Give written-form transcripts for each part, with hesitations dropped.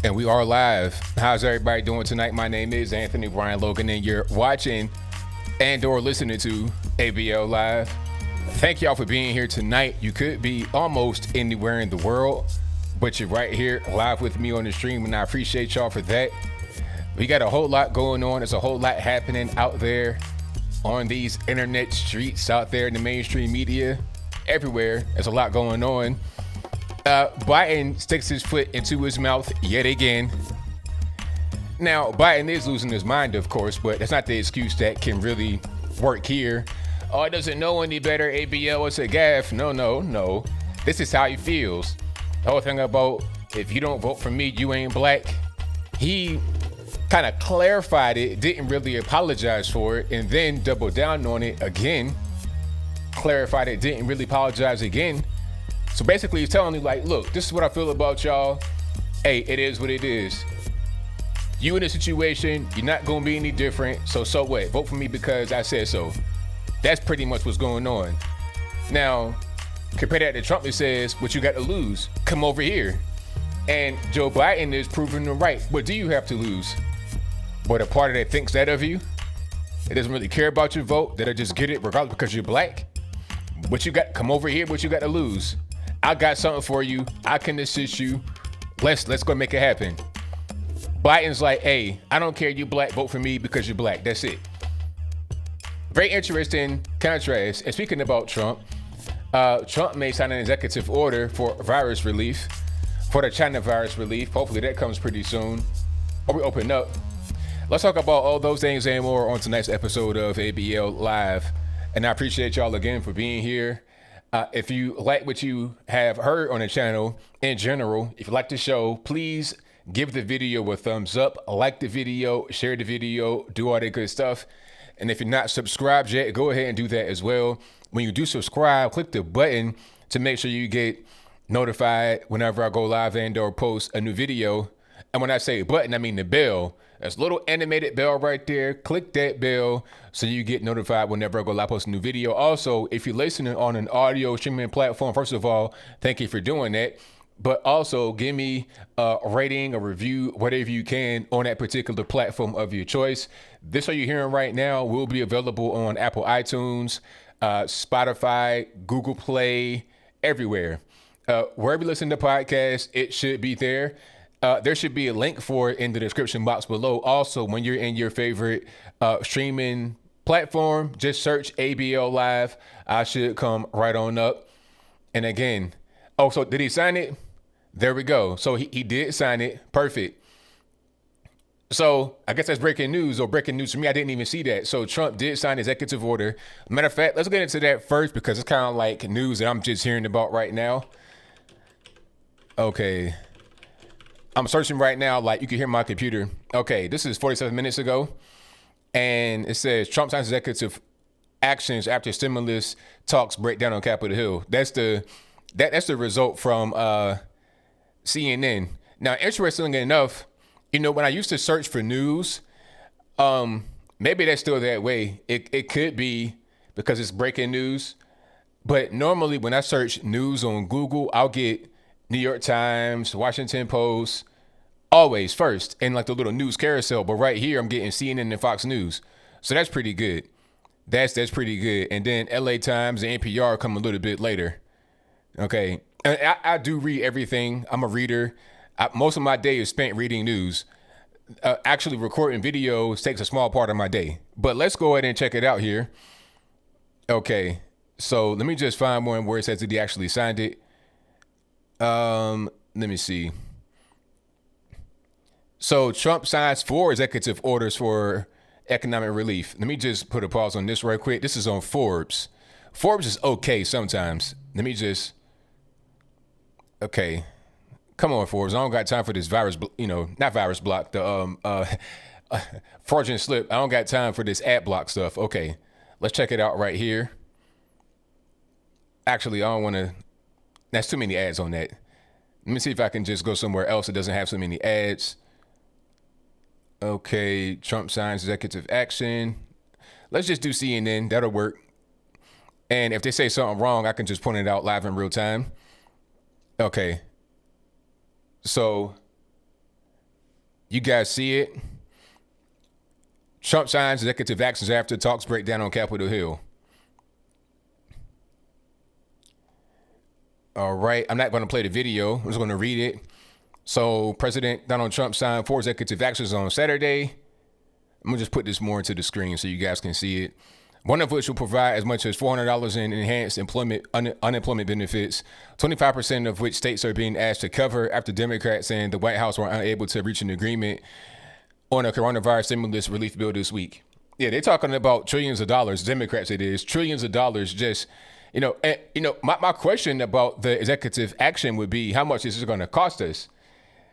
And we are live. How's everybody doing tonight? My name is Anthony Brian Logan, and you're watching and or listening to ABL Live. Thank y'all for being here tonight. You could be almost anywhere in the world, but you're right here live with me on the stream, and I appreciate y'all for that. We got a whole lot going on. There's a whole lot happening out there on these internet streets, out there in the mainstream media, everywhere. There's a lot going on. Biden sticks his foot into his mouth yet again. Now, Biden is losing his mind, of course, but that's not the excuse that can really work here. Oh, it doesn't know any better, ABL, it's a gaffe. No. This is how he feels. The whole thing about, if you don't vote for me, you ain't black. He kind of clarified it, didn't really apologize for it, and then doubled down on it again. Clarified it, didn't really apologize again. So basically he's telling me, like, look, this is what I feel about y'all. Hey, it is what it is. You in a situation, you're not gonna be any different, so what? Vote for me because I said so. That's pretty much what's going on. Now, compare that to Trump, it says, what you got to lose? Come over here. And Joe Biden is proving them right. What do you have to lose? But a party that thinks that of you, it doesn't really care about your vote, that'll just get it regardless because you're black. What you got, come over here, what you got to lose? I got something for you. I can assist you. Let's go make it happen. Biden's like, hey, I don't care you black, vote for me because you're black. That's it. Very interesting contrast. And speaking about Trump, Trump may sign an executive order for virus relief, for the China virus relief. Hopefully that comes pretty soon. Or we open up. Let's talk about all those things and more on tonight's episode of ABL Live. And I appreciate y'all again for being here. If you like what you have heard on the channel in general, if you like the show, please give the video a thumbs up, like the video, share the video, do all that good stuff. And if you're not subscribed yet, go ahead and do that as well. When you do subscribe, click the button to make sure you get notified whenever I go live and or post a new video. And when I say button, I mean the bell. There's a little animated bell right there. Click that bell so you get notified whenever I go live post a new video. Also, if you're listening on an audio streaming platform, first of all, thank you for doing that. But also give me a rating, a review, whatever you can on that particular platform of your choice. This show you're hearing right now will be available on Apple iTunes, Spotify, Google Play, everywhere. Wherever you listen to podcasts, it should be there. There should be a link for it in the description box below. Also, when you're in your favorite streaming platform, just search ABL Live. I should come right on up. And again, oh, so did he sign it? There we go. So he did sign it. Perfect. So I guess that's breaking news, or breaking news for me. I didn't even see that. So Trump did sign executive order. Matter of fact, let's get into that first because it's kind of like news that I'm just hearing about right now. Okay. I'm searching right now, like you can hear my computer. Okay, this is 47 minutes ago. And it says Trump signs executive actions after stimulus talks break down on Capitol Hill. That's the result from CNN. Now, interestingly enough, you know, when I used to search for news, maybe that's still that way. It could be because it's breaking news. But normally when I search news on Google, I'll get New York Times, Washington Post, always first, and like the little news carousel. But right here, I'm getting CNN and Fox News. So that's pretty good. That's pretty good. And then LA Times and NPR come a little bit later. Okay. And I do read everything. I'm a reader. Most of my day is spent reading news. Actually recording videos takes a small part of my day. But let's go ahead and check it out here. Okay. So let me just find one where it says that he actually signed it. Let me see. So Trump signs 4 executive orders for economic relief. Let me just put a pause on this right quick. This is on Forbes. Forbes is okay sometimes. Let me just, okay. Come on, Forbes. I don't got time for this virus, not virus block, the fraudulent slip. I don't got time for this ad block stuff. Okay, let's check it out right here. Actually, I don't want to, that's too many ads on that. Let me see if I can just go somewhere else that doesn't have so many ads. Okay, Trump signs executive action. Let's just do CNN. That'll work. And if they say something wrong, I can just point it out live in real time. Okay. So You guys see it. Trump signs executive actions after talks break down on Capitol Hill. All right, I'm not going to play the video. I'm just going to read it. So President Donald Trump signed 4 executive actions on Saturday. I'm going to just put this more into the screen so you guys can see it. One of which will provide as much as $400 in enhanced unemployment benefits, 25% of which states are being asked to cover after Democrats and the White House were unable to reach an agreement on a coronavirus stimulus relief bill this week. Yeah, they're talking about trillions of dollars. Democrats, it is trillions of dollars. Just, my question about the executive action would be, how much is this going to cost us?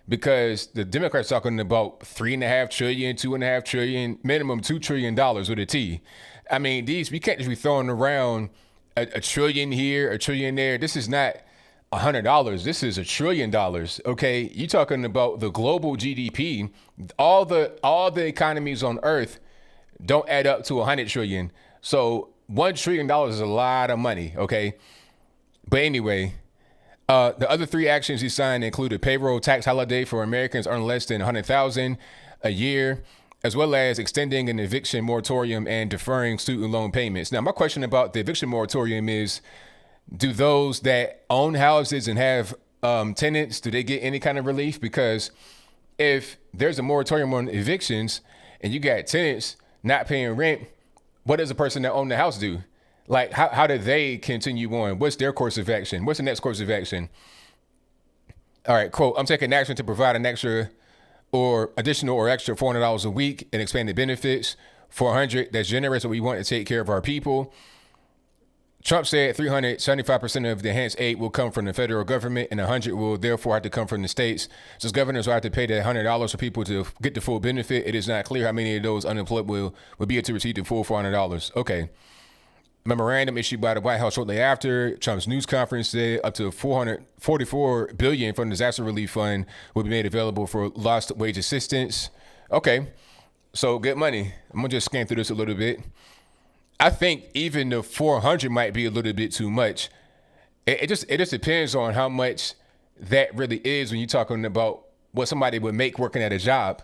Because the Democrats talking about $3.5 trillion, $2.5 trillion, minimum $2 trillion with a T. I mean, we can't just be throwing around a trillion here, a trillion there. This is not $100. This is $1 trillion. Okay, you talking about the global GDP? All the economies on Earth don't add up to 100 trillion. So $1 trillion is a lot of money. Okay, but anyway. The other 3 actions he signed include a payroll tax holiday for Americans earning less than $100,000 a year, as well as extending an eviction moratorium and deferring student loan payments. Now, my question about the eviction moratorium is, do those that own houses and have tenants, do they get any kind of relief? Because if there's a moratorium on evictions and you got tenants not paying rent, what does the person that owned the house do? Like, how do they continue on? What's their course of action? What's the next course of action? All right, quote, I'm taking action to provide an extra or additional or extra $400 a week in expanded benefits, $400 that's generous, so we want to take care of our people. Trump said 375% of the enhanced aid will come from the federal government and 100 will therefore have to come from the states. Since governors will have to pay that $100 for people to get the full benefit, it is not clear how many of those unemployed will be able to receive the full $400. Okay. Memorandum issued by the White House shortly after Trump's news conference said up to $444 billion from the disaster relief fund will be made available for lost wage assistance. Okay, so good money. I'm gonna just scan through this a little bit. I think even the 400 might be a little bit too much. It just depends on how much that really is when you're talking about what somebody would make working at a job.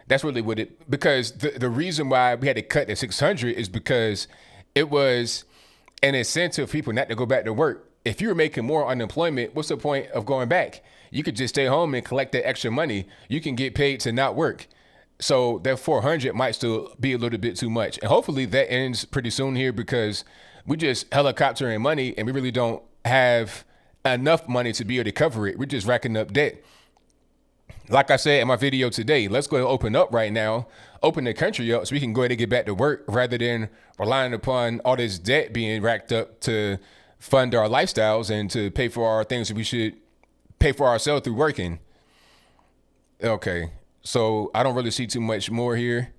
That's really what it, because the reason why we had to cut the 600 is because it was an incentive for people not to go back to work. If you were making more unemployment, what's the point of going back? You could just stay home and collect that extra money. You can get paid to not work. So that 400 might still be a little bit too much. And hopefully that ends pretty soon here, because we just helicoptering money and we really don't have enough money to be able to cover it. We're just racking up debt. Like I said in my video today, let's go ahead and open up right now, open the country up so we can go ahead and get back to work rather than relying upon all this debt being racked up to fund our lifestyles and to pay for our things that we should pay for ourselves through working. Okay, so I don't really see too much more here.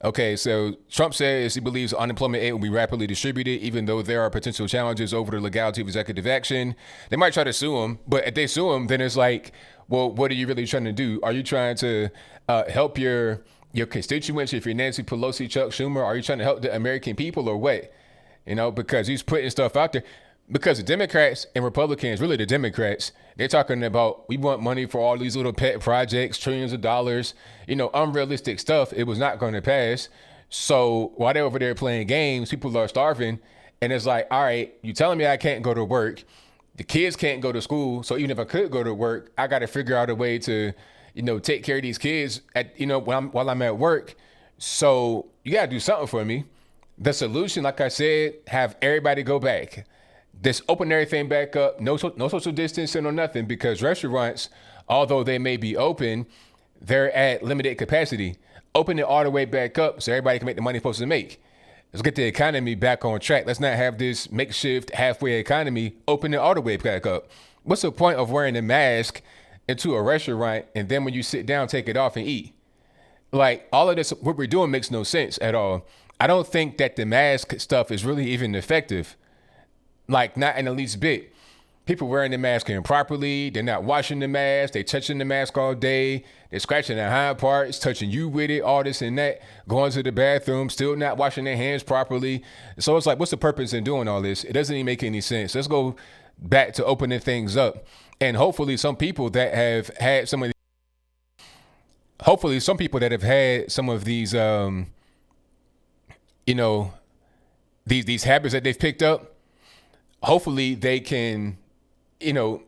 Okay, so Trump says he believes unemployment aid will be rapidly distributed, even though there are potential challenges over the legality of executive action. They might try to sue him, but if they sue him, then it's like, well, what are you really trying to do? Are you trying to help your constituents? If you're Nancy Pelosi, Chuck Schumer, are you trying to help the American people or what? You know, because he's putting stuff out there. Because the Democrats and Republicans, really the Democrats, they're talking about, we want money for all these little pet projects, trillions of dollars, unrealistic stuff. It was not going to pass. So while they're over there playing games, people are starving. And it's like, all right, you telling me I can't go to work. The kids can't go to school. So even if I could go to work, I got to figure out a way to, take care of these kids while I'm at work. So you got to do something for me. The solution, like I said, have everybody go back. Just open everything back up. No social distancing or nothing, because restaurants, although they may be open, they're at limited capacity. Open it all the way back up so everybody can make the money they're supposed to make. Let's get the economy back on track. Let's not have this makeshift halfway economy. Open it all the way back up. What's the point of wearing a mask into a restaurant and then when you sit down, take it off and eat? Like, all of this, what we're doing makes no sense at all. I don't think that the mask stuff is really even effective. Like, not in the least bit. People wearing the mask improperly. They're not washing the mask. They touching the mask all day. They're scratching their hind parts, touching you with it, all this and that, going to the bathroom, still not washing their hands properly. So it's like, what's the purpose in doing all this? It doesn't even make any sense. Let's go back to opening things up. And hopefully some people that have had some of hopefully some people that have had some of these, you know, these habits that they've picked up, hopefully they can, you know,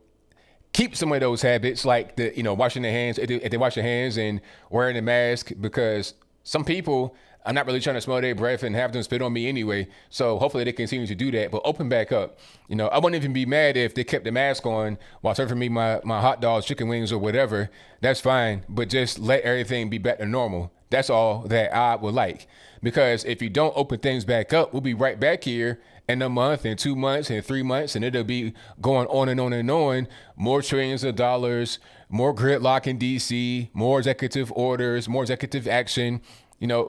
keep some of those habits, like the, washing their hands, if they wash their hands and wearing a mask, because some people, I'm not really trying to smell their breath and have them spit on me anyway. So hopefully they continue to do that, but open back up. I wouldn't even be mad if they kept the mask on while serving me my hot dogs, chicken wings, or whatever. That's fine, but just let everything be back to normal. That's all that I would like. Because if you don't open things back up, we'll be right back here in a month, in 2 months, in 3 months, and it'll be going on and on and on. More trillions of dollars, more gridlock in DC, more executive orders, more executive action,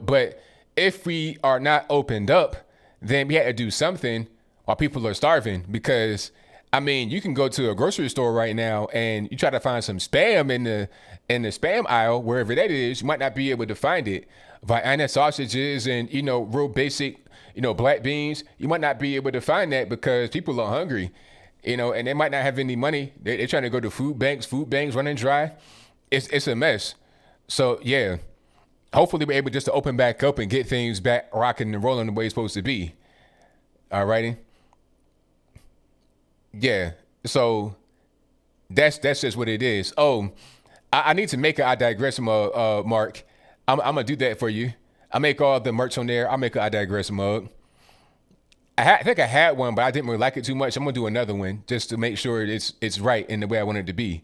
but if we are not opened up, then we have to do something while people are starving. Because you can go to a grocery store right now and you try to find some spam in the spam aisle, wherever that is, you might not be able to find it. Vienna sausages and, real basic, black beans, you might not be able to find that because people are hungry, and they might not have any money. They're trying to go to food banks running dry. It's a mess. So, yeah, hopefully we're able just to open back up and get things back rocking and rolling the way it's supposed to be. All righty. Yeah. So that's just what it is. Oh, I need to make I digress mug, Mark. I'm gonna do that for you. I make all the merch on there. I'll make a I digress mug. I think I had one, but I didn't really like it too much. I'm gonna do another one just to make sure it's right in the way I want it to be.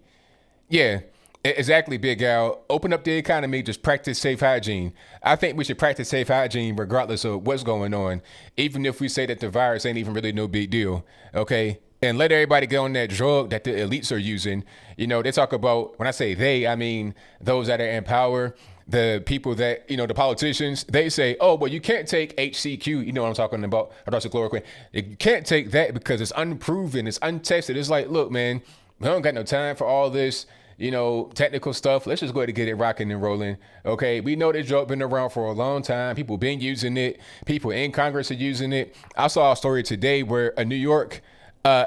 Yeah, exactly, Big Al. Open up the economy. Just practice safe hygiene. I think we should practice safe hygiene regardless of what's going on, even if we say that the virus ain't even really no big deal. Okay. And let everybody get on that drug that the elites are using. They talk about, when I say they, I mean those that are in power, the people that, the politicians, they say, oh, well, you can't take HCQ. You know what I'm talking about, hydroxychloroquine. You can't take that because it's unproven, it's untested. It's like, look, man, we don't got no time for all this, technical stuff. Let's just go ahead and get it rocking and rolling. Okay, we know this drug been around for a long time. People been using it. People in Congress are using it. I saw a story today where a New York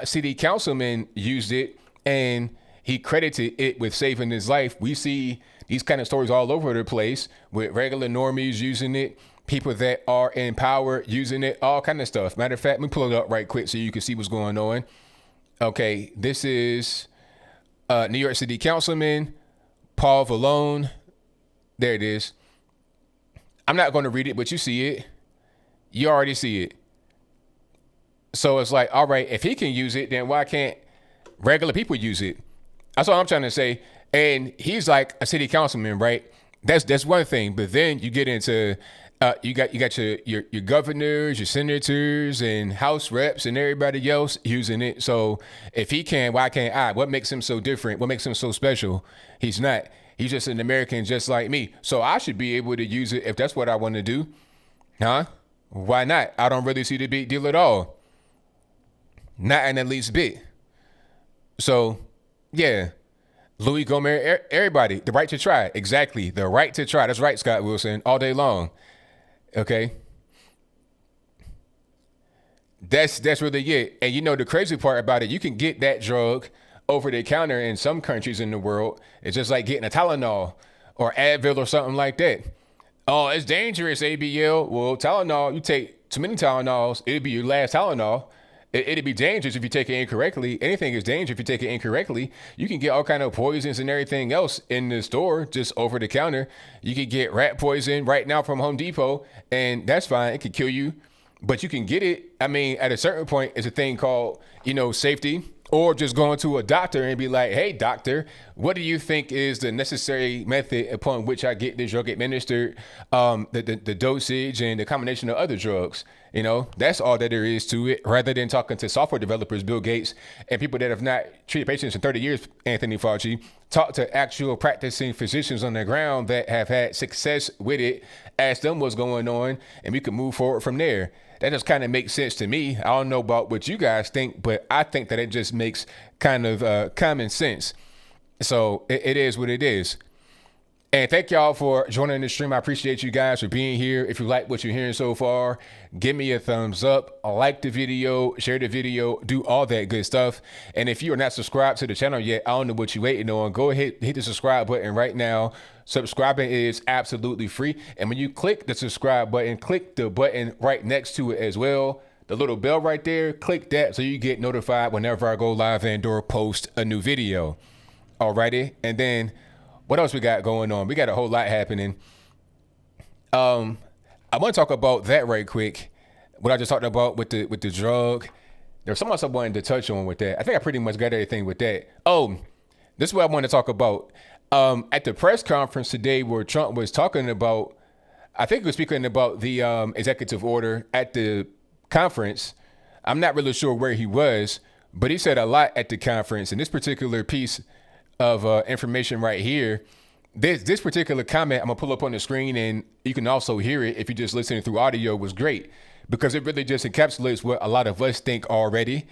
city councilman used it and he credited it with saving his life. We see these kind of stories all over the place with regular normies using it, people that are in power using it, all kind of stuff. Matter of fact, let me pull it up right quick so you can see what's going on. Okay, this is New York City Councilman Paul Vallone. There it is. I'm not going to read it, but you see it. You already see it. So it's like, all right, if he can use it, then why can't regular people use it? That's all I'm trying to say. And he's like a city councilman, right? That's one thing. But then you get into you got your governors, your senators, and House reps, and everybody else using it. So if he can, why can't I? What makes him so different? What makes him so special? He's not. He's just an American, just like me. So I should be able to use it if that's what I want to do, huh? Why not? I don't really see the big deal at all. Not in the least bit. So, yeah. Louis Gomer, everybody, the right to try. Exactly. The right to try. That's right, Scott Wilson, all day long. Okay. That's really it. And the crazy part about it, you can get that drug over the counter in some countries in the world. It's just like getting a Tylenol or Advil or something like that. Oh, it's dangerous, ABL. Well, Tylenol, you take too many Tylenols, it'll be your last Tylenol. It'd be dangerous if you take it incorrectly. Anything is dangerous if you take it incorrectly. You can get all kind of poisons and everything else in the store, just over the counter. You could get rat poison right now from Home Depot, and that's fine. It could kill you, but you can get it. At a certain point, it's a thing called, safety, or just going to a doctor and be like, hey, doctor, what do you think is the necessary method upon which I get this drug administered, the dosage and the combination of other drugs? That's all that there is to it, rather than talking to software developers, Bill Gates, and people that have not treated patients in 30 years, Anthony Fauci. Talk to actual practicing physicians on the ground that have had success with it, ask them what's going on, and we can move forward from there. That just kind of makes sense to me. I don't know about what you guys think, but I think that it just makes kind of common sense. So it is what it is. And thank y'all for joining the stream. I appreciate you guys for being here. If you like what you're hearing so far, give me a thumbs up, like the video, share the video, do all that good stuff. And if you are not subscribed to the channel yet, I don't know what you're waiting on. Go ahead, hit the subscribe button right now. Subscribing is absolutely free. And when you click the subscribe button, click the button right next to it as well. The little bell right there, click that so you get notified whenever I go live and or post a new video. Alrighty, and then what else we got going on? We got a whole lot happening. I want to talk about that right quick. What I just talked about with the drug. There's something else I wanted to touch on with that. I think I pretty much got everything with that. Oh, this is what I want to talk about. At the press conference today where Trump was talking about, I think he was speaking about the executive order at the conference. I'm not really sure where he was, but he said a lot at the conference. And this particular piece of information right here, this particular comment I'm gonna pull up on the screen, and you can also hear it if you're just listening through audio, was great because it really just encapsulates what a lot of us think already.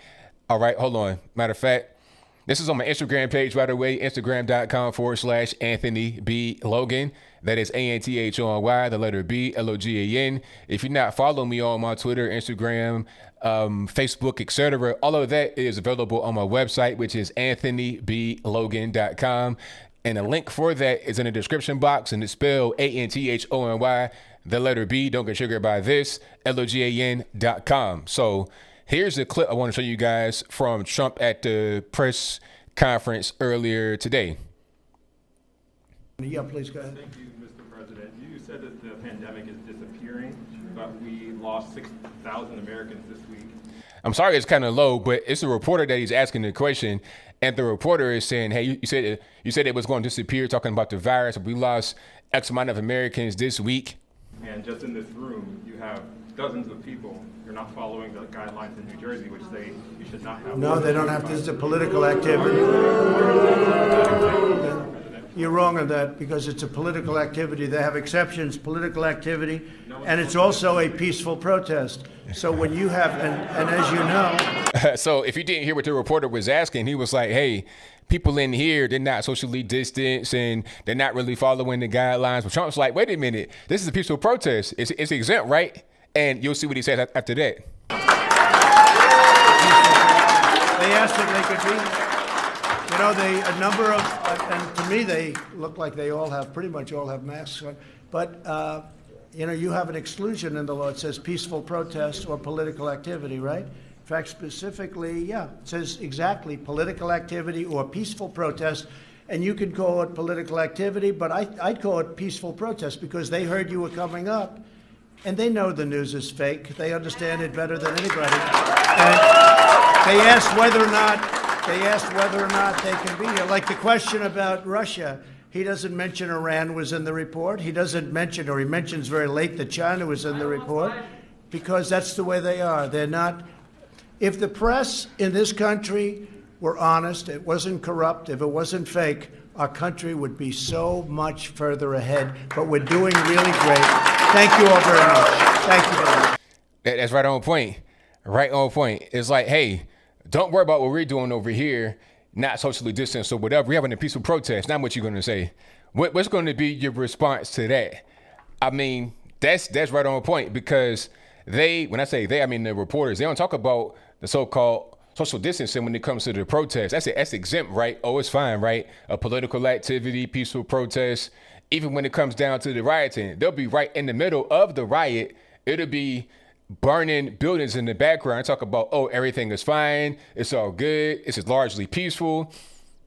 All right, hold on. Matter of fact, this is on my Instagram page right away, Instagram.com/Anthony B. Logan. That is ANTHONY, the letter B, LOGAN. If you're not following me on my Twitter, Instagram, Facebook, etc., all of that is available on my website, which is anthonyblogan.com. And a link for that is in the description box, and it's spelled ANTHONY, the letter B, don't get triggered by this, LOGAN.com. So here's a clip I want to show you guys from Trump at the press conference earlier today. Yeah, please go ahead. Thank you, Mr. President. You said that the pandemic is disappearing, but we lost 6,000 Americans this week. I'm sorry it's kind of low, but it's a reporter that he's asking the question, and the reporter is saying, hey, you said it was going to disappear, talking about the virus. We lost X amount of Americans this week. And just in this room, you have dozens of people. You're not following the guidelines in New Jersey, which say you should not have. No, they don't have to. It's a political activity. You're wrong on that because it's a political activity. They have exceptions, political activity, and it's also a peaceful protest. So when you have, and as you know. So if you didn't hear what the reporter was asking, he was like, hey, people in here, they're not socially distanced and they're not really following the guidelines. But Trump's like, wait a minute, this is a peaceful protest. It's exempt, right? And you'll see what he says after that. They asked if they could be. You know, a number of, and to me, they look like they all have, pretty much all have masks on. But, you know, you have an exclusion in the law. It says peaceful protest or political activity, right? In fact, specifically, yeah, it says exactly political activity or peaceful protest. And you could call it political activity, but I'd call it peaceful protest because they heard you were coming up. And they know the news is fake. They understand it better than anybody. And they asked whether or not they can be here. Like the question about Russia, he doesn't mention Iran was in the report. He doesn't mention, or he mentions very late that China was in the report, because that's the way they are. They're not. If the press in this country were honest, it wasn't corrupt, if it wasn't fake, our country would be so much further ahead. But we're doing really great. Thank you all very much. Thank you very much. That's right on point. Right on point. It's like, hey, don't worry about what we're doing over here, not socially distanced or whatever. We're having a peaceful protest. Not what you're going to say. What's going to be your response to that? I mean, that's right on point because when I say they, I mean the reporters, they don't talk about the so-called social distancing when it comes to the protest. That's exempt, right? Oh, it's fine, right? A political activity, peaceful protest. Even when it comes down to the rioting, they'll be right in the middle of the riot. It'll be burning buildings in the background. Talk about, oh, everything is fine. It's all good. It's largely peaceful.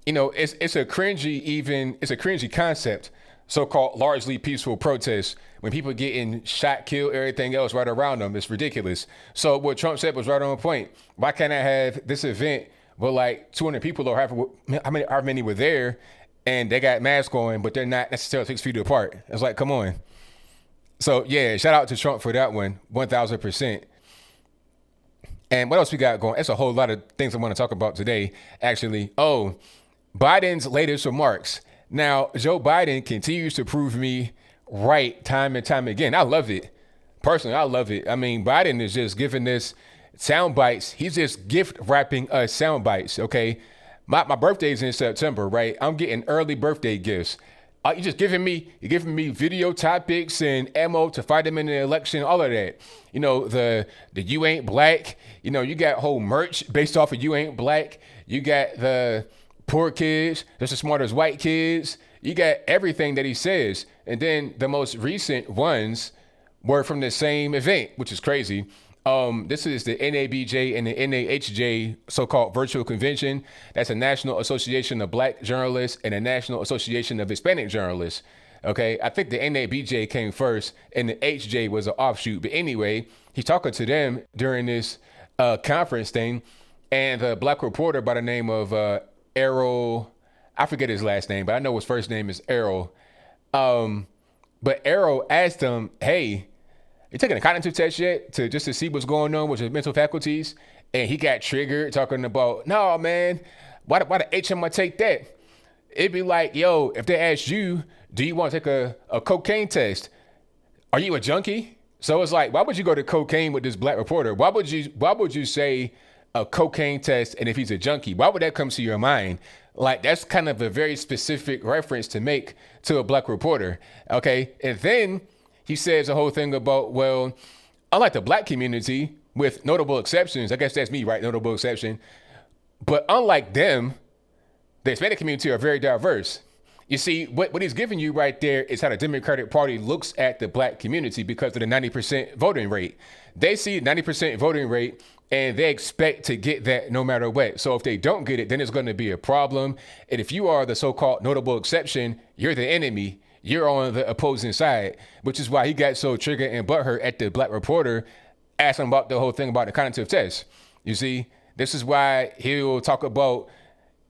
You know, it's a cringy concept, so-called largely peaceful protest. When people getting shot, killed, everything else right around them, it's ridiculous. So what Trump said was right on point. Why can't I have this event where like 200 people or how many were there and they got masks on, but they're not necessarily 6 feet apart? It's like, come on. So yeah, shout out to Trump for that one, 1,000%. And what else we got going? It's a whole lot of things I want to talk about today, actually. Oh, Biden's latest remarks. Now, Joe Biden continues to prove me right time and time again. I love it. Personally, I love it. I mean, Biden is just giving us sound bites. He's just gift wrapping us sound bites, okay? My birthday's in September, right? I'm getting early birthday gifts. You're just giving me video topics and ammo to fight them in the election, all of that. You know, the you ain't black. You know, you got whole merch based off of you ain't black. You got the poor kids, just as smart as white kids. You got everything that he says. And then the most recent ones were from the same event, which is crazy. This is the NABJ and the NAHJ so-called virtual convention. That's a National Association of Black Journalists and a National Association of Hispanic Journalists. Okay, I think the NABJ came first and the HJ was an offshoot. But anyway, he's talking to them during this conference thing. And the black reporter by the name of Errol, I forget his last name, but I know his first name is Errol. But Errol asked him, hey, you taking a cognitive test yet to see what's going on with your mental faculties? And he got triggered talking about, no, man, why the H am I take that? It'd be like, yo, if they asked you, do you want to take a cocaine test? Are you a junkie? So it's like, why would you go to cocaine with this black reporter? Why would you say a cocaine test? And if he's a junkie, why would that come to your mind? Like, that's kind of a very specific reference to make to a black reporter. Okay. And then he says the whole thing about, well, unlike the black community, with notable exceptions, I guess that's me, right? Notable exception. But unlike them, the Hispanic community are very diverse. You see, what he's giving you right there is how the Democratic Party looks at the black community because of the 90% voting rate. They see 90% voting rate and they expect to get that no matter what. So if they don't get it, then it's going to be a problem. And if you are the so-called notable exception, you're the enemy. You're on the opposing side, which is why he got so triggered and butthurt at the black reporter asking about the whole thing about the cognitive test. You see, this is why he'll talk about,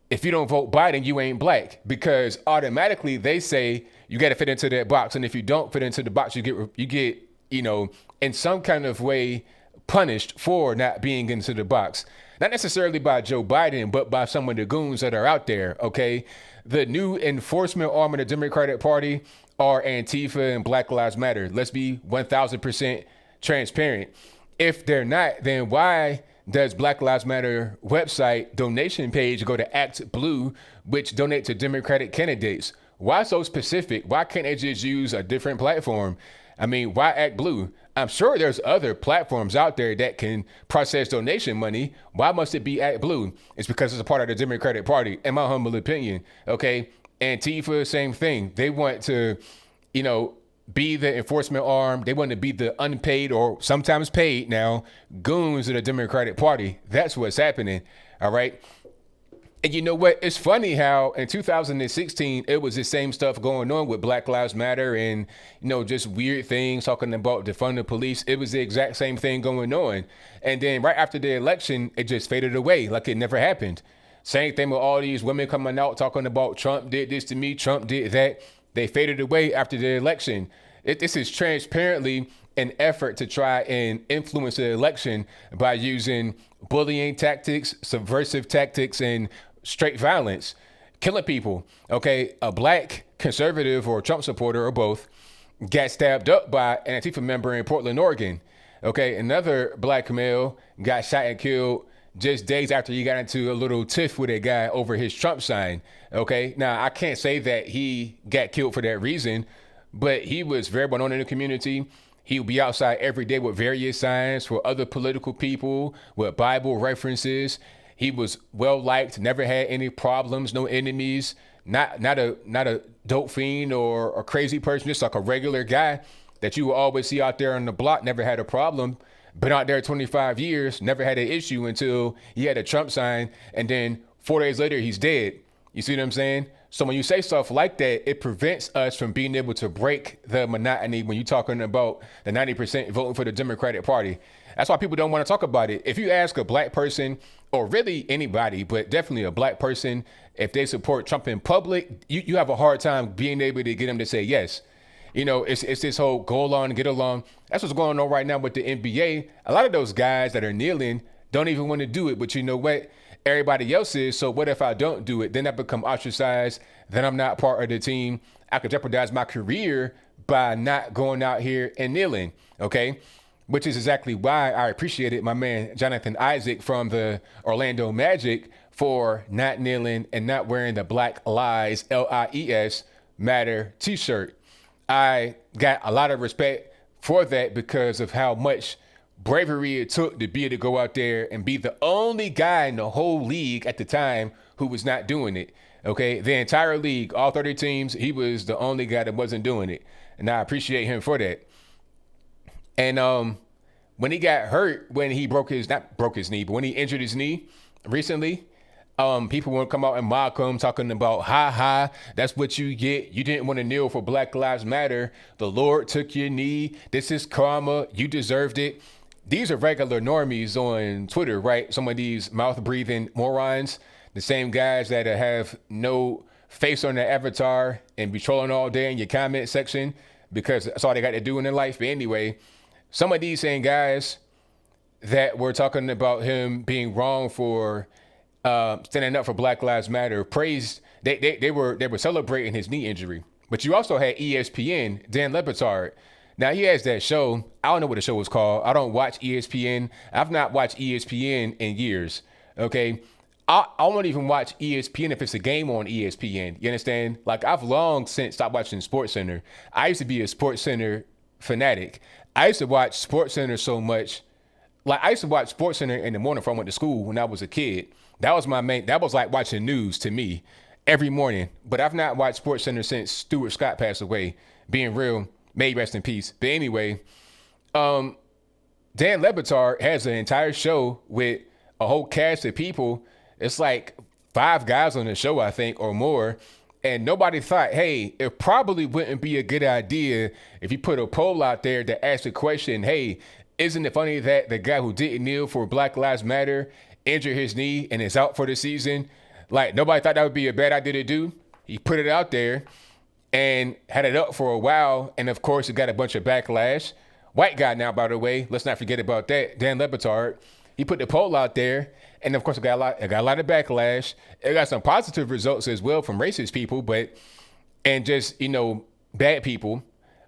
if you don't vote Biden, you ain't black, because automatically they say you got to fit into that box. And if you don't fit into the box, you get, you know, in some kind of way punished for not being into the box. Not necessarily by Joe Biden, but by some of the goons that are out there. Okay. The new enforcement arm of the Democratic Party are Antifa and Black Lives Matter. Let's be 1000% transparent. If they're not, then why does Black Lives Matter website donation page go to Act Blue, which donate to Democratic candidates? Why so specific? Why can't they just use a different platform? I mean, why Act Blue? I'm sure there's other platforms out there that can process donation money. Why must it be Act Blue? It's because it's a part of the Democratic Party, in my humble opinion. Okay. Antifa, same thing. They want to, you know, be the enforcement arm. They want to be the unpaid or sometimes paid now goons of the Democratic Party. That's what's happening. All right. And you know what? It's funny how in 2016, it was the same stuff going on with Black Lives Matter and, you know, just weird things talking about defund the police. It was the exact same thing going on. And then right after the election, it just faded away like it never happened. Same thing with all these women coming out talking about Trump did this to me, Trump did that. They faded away after the election. This is transparently an effort to try and influence the election by using bullying tactics, subversive tactics, and straight violence, killing people. Okay, a black conservative or Trump supporter or both got stabbed up by an Antifa member in Portland, Oregon. Okay, another black male got shot and killed just days after he got into a little tiff with a guy over his Trump sign. Okay, now I can't say that he got killed for that reason, but he was very well known in the community. He would be outside every day with various signs for other political people, with Bible references. He was well liked, never had any problems, no enemies, not a dope fiend or a crazy person, just like a regular guy that you will always see out there on the block, never had a problem, been out there 25 years, never had an issue until he had a Trump sign, and then 4 days later, he's dead. You see what I'm saying? So when you say stuff like that, it prevents us from being able to break the monotony when you're talking about the 90% voting for the Democratic Party. That's why people don't want to talk about it. If you ask a black person, or really anybody, but definitely a black person, if they support Trump in public, you have a hard time being able to get them to say yes. You know, it's this whole go along, get along. That's what's going on right now with the NBA. A lot of those guys that are kneeling don't even want to do it. But you know what? Everybody else is. So what if I don't do it? Then I become ostracized. Then I'm not part of the team. I could jeopardize my career by not going out here and kneeling. Okay. Which is exactly why I appreciated my man, Jonathan Isaac from the Orlando Magic for not kneeling and not wearing the Black Lies, LIES Matter t-shirt. I got a lot of respect for that because of how much bravery it took to be able to go out there and be the only guy in the whole league at the time who was not doing it. Okay, the entire league, all 30 teams, he was the only guy that wasn't doing it. And I appreciate him for that. And when he got hurt, when he not broke his knee, but when he injured his knee recently, people want to come out and mock him, talking about, that's what you get. You didn't want to kneel for Black Lives Matter. The Lord took your knee. This is karma. You deserved it. These are regular normies on Twitter, right? Some of these mouth-breathing morons, the same guys that have no face on their avatar and be trolling all day in your comment section because that's all they got to do in their life. But anyway, some of these same guys that were talking about him being wrong for standing up for Black Lives Matter praised, they were celebrating his knee injury. But you also had ESPN, Dan Le Batard. Now he has that show. I don't know what the show was called. I don't watch ESPN. I've not watched ESPN in years. Okay. I won't even watch ESPN if it's a game on ESPN. You understand? Like, I've long since stopped watching SportsCenter. I used to be a SportsCenter fanatic. I used to watch SportsCenter so much. Like, I used to watch SportsCenter in the morning before I went to school when I was a kid. That was that was like watching news to me every morning. But I've not watched SportsCenter since Stuart Scott passed away. Being real, may he rest in peace. But anyway, Dan Le Batard has an entire show with a whole cast of people. It's like 5 guys on the show, I think, or more. And nobody thought, hey, it probably wouldn't be a good idea if you put a poll out there that asks the question, hey, isn't it funny that the guy who didn't kneel for Black Lives Matter injured his knee and is out for the season? Like, nobody thought that would be a bad idea to do. He put it out there and had it up for a while. And, of course, it got a bunch of backlash. White guy now, by the way. Let's not forget about that. Dan Le Batard. He put the poll out there, and of course, it got a lot of backlash. It got some positive results as well from racist people, and just, bad people.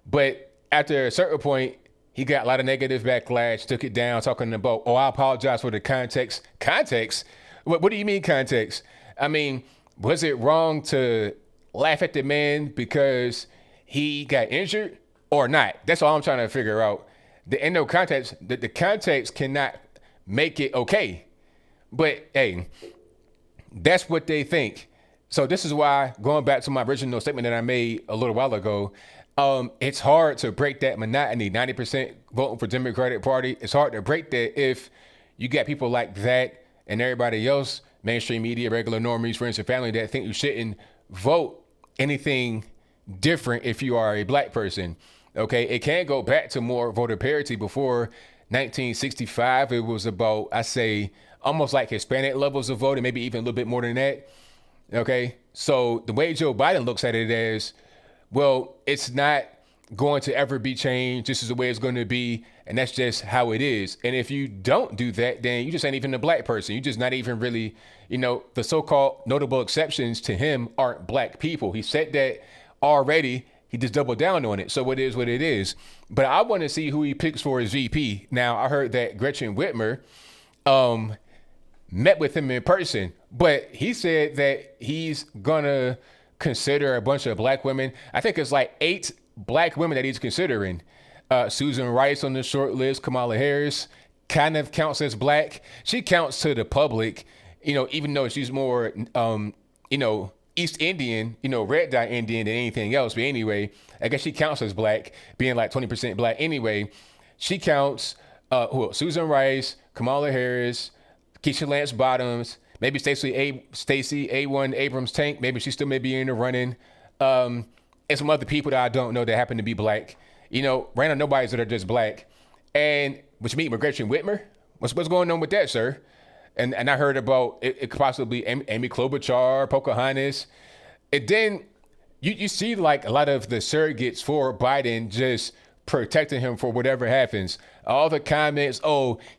But after a certain point, he got a lot of negative backlash, took it down, talking about, I apologize for the context. Context? What do you mean context? I mean, was it wrong to laugh at the man because he got injured or not? That's all I'm trying to figure out. The context cannot make it okay. But hey, that's what they think. So this is why, going back to my original statement that I made a little while ago, it's hard to break that monotony. 90% voting for Democratic Party. It's hard to break that if you got people like that and everybody else, mainstream media, regular normies, friends and family, that think you shouldn't vote anything different if you are a black person. Okay, it can go back to more voter parity. Before 1965, it was about, I say, almost like Hispanic levels of voting, maybe even a little bit more than that. Okay, so the way Joe Biden looks at it is, well, it's not going to ever be changed. This is the way it's going to be, and that's just how it is. And if you don't do that, then you just ain't even a black person. You're just not even really, the so-called notable exceptions to him aren't black people. He said that already. He just doubled down on it. So it is what it is. But I want to see who he picks for his VP. Now, I heard that Gretchen Whitmer met with him in person, but he said that he's going to consider a bunch of black women. I think it's like 8 black women that he's considering. Susan Rice on the short list, Kamala Harris kind of counts as black. She counts to the public, even though she's more, East Indian, red dye Indian than anything else. But anyway, I guess she counts as black, being like 20% black. Anyway, she counts Susan Rice, Kamala Harris, Keisha Lance Bottoms, maybe Stacey A1 Abrams Tank. Maybe she still may be in the running. And some other people that I don't know that happen to be black. Random nobodies that are just black. And what you mean with Gretchen Whitmer? What's going on with that, sir? And I heard about it could possibly Amy Klobuchar, Pocahontas. And then you see like a lot of the surrogates for Biden just protecting him for whatever happens. All the comments,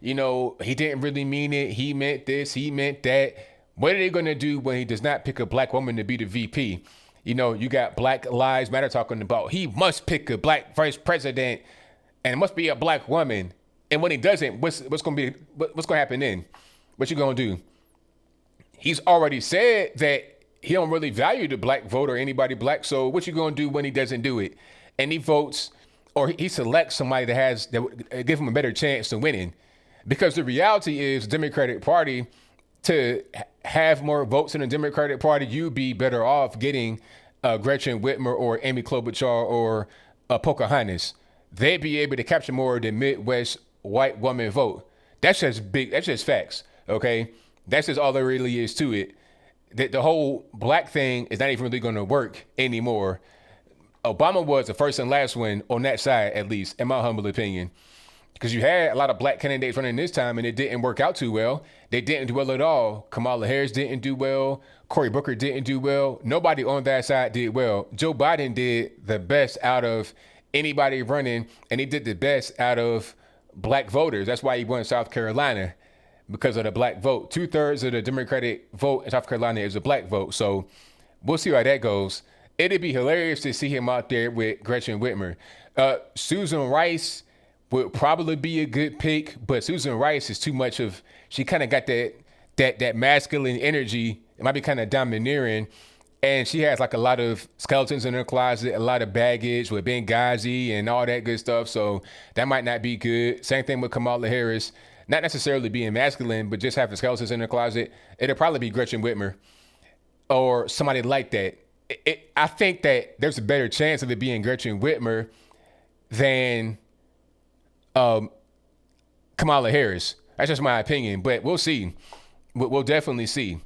he didn't really mean it. He meant this, he meant that. What are they going to do when he does not pick a black woman to be the VP? You got Black Lives Matter talking about he must pick a black vice president and it must be a black woman. And when he doesn't, what's going to happen then? What you gonna do? He's already said that he don't really value the black vote or anybody black. So what you gonna do when he doesn't do it? And he votes, or he selects somebody that would give him a better chance to winning. Because the reality is, the Democratic Party, to have more votes in the Democratic Party, you'd be better off getting Gretchen Whitmer or Amy Klobuchar or Pocahontas. They'd be able to capture more of the Midwest white woman vote. That's just big. That's just facts. Okay, that's just all there really is to it. The whole black thing is not even really going to work anymore. Obama was the first and last one on that side, at least, in my humble opinion. Because you had a lot of black candidates running this time, and it didn't work out too well. They didn't do well at all. Kamala Harris didn't do well. Cory Booker didn't do well. Nobody on that side did well. Joe Biden did the best out of anybody running, and he did the best out of black voters. That's why he won South Carolina, because of the black vote. 2/3 of the Democratic vote in South Carolina is a black vote. So we'll see how that goes. It'd be hilarious to see him out there with Gretchen Whitmer. Susan Rice would probably be a good pick, but Susan Rice is too much of, she kind of got that masculine energy. It might be kind of domineering. And she has like a lot of skeletons in her closet, a lot of baggage with Benghazi and all that good stuff. So that might not be good. Same thing with Kamala Harris. Not necessarily being masculine, but just having skeletons in her closet. It'll probably be Gretchen Whitmer or somebody like that. I think that there's a better chance of it being Gretchen Whitmer than Kamala Harris. That's just my opinion, but we'll see. We'll definitely see.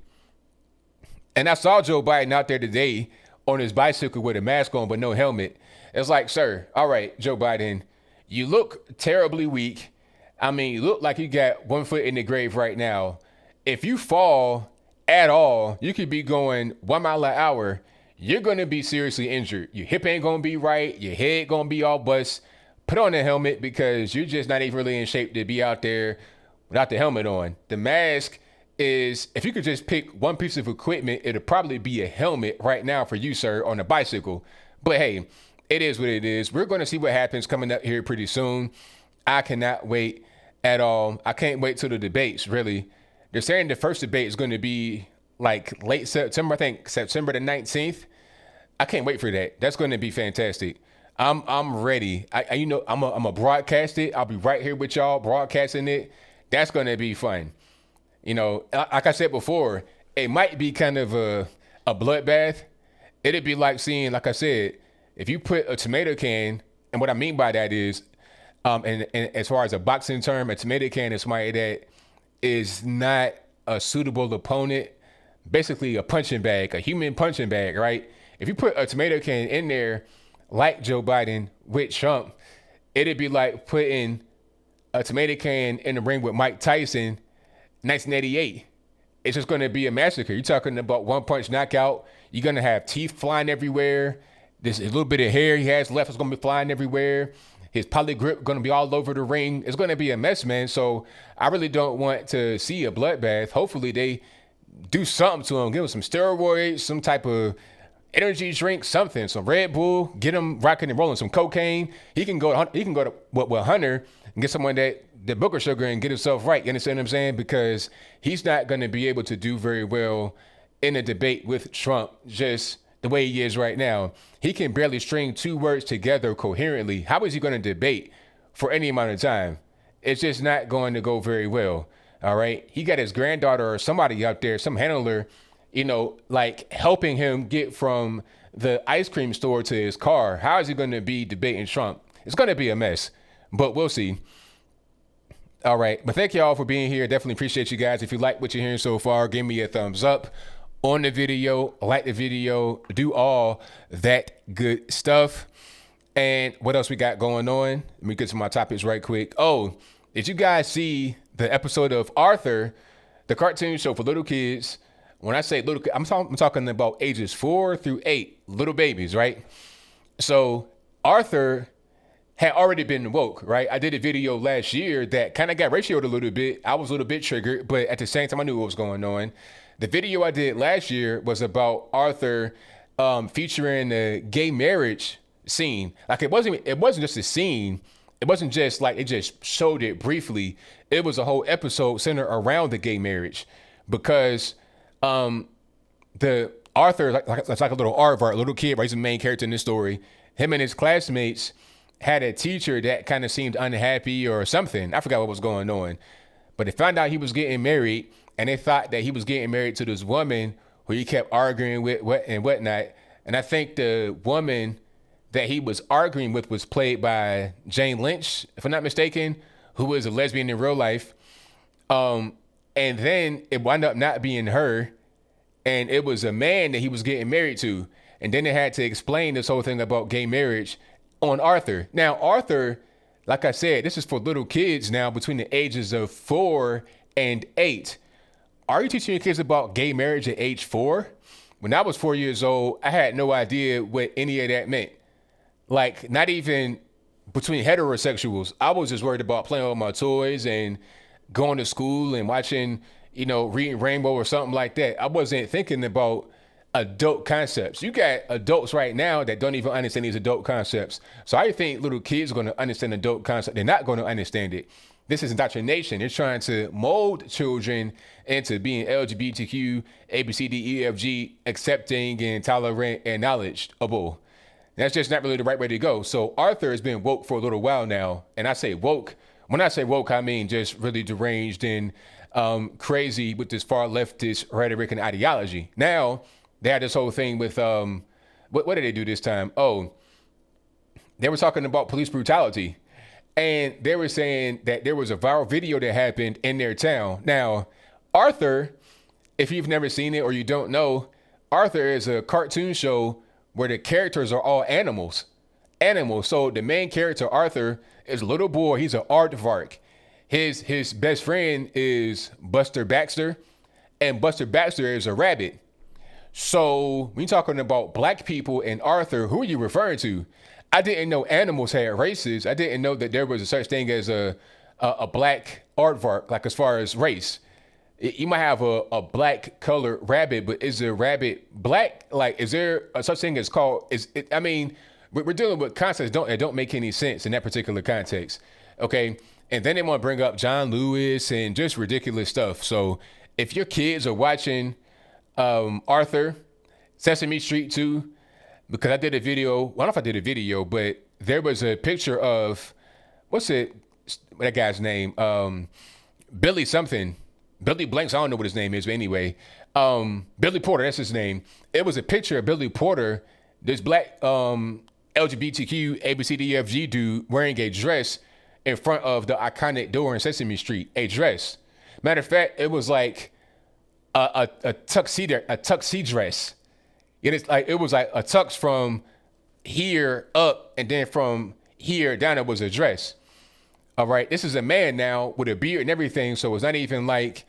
And I saw Joe Biden out there today on his bicycle with a mask on but no helmet. It's like, sir, all right, Joe Biden, you look terribly weak. I mean, you look like you got one foot in the grave right now. If you fall at all, you could be going 1 mile an hour. You're going to be seriously injured. Your hip ain't going to be right. Your head going to be all bust. Put on a helmet, because you're just not even really in shape to be out there without the helmet on. The mask is, if you could just pick one piece of equipment, it'll probably be a helmet right now for you, sir, on a bicycle. But hey, it is what it is. We're going to see what happens coming up here pretty soon. I cannot wait at all. I can't wait till the debates, really. They're saying the first debate is going to be like late September, I think September the 19th. I can't wait for that. That's going to be fantastic. I'm ready. I'm a broadcast it. I'll be right here with y'all broadcasting it. That's going to be fun. You know, like I said before, it might be kind of a bloodbath. It'd be like seeing, like I said, if you put a tomato can, and what I mean by that is, and as far as a boxing term, a tomato can is somebody that is not a suitable opponent, basically a punching bag, a human punching bag, right? If you put a tomato can in there, like Joe Biden with Trump, it'd be like putting a tomato can in the ring with Mike Tyson, 1988. It's just going to be a massacre. You're talking about one punch knockout. You're going to have teeth flying everywhere. There's a little bit of hair he has left is going to be flying everywhere. His poly grip going to be all over the ring. It's going to be a mess, man. So I really don't want to see a bloodbath. Hopefully they do something to him. Give him some steroids, some type of energy drink, something, some Red Bull, get him rocking and rolling, some cocaine. He can go to Hunter and get someone that Booker sugar and get himself right. You understand what I'm saying? Because he's not going to be able to do very well in a debate with Trump, just the way he is right now. He can barely string two words together coherently. How is he going to debate for any amount of time? It's just not going to go very well. All right. He got his granddaughter or somebody out there, some handler, you know, like helping him get from the ice cream store to his car. How is he going to be debating Trump? It's going to be a mess, but we'll see. All right. But thank you all for being here. Definitely appreciate you guys. If you like what you're hearing so far, give me a thumbs up on the video, like the video, do all that good stuff. And what else we got going on? Let me get to my topics right quick. Oh, did you guys see the episode of Arthur, the cartoon show for little kids? When I say little, I'm talking about ages 4 through 8, little babies, right? So Arthur had already been woke, right? I did a video last year that kind of got ratioed a little bit. I was a little bit triggered, but at the same time, I knew what was going on. The video I did last year was about Arthur featuring the gay marriage scene. Like it wasn't just a scene. It wasn't just like it just showed it briefly. It was a whole episode centered around the gay marriage because the Arthur, it's like a little aardvark, a little kid, right? He's the main character in this story. Him and his classmates had a teacher that kind of seemed unhappy or something. I forgot what was going on. But they found out he was getting married, and they thought that he was getting married to this woman who he kept arguing with and whatnot. And I think the woman that he was arguing with was played by Jane Lynch, if I'm not mistaken, who was a lesbian in real life. And then it wound up not being her, and it was a man that he was getting married to. And then they had to explain this whole thing about gay marriage on Arthur. Now, Arthur, like I said, this is for little kids now between the ages of 4 and 8. Are you teaching your kids about gay marriage at age 4? When I was 4 years old, I had no idea what any of that meant. Like, not even between heterosexuals. I was just worried about playing with my toys and going to school and watching, reading Rainbow or something like that. I wasn't thinking about adult concepts. You got adults right now that don't even understand these adult concepts. So I think little kids are going to understand adult concepts. They're not going to understand it. This is indoctrination. They're trying to mold children into being LGBTQ, ABCDEFG, accepting and tolerant and knowledgeable. That's just not really the right way to go. So Arthur has been woke for a little while now. And I say woke. When I say woke, I mean just really deranged and crazy with this far leftist rhetoric and ideology. Now, they had this whole thing with, what did they do this time? Oh, they were talking about police brutality. And they were saying that there was a viral video that happened in their town. Now, Arthur, if you've never seen it or you don't know, Arthur is a cartoon show where the characters are all animals. So the main character, Arthur, is a little boy. He's an aardvark. His best friend is Buster Baxter, and Buster Baxter is a rabbit. So when you're talking about black people and Arthur, who are you referring to? I didn't know animals had races. I didn't know that there was a such thing as a black aardvark, like as far as race. You might have a black colored rabbit, but is a rabbit black? Like, is there a such thing as called, we're dealing with concepts that don't make any sense in that particular context. Okay. And then they want to bring up John Lewis and just ridiculous stuff. So if your kids are watching Arthur, Sesame Street 2, because I did a video, I don't know if I did a video, but there was a picture of, that guy's name? Billy something. Billy Blanks, I don't know what his name is, but anyway. Billy Porter, that's his name. It was a picture of Billy Porter, this black LGBTQ ABCDEFG dude wearing a dress in front of the iconic door in Sesame Street, a dress. Matter of fact, it was like a tuxedo dress. It was like a tux from here up, and then from here down, it was a dress. All right, this is a man now with a beard and everything, so it's not even like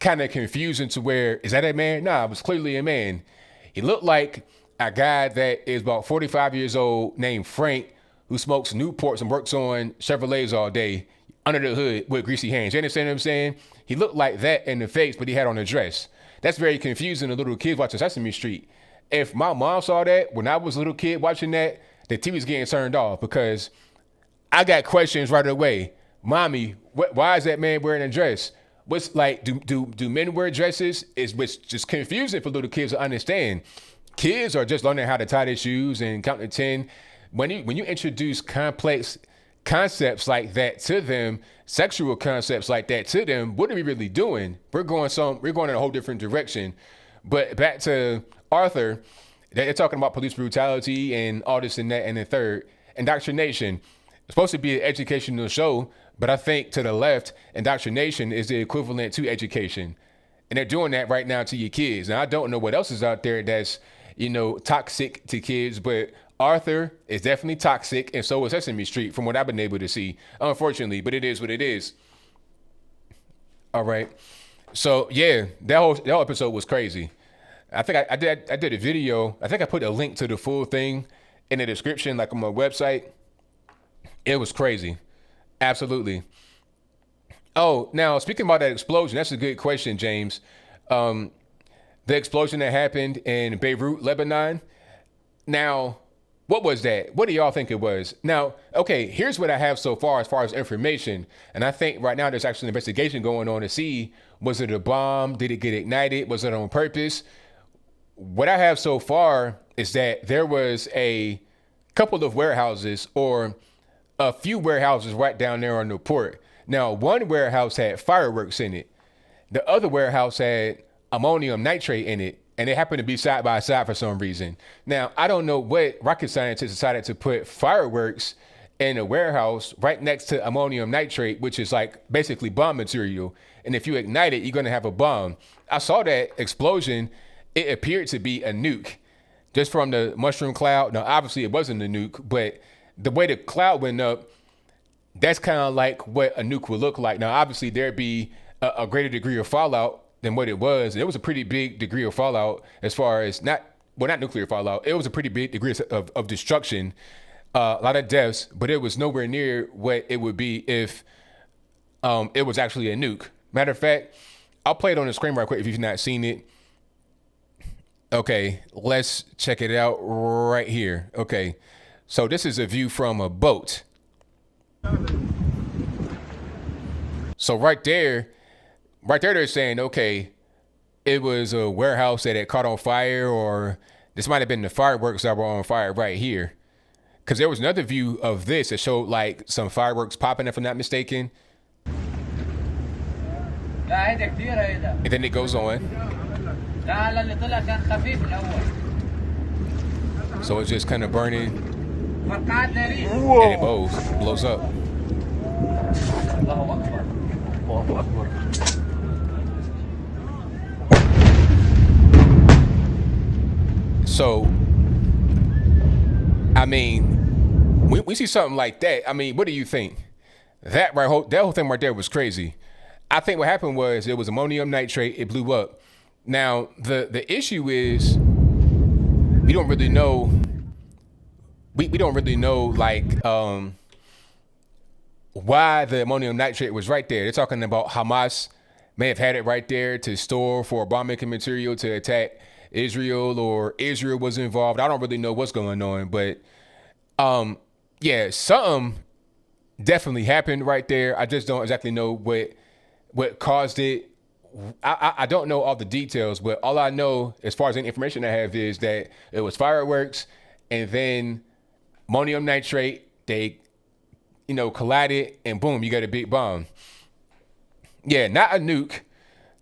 kind of confusing to where, is that a man? Nah, it was clearly a man. He looked like a guy that is about 45 years old named Frank, who smokes Newports and works on Chevrolets all day under the hood with greasy hands. You understand what I'm saying? He looked like that in the face, but he had on a dress. That's very confusing to little kids watching Sesame Street. If my mom saw that when I was a little kid watching that, the TV's getting turned off, because I got questions right away. Mommy, why is that man wearing a dress? What's like, do men wear dresses? It's just confusing for little kids to understand. Kids are just learning how to tie their shoes and count to 10. When you introduce complex concepts like that to them, sexual concepts like that to them, what are we really doing? We're going in a whole different direction. But back to Arthur, they're talking about police brutality and all this and that and the third. Indoctrination. It's supposed to be an educational show, but I think to the left, indoctrination is the equivalent to education. And they're doing that right now to your kids. Now, I don't know what else is out there that's, toxic to kids, but Arthur is definitely toxic, and so is Sesame Street, from what I've been able to see, unfortunately, but it is what it is. All right. So, yeah, that whole episode was crazy. I think I did a video. I think I put a link to the full thing in the description, like on my website. It was crazy. Absolutely. Oh, now, speaking about that explosion, that's a good question, James. The explosion that happened in Beirut, Lebanon. Now, what was that? What do y'all think it was? Now, okay, here's what I have so far as information. And I think right now there's actually an investigation going on to see, was it a bomb? Did it get ignited? Was it on purpose? what I have so far is that there was a couple of warehouses or a few warehouses right down there on the port. Now, one warehouse had fireworks in it. The other warehouse had ammonium nitrate in it, and they happened to be side by side for some reason. Now, I don't know what rocket scientists decided to put fireworks in a warehouse right next to ammonium nitrate, which is like basically bomb material. And if you ignite it, you're going to have a bomb. I saw that explosion. It appeared to be a nuke just from the mushroom cloud. Now, obviously it wasn't a nuke, but the way the cloud went up, that's kind of like what a nuke would look like. Now, obviously there'd be a greater degree of fallout than what it was. It was a pretty big degree of fallout as far as not nuclear fallout. It was a pretty big degree of destruction, a lot of deaths, but it was nowhere near what it would be if it was actually a nuke. Matter of fact, I'll play it on the screen right quick if you've not seen it. Okay, let's check it out right here. Okay, so this is a view from a boat. So right there, they're saying, okay, it was a warehouse that had caught on fire, or this might have been the fireworks that were on fire right here. Because there was another view of this that showed like some fireworks popping, if I'm not mistaken. And then it goes on. So it's just kind of burning, and it blows up. So, I mean, we see something like that. I mean, what do you think? That whole thing right there was crazy. I think what happened was it was ammonium nitrate. It blew up. Now, the issue is we don't really know. We don't really know like why the ammonium nitrate was right there. They're talking about Hamas may have had it right there to store for bomb making material to attack Israel, or Israel was involved. I don't really know what's going on, but yeah, something definitely happened right there. I just don't exactly know what caused it. I don't know all the details, but all I know as far as any information I have is that it was fireworks, and then ammonium nitrate, they, collided, and boom, you got a big bomb. Yeah, not a nuke,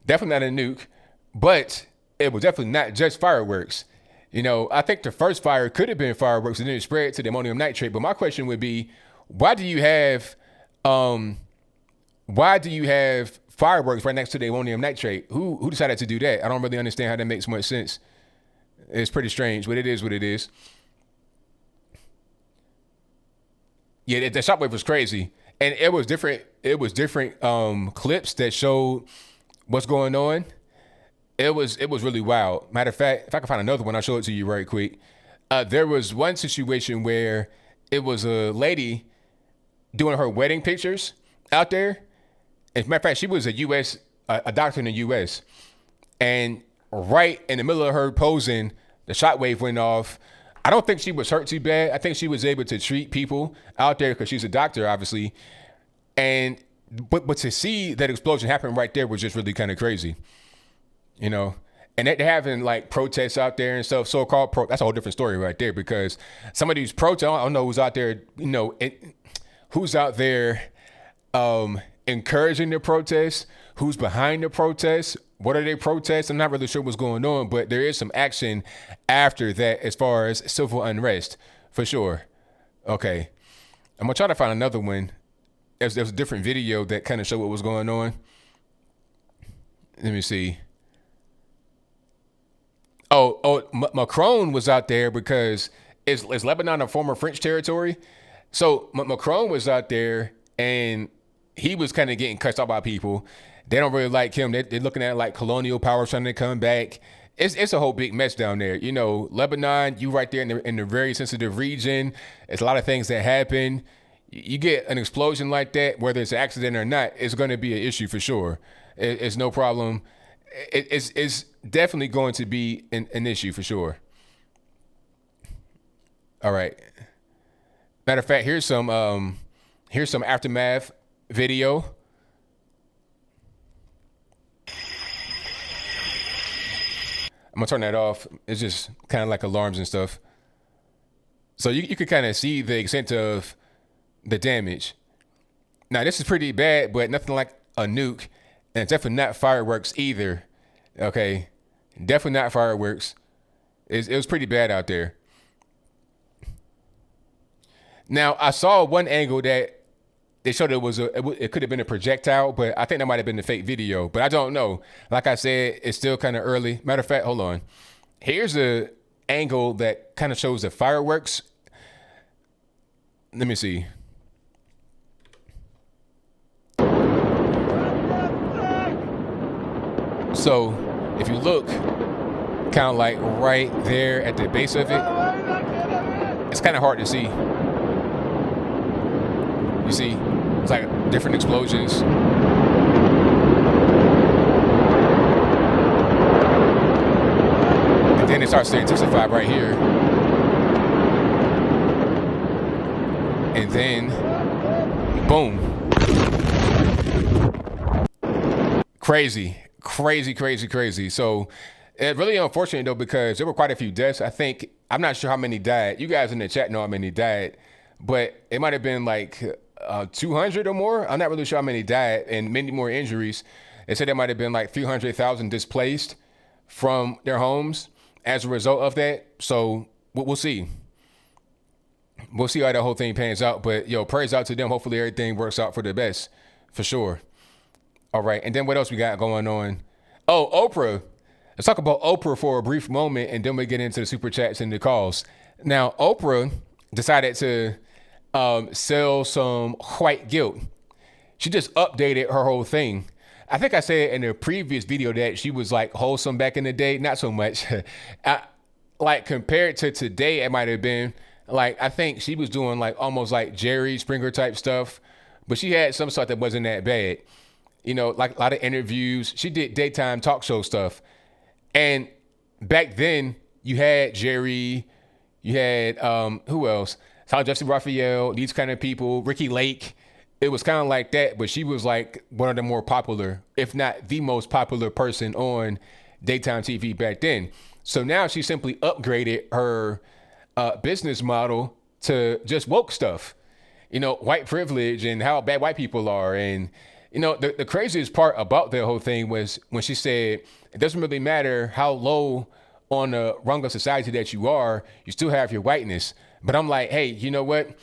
definitely not a nuke, but it was definitely not just fireworks. I think the first fire could have been fireworks and then it spread to the ammonium nitrate. But my question would be, why do you have fireworks right next to the ammonium nitrate? Who decided to do that? I don't really understand how that makes much sense. It's pretty strange, but it is what it is. Yeah, the shockwave was crazy, and it was different. It was different clips that showed what's going on. It was really wild. Matter of fact, if I can find another one, I'll show it to you right quick. There was one situation where it was a lady doing her wedding pictures out there. As a matter of fact, she was a doctor in the U.S. And right in the middle of her posing, the shockwave went off. I don't think she was hurt too bad. I think she was able to treat people out there because she's a doctor, obviously. But to see that explosion happen right there was just really kind of crazy, And they're having like protests out there and stuff, so-called that's a whole different story right there, because some of these protests, I don't know who's out there, who's out there encouraging the protests, who's behind the protests, what are they protests? I'm not really sure what's going on, but there is some action after that as far as civil unrest, for sure. Okay. I'm going to try to find another one. There's a different video that kind of showed what was going on. Let me see. Macron was out there because is Lebanon a former French territory? So Macron was out there and he was kind of getting cussed out by people. They don't really like him. They're looking at like colonial powers trying to come back. It's a whole big mess down there. Lebanon, you right there in the very sensitive region. It's a lot of things that happen. You get an explosion like that, whether it's an accident or not, it's going to be an issue for sure. It's no problem. It's definitely going to be an issue for sure. All right. Matter of fact, here's some aftermath video. I'm gonna turn that off. It's just kind of like alarms and stuff. So you could kind of see the extent of the damage. Now this is pretty bad, but nothing like a nuke, and it's definitely not fireworks either. Okay, definitely not fireworks. It was pretty bad out there. Now I saw one angle that they showed it could have been a projectile, but I think that might have been the fake video, but I don't know. Like I said, it's still kind of early. Matter of fact, hold on. Here's a angle that kind of shows the fireworks. Let me see. So if you look kind of like right there at the base of it, it's kind of hard to see. You see, it's like different explosions. And then it starts to intensify right here. And then, boom. Crazy. So it's really unfortunate though, because there were quite a few deaths. I'm not sure how many died. You guys in the chat know how many died, but it might have been like 200 or more. I'm not really sure how many died, and many more injuries. They said there might have been like 300,000 displaced from their homes as a result of that. So we'll see. We'll see how the whole thing pans out. But prayers out to them. Hopefully everything works out for the best, for sure. All right, and then what else we got going on? Oh, Oprah. Let's talk about Oprah for a brief moment, and then we get into the super chats and the calls. Now, Oprah decided to sell some white guilt. She just updated her whole thing. I think I said in a previous video that she was like wholesome back in the day. Not so much. Like compared to today, it might have been like, I think she was doing like almost like Jerry Springer type stuff, but she had some stuff that wasn't that bad. Like a lot of interviews. She did daytime talk show stuff. And back then you had Jerry, you had, who else? Jesse Raphael, these kind of people, Ricky Lake. It was kind of like that, but she was like one of the more popular, if not the most popular person on daytime TV back then. So now she simply upgraded her business model to just woke stuff, white privilege and how bad white people are. And, the craziest part about the whole thing was when she said, it doesn't really matter how low on the rung of society that you are, you still have your whiteness. But I'm like, hey, you know what?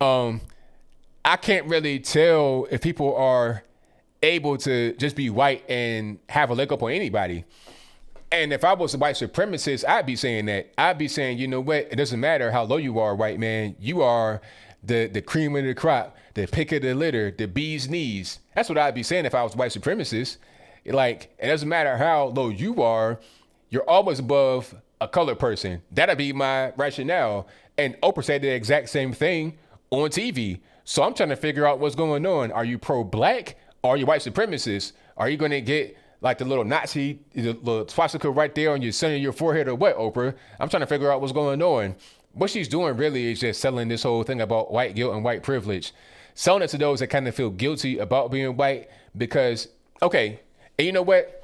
I can't really tell if people are able to just be white and have a leg up on anybody. And if I was a white supremacist, I'd be saying that. I'd be saying, you know what? It doesn't matter how low you are, white man. You are the cream of the crop, the pick of the litter, the bee's knees. That's what I'd be saying if I was a white supremacist. Like, it doesn't matter how low you are. You're always above a colored person. That'd be my rationale. And Oprah said the exact same thing on TV. So I'm trying to figure out what's going on. Are you pro-black or are you white supremacist? Are you going to get like the little Nazi, the little swastika right there on your center of your forehead or what, Oprah? I'm trying to figure out what's going on. What she's doing really is just selling this whole thing about white guilt and white privilege. Selling it to those that kind of feel guilty about being white because, okay, and you know what?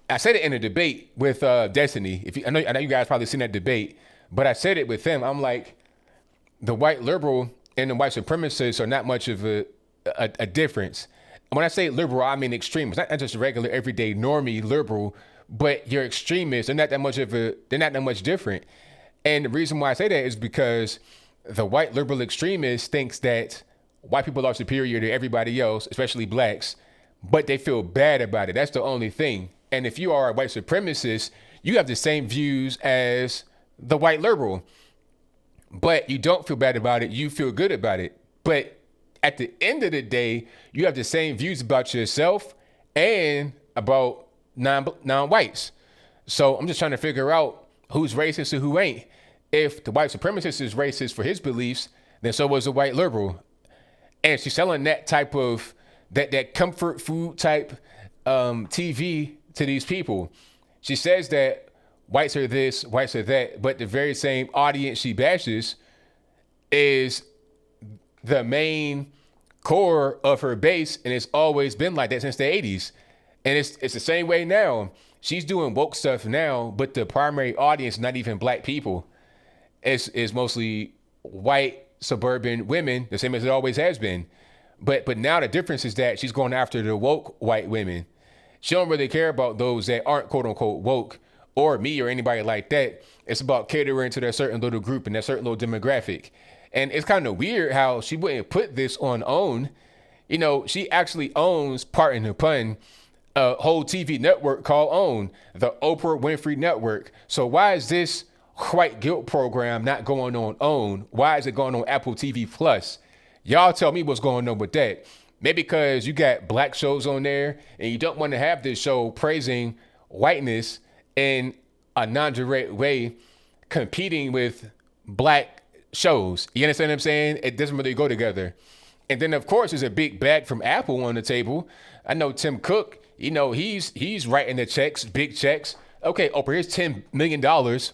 I said it in a debate with Destiny. I know you guys probably seen that debate, but I said it with them. I'm like, the white liberal and the white supremacists are not much of a difference. When I say liberal, I mean extremists, not just regular, everyday, normie liberal, but your extremists, they're not that much different. And the reason why I say that is because the white liberal extremist thinks that white people are superior to everybody else, especially blacks, but they feel bad about it. That's the only thing. And if you are a white supremacist, you have the same views as the white liberal, but you don't feel bad about it. You feel good about it. But at the end of the day, you have the same views about yourself and about non-whites. So I'm just trying to figure out who's racist and who ain't. If the white supremacist is racist for his beliefs, then so was the white liberal. And she's selling that type of, that comfort food type TV to these people. She says that whites are this, whites are that, but the very same audience she bashes is the main core of her base, and it's always been like that since the 80s. And it's the same way now. she's doing woke stuff now, but the primary audience, not even black people, is mostly white suburban women, the same as it always has been. But now the difference is that she's going after the woke white women. She don't really care about those that aren't quote unquote woke or me or anybody like that. It's about catering to that certain little group and that certain little demographic. And it's kind of weird how she wouldn't put this on OWN. You know, she actually owns, pardon the pun, a whole TV network called OWN, the Oprah Winfrey Network. So why is this white guilt program not going on OWN? Why is it going on Apple TV Plus? Y'all tell me what's going on with that. Maybe because you got black shows on there and you don't want to have this show praising whiteness in a non-direct way, competing with black shows. You understand what I'm saying? It doesn't really go together. And then, of course, there's a big bag from Apple on the table. I know Tim Cook, you know, he's writing the checks, big checks. Okay, Oprah, here's $10 million.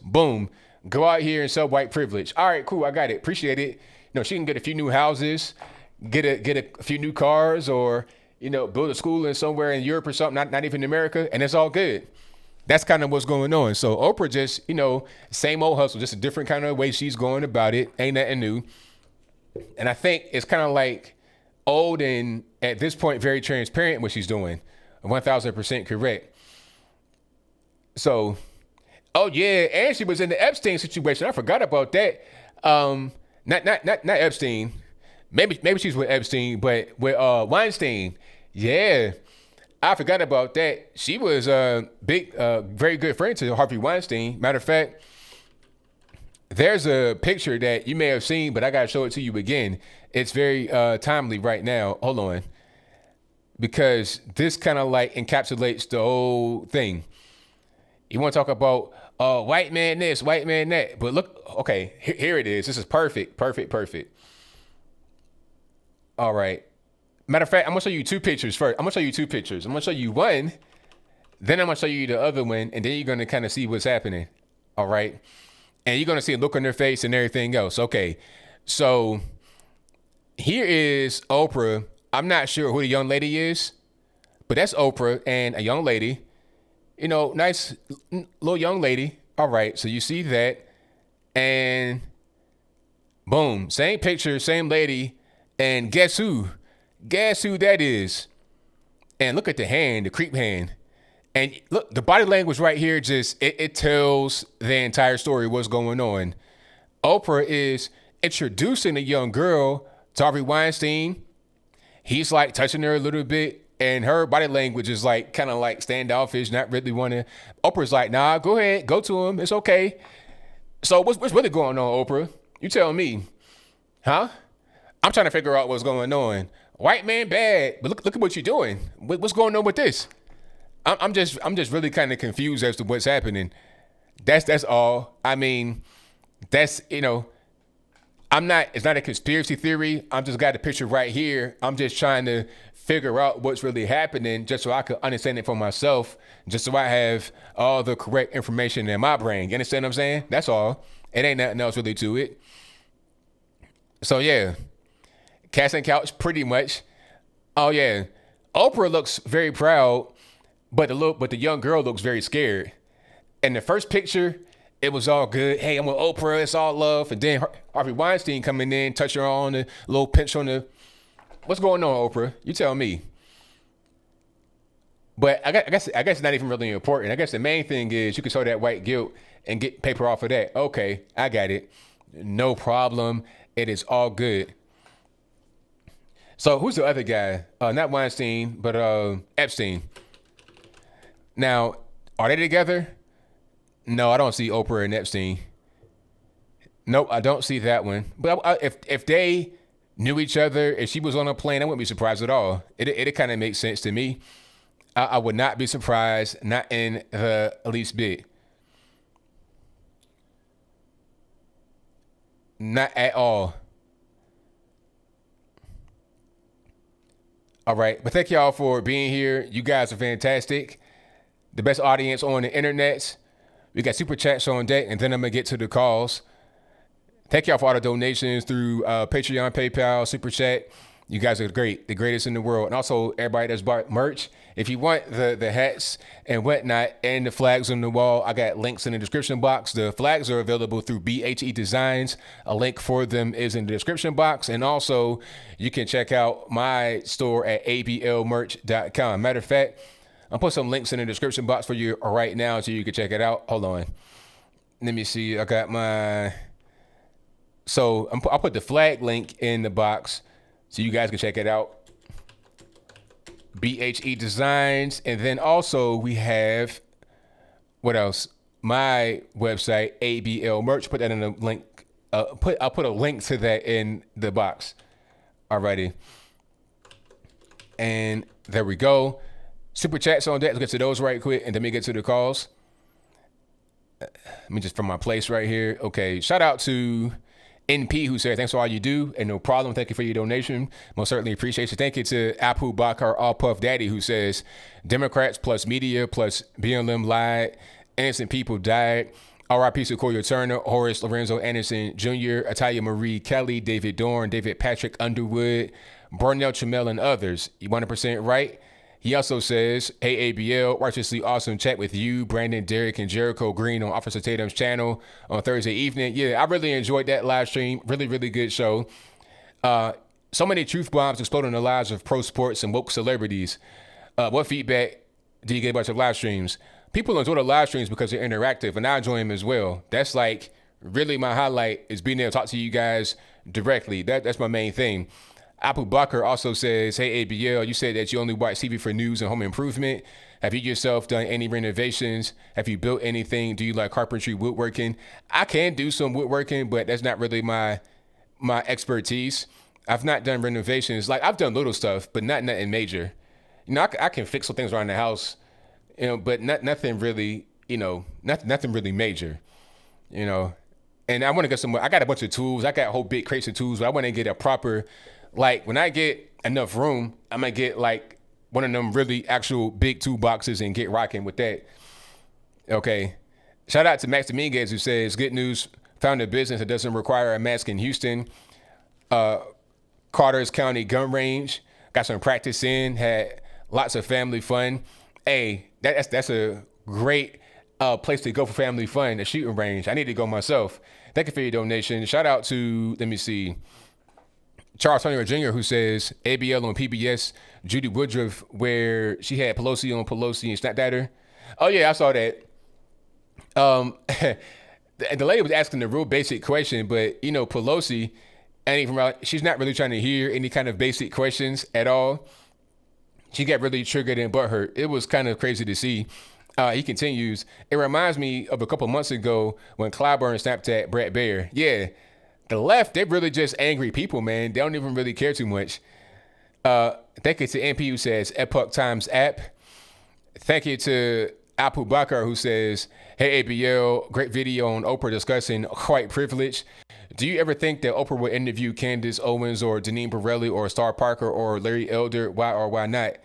Boom. Go out here and sell white privilege. All right, cool. I got it. Appreciate it. You know, she can get a few new houses, get a few new cars, or, you know, build a school in somewhere in Europe or something, not even America, and it's all good. That's kind of what's going on. So Oprah just, you know, same old hustle, just a different kind of way she's going about it. Ain't nothing new. And I think it's kind of like old and at this point very transparent what she's doing. 1000% correct. So, oh yeah, and she was in the Epstein situation. I forgot about that. Not Epstein. Maybe she's with Epstein, but with Weinstein. Yeah. I forgot about that. She was a big, very good friend to Harvey Weinstein. Matter of fact, there's a picture that you may have seen, but I got to show it to you again. It's very timely right now. Hold on. Because this kind of like encapsulates the whole thing. You want to talk about white man this, white man that. But look, okay, here it is. This is perfect. All right. Matter of fact, I'm going to show you two pictures first. I'm going to show you one, then I'm going to show you the other one, and then you're going to kind of see what's happening. All right. And you're going to see a look on their face and everything else. Okay. So here is Oprah. I'm not sure who the young lady is, but that's Oprah and a young lady. You know, nice little young lady. All right. So you see that. And boom, same picture, same lady. And guess who? Guess who that is? And look at the hand, the creep hand. And look, the body language right here just, it tells the entire story what's going on. Oprah is introducing a young girl to Harvey Weinstein. He's like touching her a little bit. And her body language is like kind of like standoffish, not really wanting. Oprah's like, nah, go ahead, go to him. It's okay. So what's really going on, Oprah? You tell me. Huh? I'm trying to figure out what's going on. White man bad, but look at what you're doing. What's going on with this? I'm just really kind of confused as to what's happening. That's all. I mean, that's, you know, it's not a conspiracy theory. I'm just got the picture right here. I'm just trying to figure out what's really happening just so I can understand it for myself, just so I have all the correct information in my brain. You understand what I'm saying? That's all. It ain't nothing else really to it. So yeah. Cast and couch, pretty much. Oh yeah, Oprah looks very proud, but the young girl looks very scared. And the first picture, it was all good. Hey, I'm with Oprah. It's all love. And then Harvey Weinstein coming in, touch her on the little pinch on the. What's going on, Oprah? You tell me. But I guess it's not even really important. I guess the main thing is you can show that white guilt and get paper off of that. Okay, I got it. No problem. It is all good. So who's the other guy? Not Weinstein, but Epstein. Now, are they together? No, I don't see Oprah and Epstein. Nope, I don't see that one. But if they knew each other, if she was on a plane, I wouldn't be surprised at all. It kind of makes sense to me. I would not be surprised, not in the least bit. Not at all. All right. But thank y'all for being here. You guys are fantastic. The best audience on the internet. We got super chats on deck, and then I'm going to get to the calls. Thank y'all for all the donations through Patreon, PayPal, Super Chat. You guys are great, the greatest in the world. And also everybody that's bought merch. If you want the hats and whatnot and the flags on the wall, I got links in the description box. The flags are available through BHE Designs. A link for them is in the description box. And also you can check out my store at ablmerch.com. Matter of fact, I'll put some links in the description box for you right now so you can check it out. Hold on. Let me see. I got my... So I'll put the flag link in the box so you guys can check it out. BHE Designs. And then also we have, what else? My website, ABL Merch. Put that in the link. I'll put a link to that in the box. Alrighty. And there we go. Super chats on that. Let's get to those right quick and then we get to the calls. Let me just from my place right here. Okay. Shout out to NP, who said, thanks for all you do, and no problem. Thank you for your donation. Most certainly appreciate you. Thank you to Apu Bakar All Puff Daddy, who says, Democrats plus media plus BLM lied. Innocent people died. R.I.P. Sequoia Turner, Horace Lorenzo Anderson Jr., Atalia Marie Kelly, David Dorn, David Patrick Underwood, Burnell Chamel, and others. You 100% right. He also says, hey, ABL, righteously awesome chat with you, Brandon, Derek, and Jericho Green on Officer Tatum's channel on Thursday evening. Yeah, I really enjoyed that live stream. Really, really good show. So many truth bombs exploding the lives of pro sports and woke celebrities. What feedback do you get about your live streams? People enjoy the live streams because they're interactive, and I enjoy them as well. That's like really my highlight is being able to talk to you guys directly. That's my main thing. Abu Bakr also says, hey, ABL, you said that you only watch TV for news and home improvement. Have you yourself done any renovations? Have you built anything? Do you like carpentry, woodworking? I can do some woodworking, but that's not really my expertise. I've not done renovations. Like, I've done little stuff, but not nothing major. You know, I can fix some things around the house, you know, but nothing really, you know, nothing really major, you know. And I want to get some, I got a bunch of tools. I got a whole big crates of tools, but I want to get a proper, like, when I get enough room, I'm going to get, like, one of them really actual big toolboxes and get rocking with that. Okay. Shout out to Max Dominguez, who says, good news, found a business that doesn't require a mask in Houston. Carter's County Gun Range. Got some practice in, had lots of family fun. Hey, that's a great place to go for family fun, the shooting range. I need to go myself. Thank you for your donation. Shout out to, let me see, Charles Tony Jr., who says, ABL on PBS, Judy Woodruff, where she had Pelosi on Pelosi and snapped at her. Oh, yeah, I saw that. The lady was asking the real basic question, but, you know, Pelosi, she's not really trying to hear any kind of basic questions at all. She got really triggered and butthurt. It was kind of crazy to see. He continues, it reminds me of a couple months ago when Clyburn snapped at Brett Baer. Yeah. The left, they're really just angry people, man. They don't even really care too much. Thank you to MP, who says Epoch Times app. Thank you to Apu Bakar, who says, hey, ABL, great video on Oprah discussing white privilege. Do you ever think that Oprah would interview Candace Owens or Deneen Borelli or Star Parker or Larry Elder? Why or why not?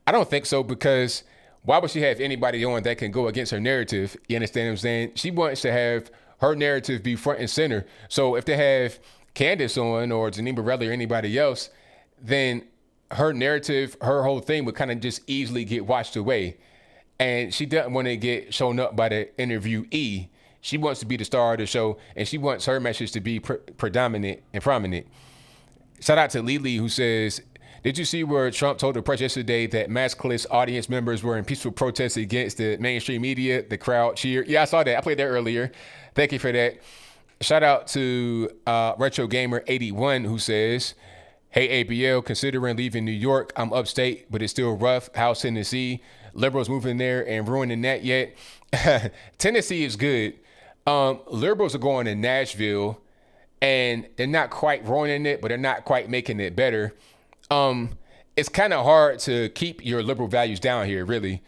I don't think so, because why would she have anybody on that can go against her narrative? You understand what I'm saying? She wants to have her narrative be front and center. So if they have Candace on or Deneen Borelli or anybody else, then her narrative, her whole thing would kind of just easily get washed away. And she doesn't want to get shown up by the interviewee. She wants to be the star of the show, and she wants her message to be predominant and prominent. Shout out to Lily, who says, did you see where Trump told the press yesterday that maskless audience members were in peaceful protest against the mainstream media? The crowd cheered. Yeah, I saw that. I played that earlier. Thank you for that. Shout out to Retro Gamer 81, who says, hey, ABL, considering leaving New York. I'm upstate, but it's still rough. How's Tennessee? Liberals moving there and ruining that yet? Tennessee is good. Liberals are going to Nashville, and they're not quite ruining it, but they're not quite making it better. It's kind of hard to keep your liberal values down here, really.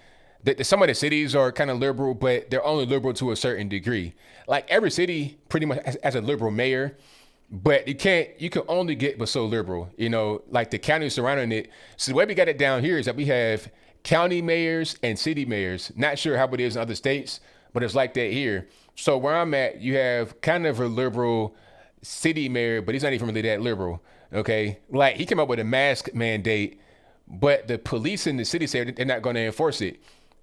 Some of the cities are kind of liberal, but they're only liberal to a certain degree. Like every city pretty much has a liberal mayor, but you can only get but so liberal, you know, like the county surrounding it. So the way we got it down here is that we have county mayors and city mayors. Not sure how it is in other states, but it's like that here. So where I'm at, you have kind of a liberal city mayor, but he's not even really that liberal. Okay. Like he came up with a mask mandate, but the police in the city said they're not going to enforce it.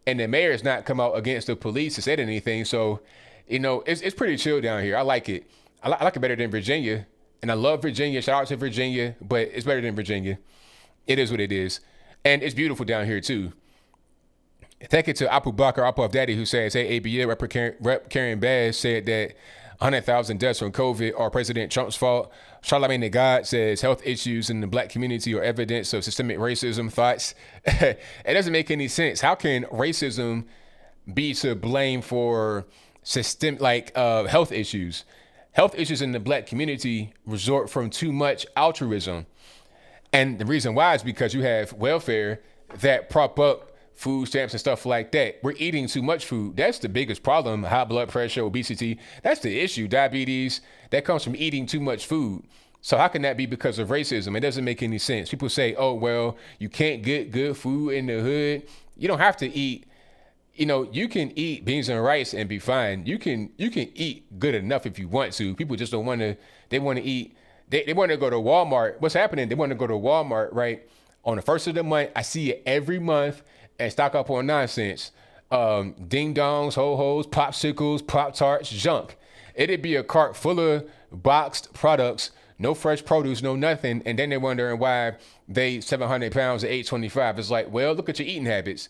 And the mayor's not come out against the police to say anything. So, it's pretty chill down here. I like it. I like it better than Virginia. And I love Virginia. Shout out to Virginia, but it's better than Virginia. It is what it is. And it's beautiful down here too. Thank you to Apu Bakar, Apu Daddy, who says, hey, ABL, Rep. Karen Bass said that 100,000 deaths from COVID are President Trump's fault. Charlamagne the God says health issues in the black community are evidence of systemic racism. Thoughts? It doesn't make any sense. How can racism be to blame for health issues? Health issues in the black community resort from too much altruism. And the reason why is because you have welfare that prop up food stamps and stuff like that. We're eating too much food. That's the biggest problem. High blood pressure, obesity. That's the issue. Diabetes. That comes from eating too much food. So how can that be because of racism? It doesn't make any sense. People say, oh, well, you can't get good food in the hood. You don't have to eat. You can eat beans and rice and be fine. You can eat good enough if you want to. People just don't want to. They want to eat. They want to go to Walmart. What's happening? They want to go to Walmart, right? On the first of the month, I see it every month and stock up on nonsense. Ding dongs, ho-hos, popsicles, Pop-Tarts, junk. It'd be a cart full of boxed products, no fresh produce, no nothing. And then they're wondering why they 700 pounds at 825. It's like, well, look at your eating habits.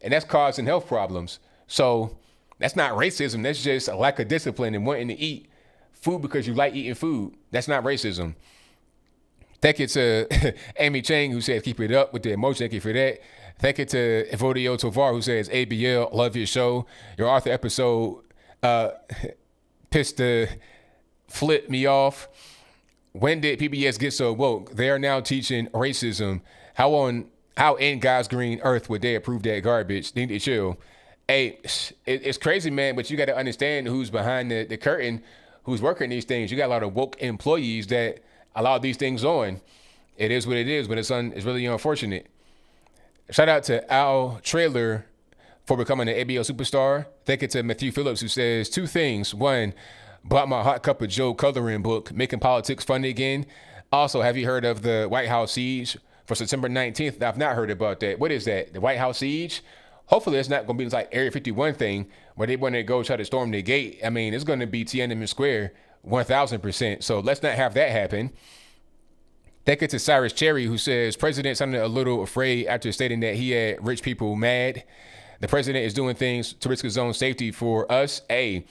And that's causing health problems. So that's not racism. That's just a lack of discipline and wanting to eat food because you like eating food. That's not racism. Thank you to Amy Chang, who says, keep it up with the emoji. Thank you for that. Thank you to Evodio Tovar, who says, ABL, love your show. Your Arthur episode flipped me off. When did PBS get so woke? They are now teaching racism. How in God's green earth would they approve that garbage? They need to chill. Hey, it's crazy, man, but you got to understand who's behind the curtain, who's working these things. You got a lot of woke employees that allow these things on. It is what it is, but it's really unfortunate. Shout out to Al Trailer for becoming an ABL superstar. Thank you to Matthew Phillips, who says 2 things. 1, bought my Hot Cup of Joe coloring book, making politics fun again. Also, have you heard of the White House siege for September 19th? I've not heard about that. What is that? The White House siege? Hopefully it's not going to be like Area 51 thing where they want to go try to storm the gate. I mean, it's going to be Tiananmen Square 1,000%. So let's not have that happen. Thank you to Cyrus Cherry, who says, President sounded a little afraid after stating that he had rich people mad. The president is doing things to risk his own safety for us. Hey,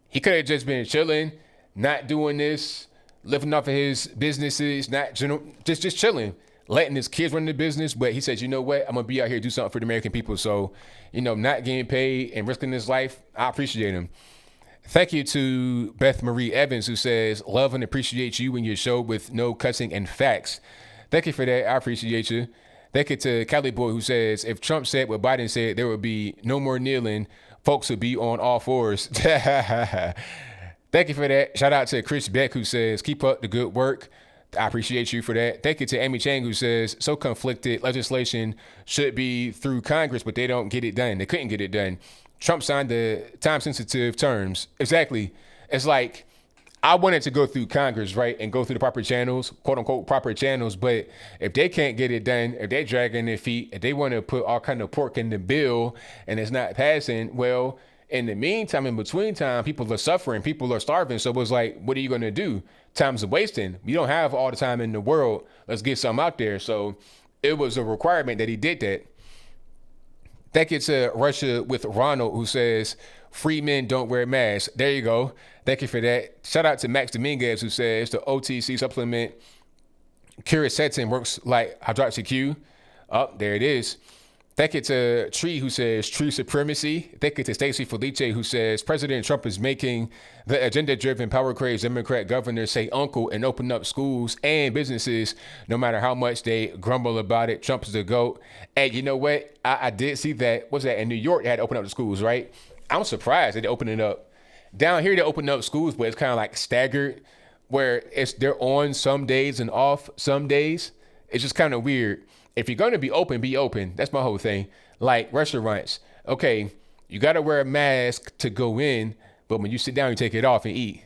he could have just been chilling, not doing this, living off of his businesses, just chilling, letting his kids run the business. But he says, you know what? I'm going to be out here, do something for the American people. So, not getting paid and risking his life, I appreciate him. Thank you to Beth Marie Evans, who says, love and appreciate you and your show with no cussing and facts. Thank you for that. I appreciate you. Thank you to Cali Boy, who says, if Trump said what Biden said, there would be no more kneeling. Folks would be on all fours. Thank you for that. Shout out to Chris Beck, who says, keep up the good work. I appreciate you for that. Thank you to Amy Chang, who says, so conflicted. Legislation should be through Congress, but they don't get it done. They couldn't get it done. Trump signed the time-sensitive terms. Exactly. It's like, I wanted to go through Congress, right, and go through the proper channels, quote-unquote proper channels, but if they can't get it done, if they're dragging their feet, if they want to put all kind of pork in the bill and it's not passing, well, in the meantime, in between time, people are suffering, people are starving, so it was like, what are you going to do? Time's wasting. You don't have all the time in the world. Let's get something out there. So it was a requirement that he did that. Thank you to Russia with Ronald, who says, free men don't wear masks. There you go. Thank you for that. Shout out to Max Dominguez, who says the OTC supplement quercetin works like hydroxychloroquine. Oh, there it is. Thank you to Tree, who says true supremacy. Thank you to Stacey Felice, who says President Trump is making the agenda-driven, power-crazed Democrat governors say uncle and open up schools and businesses, no matter how much they grumble about it. Trump's the GOAT. And you know what? I did see that. What's that? In New York, they had to open up the schools, right? I'm surprised that they opened it up. Down here, they opened up schools, but it's kind of like staggered, where they're on some days and off some days. It's just kind of weird. If you're going to be open, be open. That's my whole thing. Like restaurants. Okay, you got to wear a mask to go in, but when you sit down, you take it off and eat.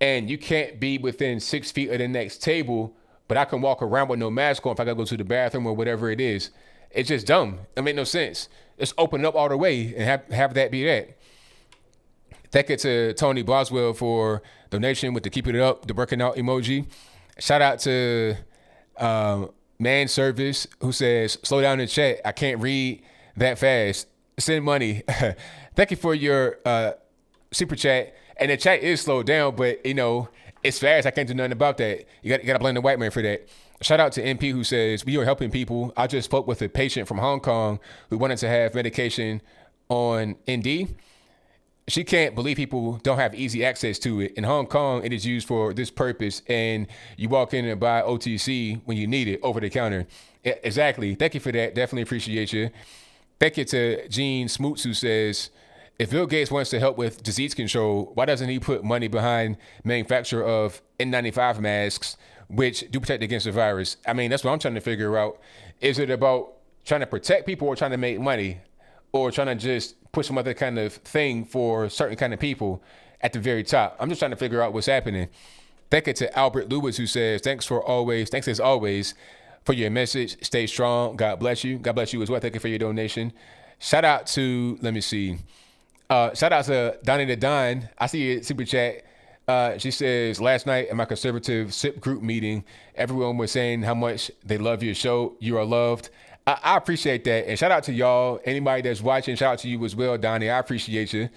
and you can't be within 6 feet of the next table, but I can walk around with no mask on if I gotta go to the bathroom or whatever it is. It's just dumb. It make no sense. Just open it up all the way and have that be that. Thank you to Tony Boswell for donation with the keep it up, the working out emoji. Shout out to Man Service who says, slow down in chat. I can't read that fast. Send money. Thank you for your super chat. And the chat is slowed down, but it's fast. I can't do nothing about that. You got to blame the white man for that. Shout out to MP who says, we are helping people. I just spoke with a patient from Hong Kong who wanted to have medication on ND. She can't believe people don't have easy access to it. In Hong Kong, it is used for this purpose, and you walk in and buy OTC when you need it over the counter. Exactly. Thank you for that. Definitely appreciate you. Thank you to Gene Smoots who says, if Bill Gates wants to help with disease control, why doesn't he put money behind manufacture of N95 masks, which do protect against the virus? I mean, that's what I'm trying to figure out. Is it about trying to protect people or trying to make money, or trying to just put some other kind of thing for certain kind of people at the very top? I'm just trying to figure out what's happening. Thank you to Albert Lewis who says, thanks as always for your message. Stay strong. God bless you. God bless you as well. Thank you for your donation. Shout out to, shout out to Donnie the Don. I see your super chat. She says, last night at my conservative SIP group meeting, everyone was saying how much they love your show. You are loved. I appreciate that. And shout out to y'all. Anybody that's watching, shout out to you as well, Donnie. I appreciate you.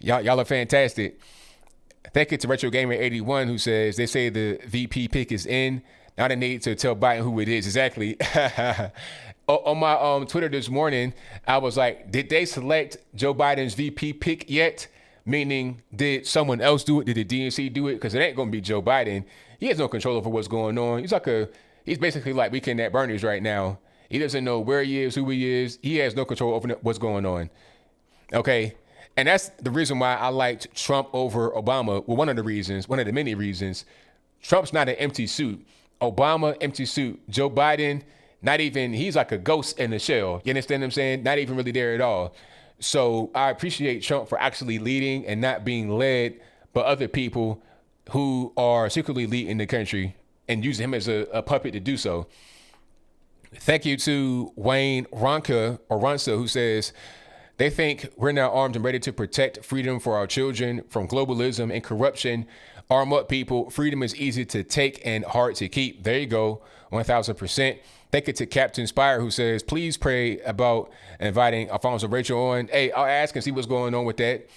Y'all are fantastic. Thank you to Retro Gamer 81 who says, they say the VP pick is in. Now they need to tell Biden who it is. Exactly. On my Twitter this morning, I was like, did they select Joe Biden's VP pick yet? Meaning, did someone else do it? Did the DNC do it? Because it ain't going to be Joe Biden. He has no control over what's going on. He's basically like Weekend at Bernie's right now. He doesn't know where he is, who he is. He has no control over what's going on. Okay. And that's the reason why I liked Trump over Obama. Well, one of the many reasons. Trump's not an empty suit. Obama, empty suit. Joe Biden, he's like a ghost in the shell. You understand what I'm saying? Not even really there at all. So I appreciate Trump for actually leading and not being led by other people who are secretly leading the country and using him as a puppet to do so. Thank you to Wayne Ronca who says, they think we're now armed and ready to protect freedom for our children from globalism and corruption. Arm up, people. Freedom is easy to take and hard to keep. There you go. 1,000%. Thank you to Captain Spire who says, please pray about inviting Alfonso Rachel on. Hey, I'll ask and see what's going on with that.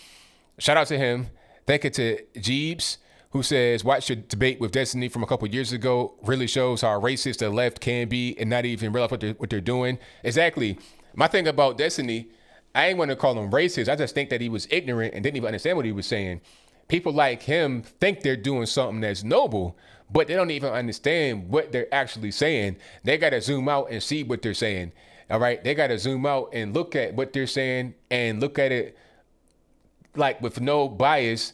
Shout out to him. Thank you to Jeebs who says, watch your debate with Destiny from a couple years ago. Really shows how racist the left can be and not even realize what they're doing. Exactly. My thing about Destiny, I ain't want to call him racist. I just think that he was ignorant and didn't even understand what he was saying. People like him think they're doing something that's noble, but they don't even understand what they're actually saying. They got to zoom out and see what they're saying. All right. They got to zoom out and look at what they're saying and look at it like with no bias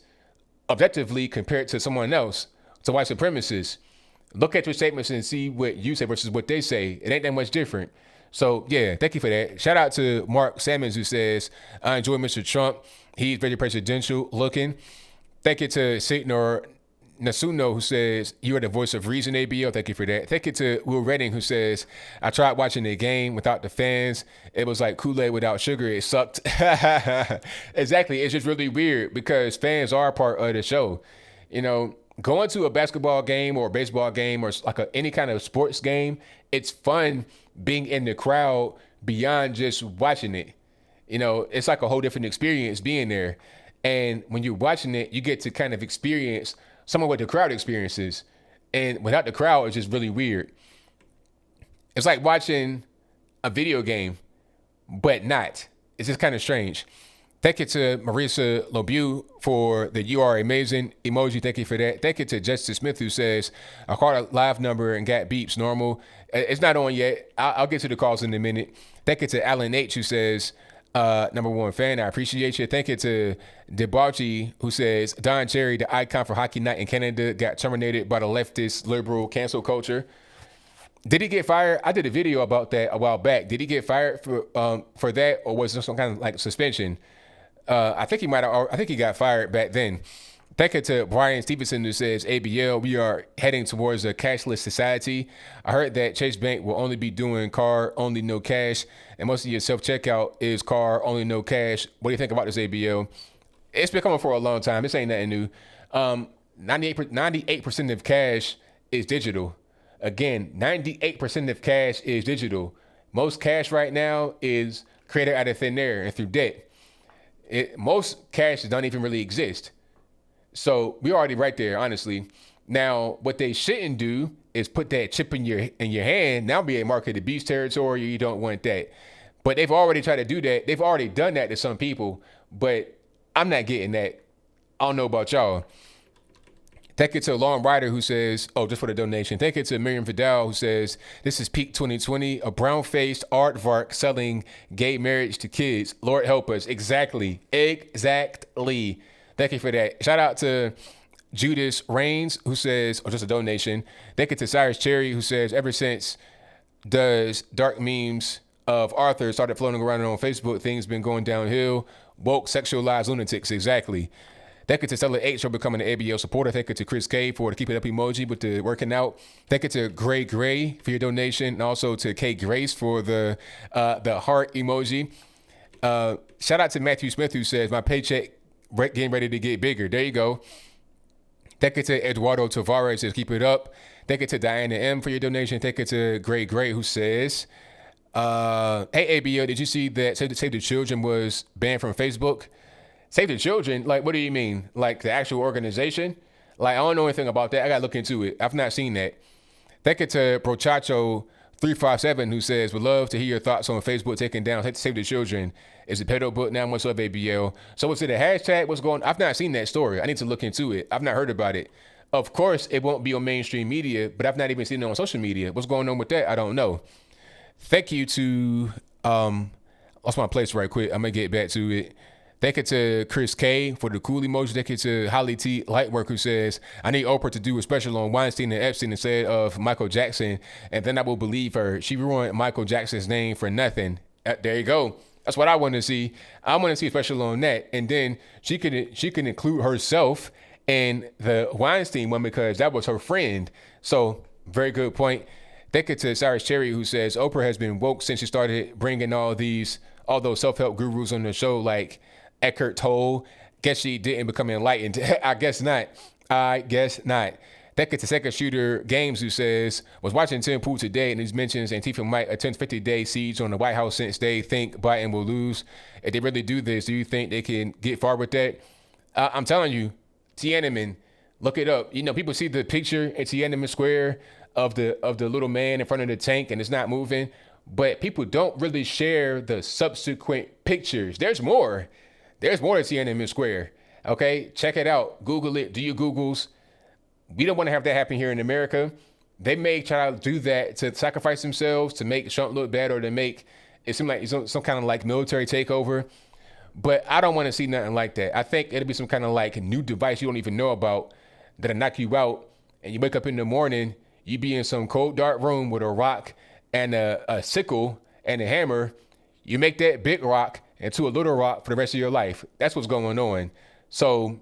objectively compared to someone else, to white supremacists. Look at your statements and see what you say versus what they say. It ain't that much different. So, yeah, thank you for that. Shout out to Mark Sammons who says, I enjoy Mr. Trump. He's very presidential looking. Thank you to Satanor Nasuno who says, you are the voice of reason, ABL. Thank you for that. Thank you to Will Redding who says, I tried watching the game without the fans. It was like Kool-Aid without sugar. It sucked. Exactly. It's just really weird because fans are part of the show. Going to a basketball game or a baseball game or like any kind of sports game, it's fun being in the crowd beyond just watching it. It's like a whole different experience being there. And when you're watching it, you get to kind of experience some of what the crowd experiences. And without the crowd, it's just really weird. It's like watching a video game, but not. It's just kind of strange. Thank you to Marisa Lobu for the You Are Amazing emoji. Thank you for that. Thank you to Justice Smith who says, I called a live number and got beeps normal. It's not on yet. I'll get to the calls in a minute. Thank you to Alan H who says, number one fan, I appreciate you. Thank you to Debauchy who says, Don Cherry, the icon for Hockey Night in Canada, got terminated by the leftist liberal cancel culture. Did he get fired? I did a video about that a while back. Did he get fired for that, or was there some kind of like suspension? I think he got fired back then. Thank you to Brian Stevenson who says, ABL, we are heading towards a cashless society. I heard that Chase Bank will only be doing card, only no cash, and most of your self-checkout is card, only no cash. What do you think about this, ABL? It's been coming for a long time. This ain't nothing new. 98% of cash is digital. Again, 98% of cash is digital. Most cash right now is created out of thin air and through debt. Most cash don't even really exist. So we're already right there, honestly. Now, what they shouldn't do is put that chip in your hand. Now be a mark of the beast territory. You don't want that. But they've already tried to do that. They've already done that to some people. But I'm not getting that. I don't know about y'all. Thank you to Long Rider who says, oh, just for the donation. Thank you to Miriam Vidal who says, this is peak 2020, a brown-faced aardvark selling gay marriage to kids. Lord help us. Exactly. Thank you for that. Shout out to Judas Rains who says, or just a donation. Thank you to Cyrus Cherry who says, ever since does dark memes of Arthur started floating around on Facebook, things been going downhill. Woke, sexualized lunatics. Exactly. Thank you to Stella H for becoming an ABL supporter. Thank you to Chris K for the keep it up emoji with the working out. Thank you to Gray for your donation, and also to K Grace for the heart emoji. Shout out to Matthew Smith who says, my paycheck getting ready to get bigger. There you go. Thank you to Eduardo Tavares says, keep it up. Thank you to Diana M for your donation. Thank you to Gray who says, hey ABL, did you see that Save the Children was banned from Facebook? Save the Children? Like, what do you mean? Like the actual organization? Like, I don't know anything about that. I got to look into it. I've not seen that. Thank you to Prochacho357 who says, would love to hear your thoughts on Facebook taking down Save the Children. Is it pedo book now? Much love, ABL. So is it a hashtag? What's going on? I've not seen that story. I need to look into it. I've not heard about it. Of course, it won't be on mainstream media, but I've not even seen it on social media. What's going on with that? I don't know. Thank you to, lost my place right quick. I'm going to get back to it. Thank you to Chris K for the cool emoji. Thank you to Holly T Lightwork who says, I need Oprah to do a special on Weinstein and Epstein instead of Michael Jackson, and then I will believe her. She ruined Michael Jackson's name for nothing. There you go. That's what I want to see. I want to see a special on that. And then she can include herself and the Weinstein one because that was her friend. So very good point. Thank you to Cyrus Cherry who says, Oprah has been woke since she started bringing all those self-help gurus on the show like Eckhart Tolle. Guess she didn't become enlightened. I guess not. Thank you to Second Shooter Games who says, was watching Tim Pool today and he mentions Antifa might attempt 50-day siege on the White House since they think Biden will lose. If they really do this, do you think they can get far with that? I'm telling you, Tiananmen, look it up. You know, people see the picture at Tiananmen Square of the little man in front of the tank and it's not moving, but people don't really share the subsequent pictures. There's more. There's more to Tiananmen Square. Okay, check it out. Google it. Do your Googles. We don't want to have that happen here in America. They may try to do that to sacrifice themselves, to make Trump look bad, or to make it seem like it's some kind of like military takeover. But I don't want to see nothing like that. I think it'll be some kind of like new device you don't even know about that'll knock you out. And you wake up in the morning, you be in some cold, dark room with a rock and a sickle and a hammer. You make that big rock into a little rock for the rest of your life. That's what's going on. So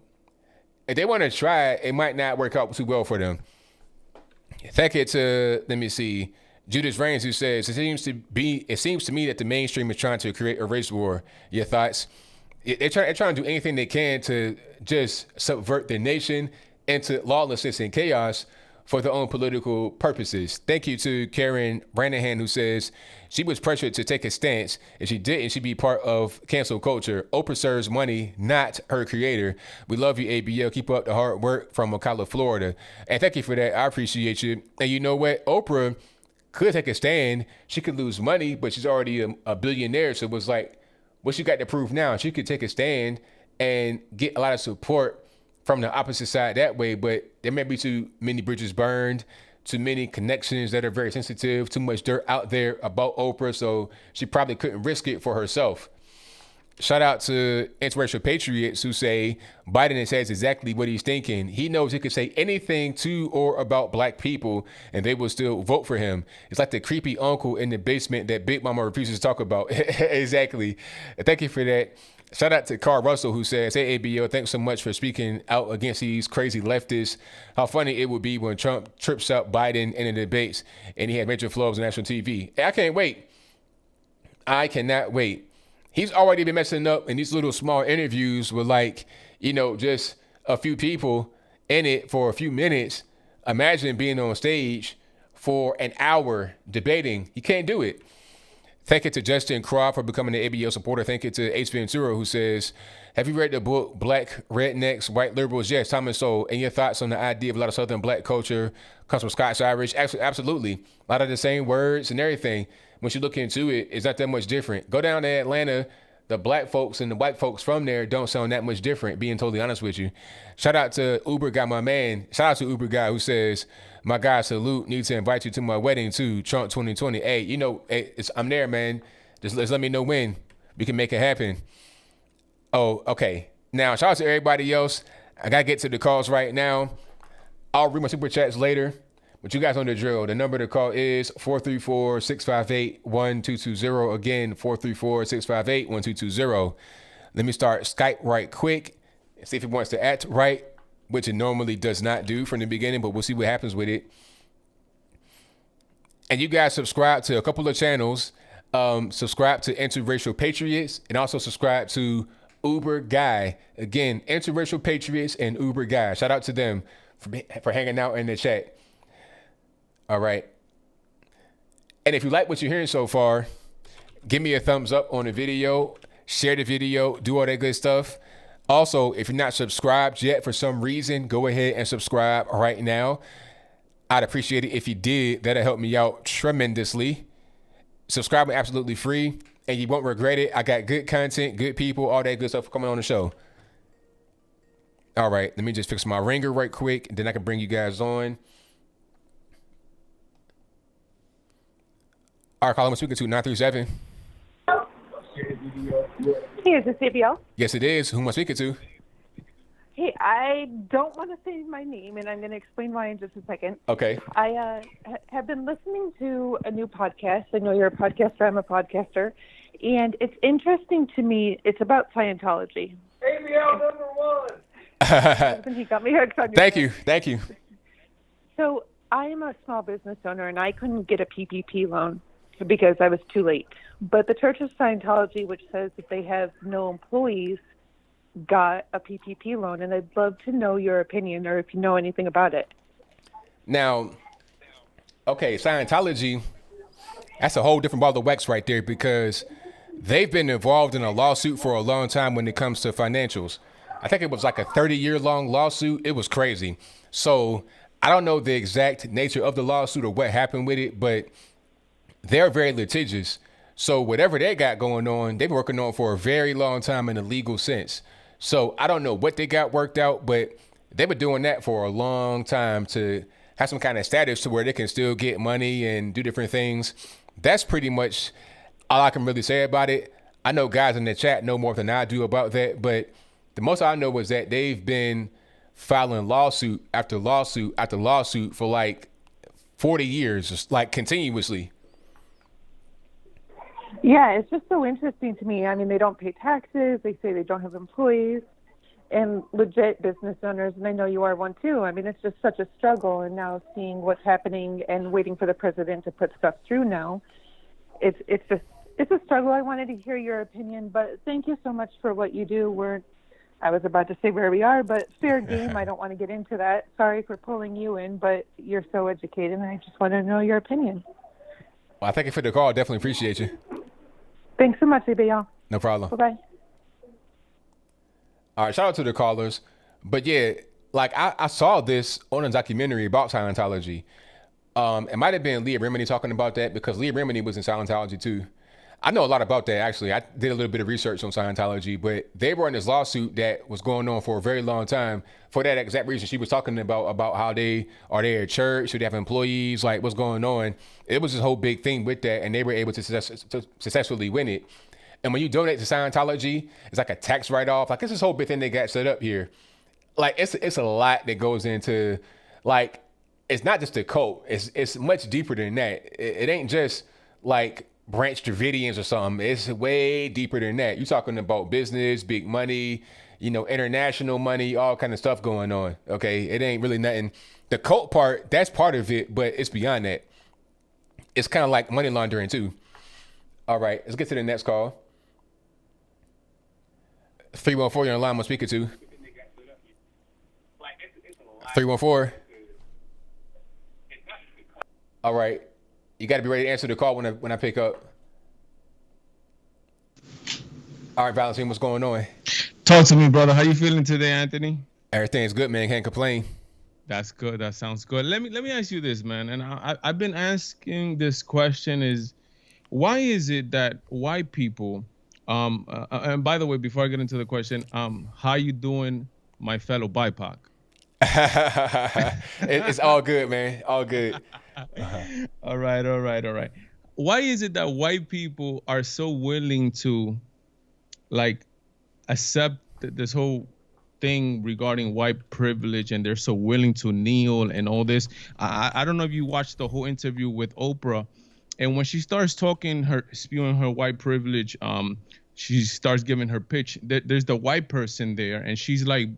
if they want to try it, it might not work out too well for them. Thank you to, let me see, Judas Rains who says, it seems to me that the mainstream is trying to create a race war. Your thoughts? They're trying to do anything they can to just subvert the nation into lawlessness and chaos for their own political purposes. Thank you to Karen Branahan who says, she was pressured to take a stance. If she didn't, she'd be part of cancel culture. Oprah serves money, not her creator. We love you, ABL. Keep up the hard work from Ocala, Florida. And thank you for that. I appreciate you. And you know what? Oprah could take a stand. She could lose money, but she's already a billionaire. So it was like, what she got to prove now? She could take a stand and get a lot of support from the opposite side that way, but there may be too many bridges burned, too many connections that are very sensitive, too much dirt out there about Oprah, so she probably couldn't risk it for herself. Shout out to interracial patriots who say Biden says exactly what he's thinking. He knows he could say anything to or about black people and they will still vote for him. It's like the creepy uncle in the basement that Big Mama refuses to talk about. Exactly. Thank you for that. Shout out to Carl Russell, who says, "Hey ABL, thanks so much for speaking out against these crazy leftists. How funny it would be when Trump trips up Biden in the debates and he had major flows on national TV. I can't wait. I cannot wait. He's already been messing up in these little small interviews with just a few people in it for a few minutes. Imagine being on stage for an hour debating. You can't do it." Thank you to Justin Craw for becoming an ABL supporter. Thank you to H. Ventura, who says, "Have you read the book Black Rednecks, White Liberals?" Yes, Thomas Sowell. And your thoughts on the idea of a lot of Southern black culture comes from Scots Irish? Absolutely. A lot of the same words and everything. Once you look into it, it's not that much different. Go down to Atlanta. The black folks and the white folks from there don't sound that much different, being totally honest with you. Shout out to Uber Guy, my man. Shout out to Uber Guy, who says, "My guy, salute. Need to invite you to my wedding too. Trump 2020. Hey, I'm there, man. Just let me know when we can make it happen." Oh, okay. Now, shout out to everybody else. I got to get to the calls right now. I'll read my super chats later. But you guys know the drill. The number to call is 434-658-1220. Again, 434-658-1220. Let me start Skype right quick and see if it wants to act right, which it normally does not do from the beginning, but we'll see what happens with it. And you guys subscribe to a couple of channels. Subscribe to Interracial Patriots and also subscribe to Uber Guy. Again, Interracial Patriots and Uber Guy. Shout out to them for hanging out in the chat. All right. And if you like what you're hearing so far, give me a thumbs up on the video, share the video, do all that good stuff. Also, if you're not subscribed yet for some reason, go ahead and subscribe right now. I'd appreciate it if you did. That'll help me out tremendously. Subscribing absolutely free, and you won't regret it. I got good content, good people, all that good stuff coming on the show. All right, let me just fix my ringer right quick, and then I can bring you guys on. All right, caller, I'm speaking to 937. Hey, is this ABL? Yes, it is. Who am I speaking to? Hey, I don't want to say my name, and I'm going to explain why in just a second. Okay. I have been listening to a new podcast. I know you're a podcaster. I'm a podcaster. And it's interesting to me. It's about Scientology. ABL number one. He got me hooked on your Thank you. Thank you. So I am a small business owner, and I couldn't get a PPP loan because I was too late. But the Church of Scientology, which says that they have no employees, got a PPP loan, and I'd love to know your opinion or if you know anything about it. Now, okay, Scientology, that's a whole different ball of wax right there, because they've been involved in a lawsuit for a long time when it comes to financials. I think it was like a 30-year long lawsuit. It was crazy. So I don't know the exact nature of the lawsuit or what happened with it, but they're very litigious. So whatever they got going on, they've been working on for a very long time in a legal sense. So I don't know what they got worked out, but they've been doing that for a long time to have some kind of status to where they can still get money and do different things. That's pretty much all I can really say about it. I know guys in the chat know more than I do about that, but the most I know is that they've been filing lawsuit after lawsuit after lawsuit for like 40 years, just like continuously. Yeah, it's just so interesting to me. I mean, they don't pay taxes. They say they don't have employees and legit business owners, and I know you are one too. I mean, it's just such a struggle, and now seeing what's happening and waiting for the president to put stuff through now, it's a struggle. I wanted to hear your opinion, but thank you so much for what you do. I was about to say where we are, but fair game. I don't want to get into that. Sorry for pulling you in, but you're so educated, and I just want to know your opinion. Well, I thank you for the call. I definitely appreciate you. Thanks so much, ABL. No problem. Bye-bye. All right, shout out to the callers. But yeah, like I saw this on a documentary about Scientology. It might have been Leah Remini talking about that, because Leah Remini was in Scientology too. I know a lot about that, actually. I did a little bit of research on Scientology, but they were in this lawsuit that was going on for a very long time for that exact reason. She was talking about how they are there at church, should they have employees, like what's going on. It was this whole big thing with that, and they were able to successfully win it. And when you donate to Scientology, it's like a tax write-off. Like, it's this whole big thing they got set up here. Like, it's a lot that goes into, like, it's not just a cult. It's much deeper than that. It ain't just like Branch Davidians or something. It's way deeper than that. You're talking about business, big money, international money, all kind of stuff going on. Okay, it ain't really nothing. The cult part, that's part of it, but it's beyond that. It's kind of like money laundering too. All right, let's get to the next call. 314, you're on line. I'm speaking to 314. All right, you got to be ready to answer the call when I pick up. All right, Valentine, what's going on? Talk to me, brother. How you feeling today, Anthony? Everything's good, man. Can't complain. That's good. That sounds good. Let me ask you this, man. And I've been asking this question: is why is it that white people? And by the way, before I get into the question, how you doing, my fellow BIPOC? It's all good, man. All good. All right. Why is it that white people are so willing to, like, accept this whole thing regarding white privilege, and they're so willing to kneel and all this? I don't know if you watched the whole interview with Oprah, and when she starts spewing her white privilege, she starts giving her pitch. There's the white person there, and she's like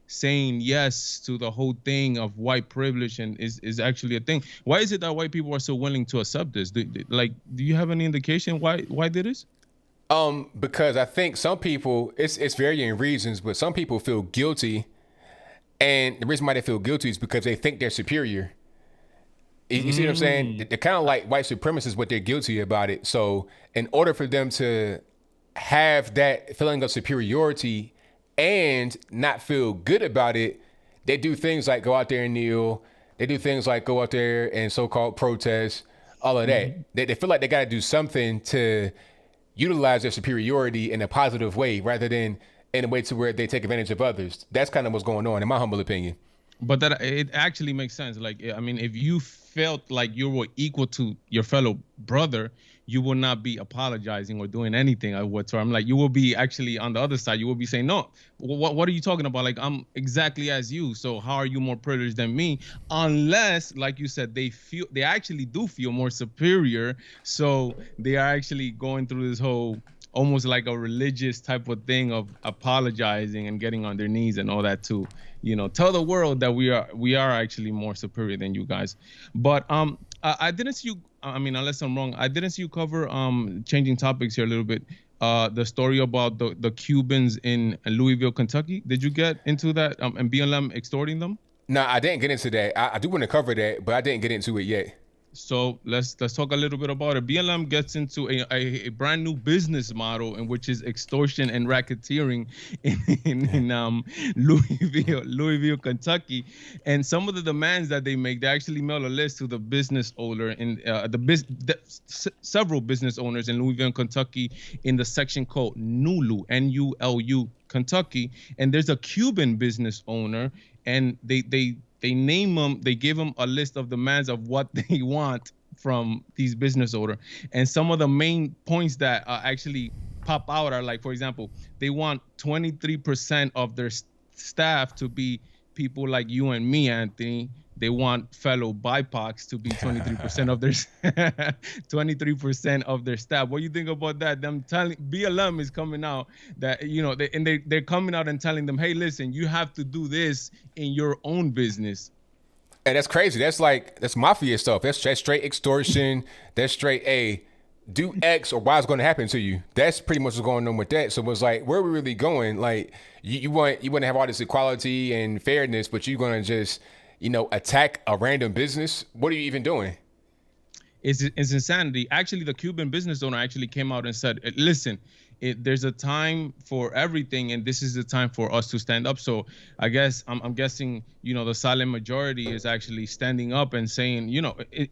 saying yes to the whole thing of white privilege, and is actually a thing. Why is it that white people are so willing to accept this? Do you have any indication why they is? Because I think some people, it's varying reasons, but some people feel guilty, and the reason why they feel guilty is because they think they're superior. You see what I'm saying? They're kind of like white supremacists, but they're guilty about it. So in order for them to have that feeling of superiority and not feel good about it, they do things like go out there and kneel. They do things like go out there and so-called protest, all of that. They feel like they got to do something to utilize their superiority in a positive way rather than in a way to where they take advantage of others. That's kind of what's going on, in my humble opinion. But that it actually makes sense. Like, I mean, if you felt like you were equal to your fellow brother, you will not be apologizing or doing anything whatsoever. I'm like, you will be actually on the other side. You will be saying, no, what are you talking about? Like, I'm exactly as you. So how are you more privileged than me? Unless, like you said, they actually do feel more superior. So they are actually going through this whole almost like a religious type of thing of apologizing and getting on their knees and all that to, tell the world that we are actually more superior than you guys. But I didn't see you. I mean, unless I'm wrong, I didn't see you cover changing topics here a little bit. The story about the Cubans in Louisville, Kentucky. Did you get into that and BLM extorting them? No, I didn't get into that. I do want to cover that, but I didn't get into it yet. So let's talk a little bit about it. BLM gets into a brand new business model in which is extortion and racketeering in Louisville, Kentucky. And some of the demands that they make, they actually mail a list to the business owner in several business owners in Louisville, Kentucky, in the section called NULU, N-U-L-U, Kentucky. And there's a Cuban business owner, and they name them, they give them a list of demands of what they want from these business owners. And some of the main points that actually pop out are like, for example, they want 23% of their staff to be people like you and me, Anthony. They want fellow BIPOCs to be 23% of their 23% of their staff. What do you think about that? Them telling BLM is coming out that they're coming out and telling them, hey, listen, you have to do this in your own business. And that's crazy. That's mafia stuff. That's straight extortion. That's straight do X or Y is going to happen to you. That's pretty much what's going on with that. So it's like, where are we really going? Like you want to have all this equality and fairness, but you're going to just attack a random business. What are you even doing? It's insanity. Actually, the Cuban business owner actually came out and said, listen, there's a time for everything, and this is the time for us to stand up. So I guess I'm guessing, the silent majority is actually standing up and saying,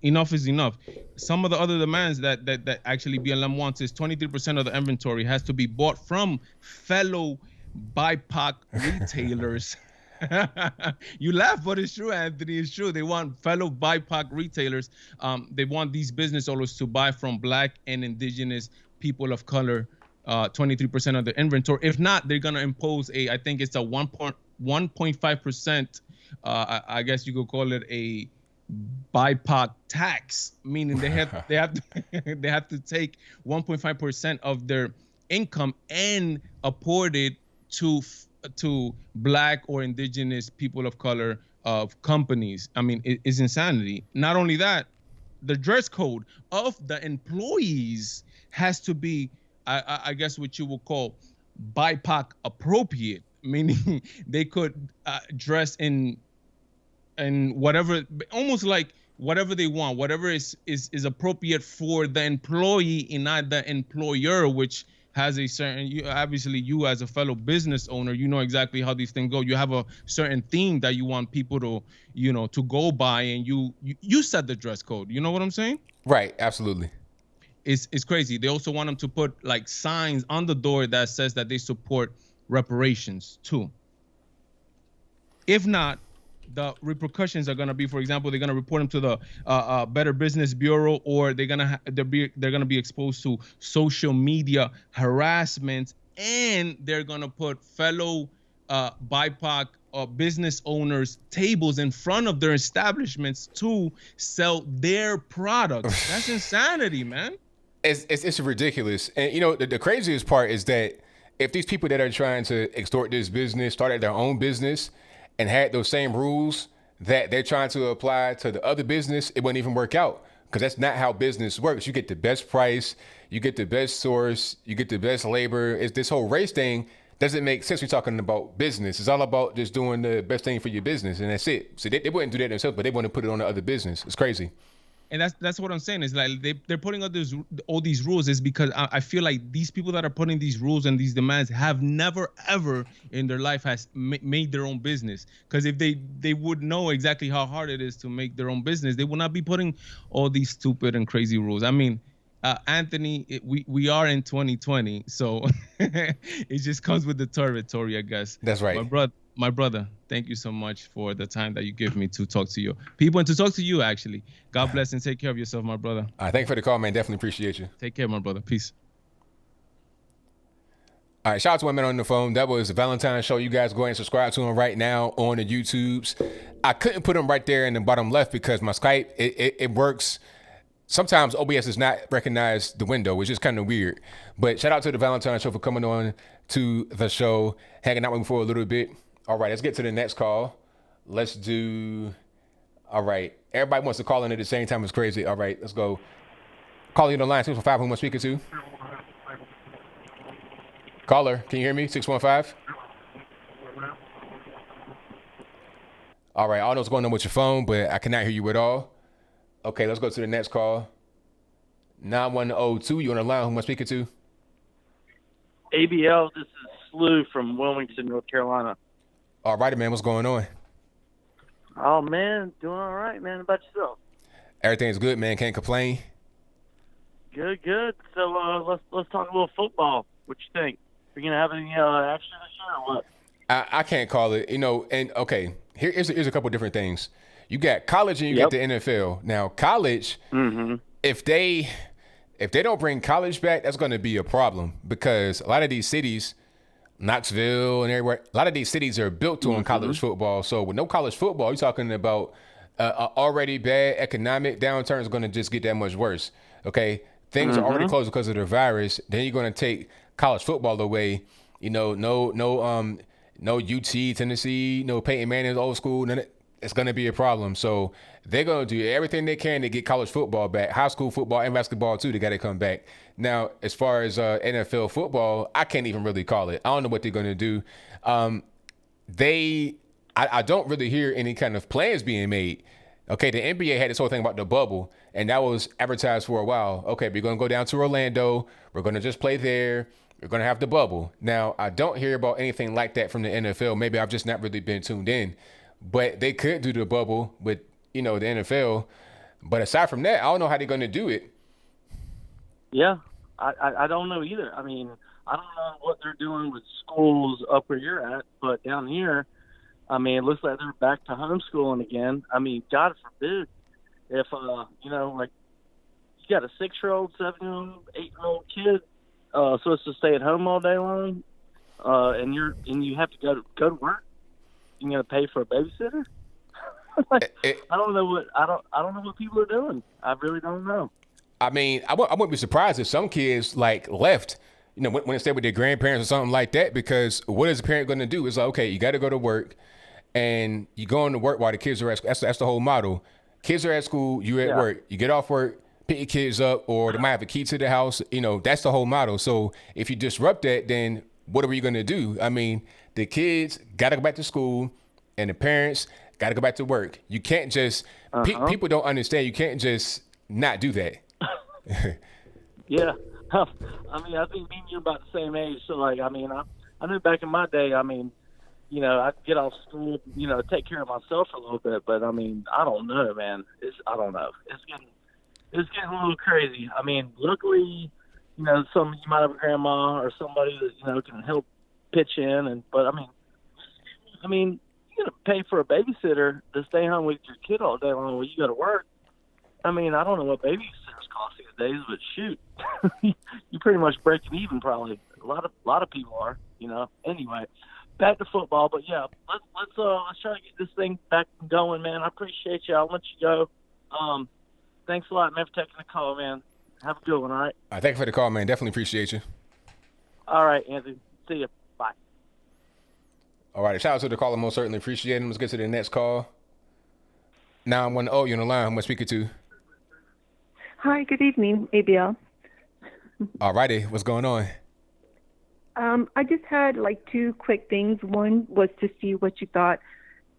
enough is enough. Some of the other demands that actually BLM wants is 23% of the inventory has to be bought from fellow BIPOC retailers. You laugh, but it's true, Anthony. It's true. They want fellow BIPOC retailers. They want these business owners to buy from Black and Indigenous people of color, 23% of the inventory. If not, they're gonna impose I think it's a 1.5%. I guess you could call it a BIPOC tax, meaning they have they have to take 1.5% of their income and apport it to Black or indigenous people of color of companies. I mean, it's insanity. Not only that, the dress code of the employees has to be, I guess, what you will call BIPOC appropriate, meaning they could dress in whatever, almost like whatever they want, whatever is appropriate for the employee and not the employer, which has a certain, obviously you as a fellow business owner, you know exactly how these things go. You have a certain theme that you want people to, to go by, and you set the dress code. You know what I'm saying? Right. Absolutely. It's crazy. They also want them to put like signs on the door that says that they support reparations too. If not, the repercussions are going to be, for example, they're going to report them to the Better Business Bureau, or they're going to be exposed to social media harassment, and they're going to put fellow BIPOC business owners tables in front of their establishments to sell their products. That's insanity, man. It's ridiculous. And the craziest part is that if these people that are trying to extort this business started their own business and had those same rules that they're trying to apply to the other business, it wouldn't even work out, because that's not how business works. You get the best price, you get the best source, you get the best labor. It's this whole race thing doesn't make sense. We're talking about business. It's all about just doing the best thing for your business, and that's it. So they wouldn't do that themselves, but they want to put it on the other business. It's crazy. And that's what I'm saying, is like they're putting all these rules is because I feel like these people that are putting these rules and these demands have never ever in their life has made their own business. Because if they would know exactly how hard it is to make their own business, they would not be putting all these stupid and crazy rules. I mean, Anthony, we are in 2020, so it just comes with the territory, I guess. That's right. My brother, thank you so much for the time that you give me to talk to you people and to talk to you, actually. God bless and take care of yourself, my brother. Thank you for the call, man. Definitely appreciate you. Take care, my brother. Peace. All right, shout out to my man on the phone. That was the Valentine's show. You guys go ahead and subscribe to him right now on the YouTubes. I couldn't put him right there in the bottom left because my Skype, it works. Sometimes OBS does not recognize the window, which is kind of weird. But shout out to the Valentine's show for coming on to the show, hanging out with me for a little bit. All right, let's get to the next call. Let's do, all right. Everybody wants to call in at the same time. It's crazy. All right, let's go. Calling on the line, 615, who am I speaking to? Caller, can you hear me? 615? All right, I don't know what's going on with your phone, but I cannot hear you at all. Okay, let's go to the next call. 9102, you on the line, who am I speaking to? ABL, this is Slew from Wilmington, North Carolina. All righty, man, what's going on? Oh, man, doing all right, man. How about yourself? Everything's good, man, can't complain. Good. So let's talk a little football. What you think? We gonna have any action this year or what? I can't call it, and okay, here's a couple different things. You got college and you get the NFL. Now, college, if they don't bring college back, that's going to be a problem, because a lot of these cities, Knoxville and everywhere, a lot of these cities are built on college football. So with no college football, you're talking about already bad economic downturn is going to just get that much worse. Okay, things are already closed because of the virus. Then you're going to take college football away. No UT, Tennessee, no Peyton Manning's old school. It's going to be a problem. So they're going to do everything they can to get college football back, high school football and basketball too. They got to come back. Now, as far as NFL football, I can't even really call it. I don't know what they're going to do. I don't really hear any kind of plans being made. Okay, the NBA had this whole thing about the bubble, and that was advertised for a while. Okay, we're going to go down to Orlando. We're going to just play there. We're going to have the bubble. Now, I don't hear about anything like that from the NFL. Maybe I've just not really been tuned in. But they could do the bubble with, the NFL. But aside from that, I don't know how they're going to do it. Yeah, I don't know either. I mean, I don't know what they're doing with schools up where you're at, but down here, I mean, it looks like they're back to homeschooling again. I mean, God forbid if, like, you got a 6-year-old, 7-year-old, 8-year-old kid supposed to stay at home all day long, and you have to go to work. You gonna pay for a babysitter? Like, I don't know what people are doing. I really don't know. I mean, I wouldn't be surprised if some kids like left, when they stay with their grandparents or something like that, because what is a parent going to do? It's like, okay, you got to go to work and you go into work while the kids are at school. That's the whole model. Kids are at school, you at work. You get off work, pick your kids up, or they might have a key to the house. That's the whole model. So if you disrupt that, then what are you going to do? I mean, the kids got to go back to school and the parents got to go back to work. You can't just, people don't understand. You can't just not do that. Yeah. I mean, I think me and you're about the same age. So, like, I mean, I knew back in my day, I mean, I'd get off school, take care of myself a little bit. But, I mean, I don't know, man. I don't know. It's getting a little crazy. I mean, luckily, you might have a grandma or somebody that, can help pitch in. But, I mean, you got to pay for a babysitter to stay home with your kid all day long while you go to work. I mean, I don't know what babysitters cost these days, but shoot, you're pretty much breaking even probably. A lot of people are, Anyway, back to football, but yeah, let's try to get this thing back going, man. I appreciate you. I'll let you go. Thanks a lot, man, for taking the call, man. Have a good one, all right? Thank you for the call, man. Definitely appreciate you. All right, Anthony. See you. Bye. All right, shout out to the caller. Most certainly appreciate him. Let's get to the next call. Now I'm on the you on the line. Who am I speaking to? Hi, good evening, ABL. All righty, what's going on? I just had like two quick things. One was to see what you thought.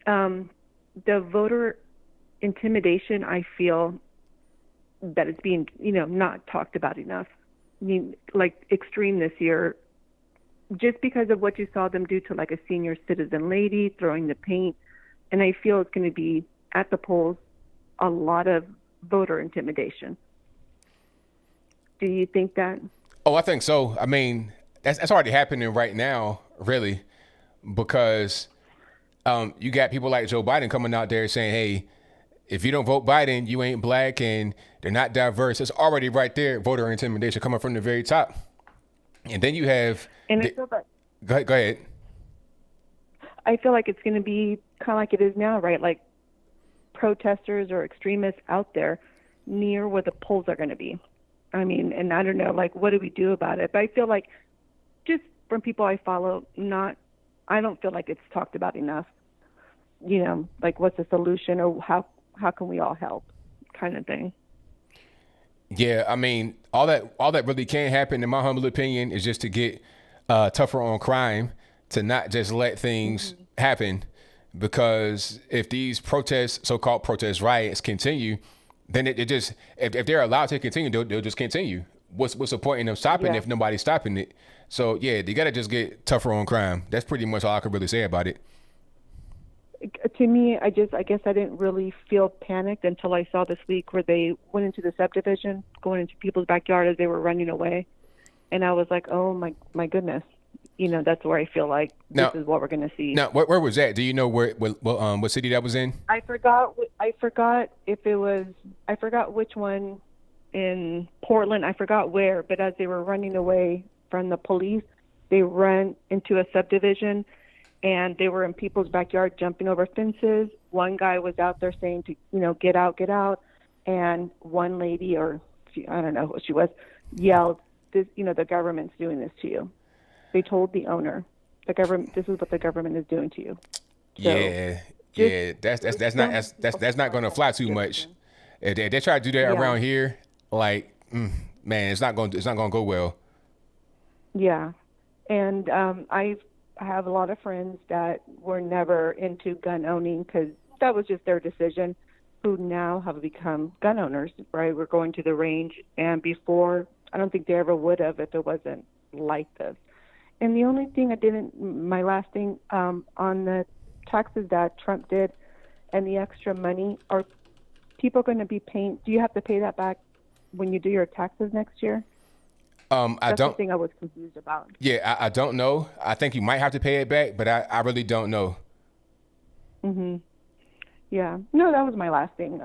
The voter intimidation, I feel that it's being, not talked about enough. I mean, like extreme this year, just because of what you saw them do to like a senior citizen lady, throwing the paint. And I feel it's going to be at the polls a lot of voter intimidation. Do you think that? Oh, I think so. I mean, that's already happening right now, really, because you got people like Joe Biden coming out there saying, hey, if you don't vote Biden, you ain't black and they're not diverse. It's already right there, voter intimidation coming from the very top. And then you have... And I feel that... Go ahead. I feel like it's going to be kind of like it is now, right? Like protesters or extremists out there near where the polls are going to be. I mean, and I don't know, like, what do we do about it? But I feel like just from people I follow, I don't feel like it's talked about enough. Like what's the solution or how can we all help kind of thing. Yeah, I mean, all that really can happen, in my humble opinion, is just to get tougher on crime, to not just let things happen. Because if these so-called protest riots continue, then it just, if they're allowed to continue, they'll just continue. What's the point in them stopping if nobody's stopping it? So yeah, they got to just get tougher on crime. That's pretty much all I can really say about it. To me, I guess I didn't really feel panicked until I saw this week where they went into the subdivision, going into people's backyard as they were running away. And I was like, oh my goodness. That's where I feel like this is what we're going to see. Now, where was that? Do you know what city that was in? I forgot if it was, I forgot which one in Portland. I forgot where, but as they were running away from the police, they ran into a subdivision and they were in people's backyard jumping over fences. One guy was out there saying to, get out. And one lady, or I don't know what she was, yelled, this, the government's doing this to you. They told the owner, the government, this is what the government is doing to you. So, that's not going to fly too much. If they try to do that around here, like, man, it's not going to go well. Yeah, and I have a lot of friends that were never into gun owning because that was just their decision, who now have become gun owners. Right, we're going to the range, and before, I don't think they ever would have if it wasn't like this. And the only thing my last thing on the taxes that Trump did and the extra money, are people going to be paying, do you have to pay that back when you do your taxes next year? That's the thing I was confused about. Yeah, I don't know. I think you might have to pay it back, but I really don't know. Yeah. No, that was my last thing.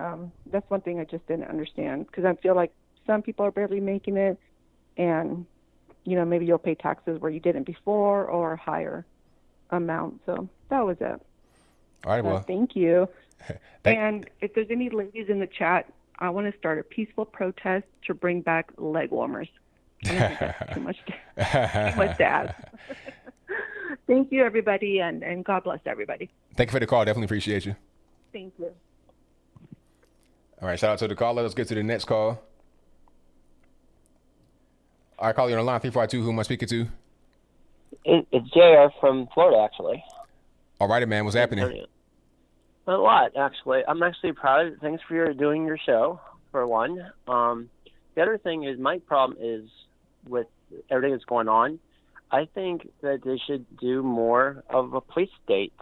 That's one thing I just didn't understand because I feel like some people are barely making it and maybe you'll pay taxes where you didn't before or a higher amount. So that was it. All right, well. Thank you. Thank- And if there's any ladies in the chat, I want to start a peaceful protest to bring back leg warmers. I don't think that's too much to ask. Thank you, everybody, and God bless everybody. Thank you for the call. Definitely appreciate you. Thank you. All right, shout out to the caller. Let's get to the next call. All right, caller, you're on the line 352. Who am I speaking to? It's JR from Florida, actually. All righty, man. What's happening? A lot, actually. I'm actually proud. Thanks for doing your show, for one. The other thing is, my problem is with everything that's going on. I think that they should do more of a police state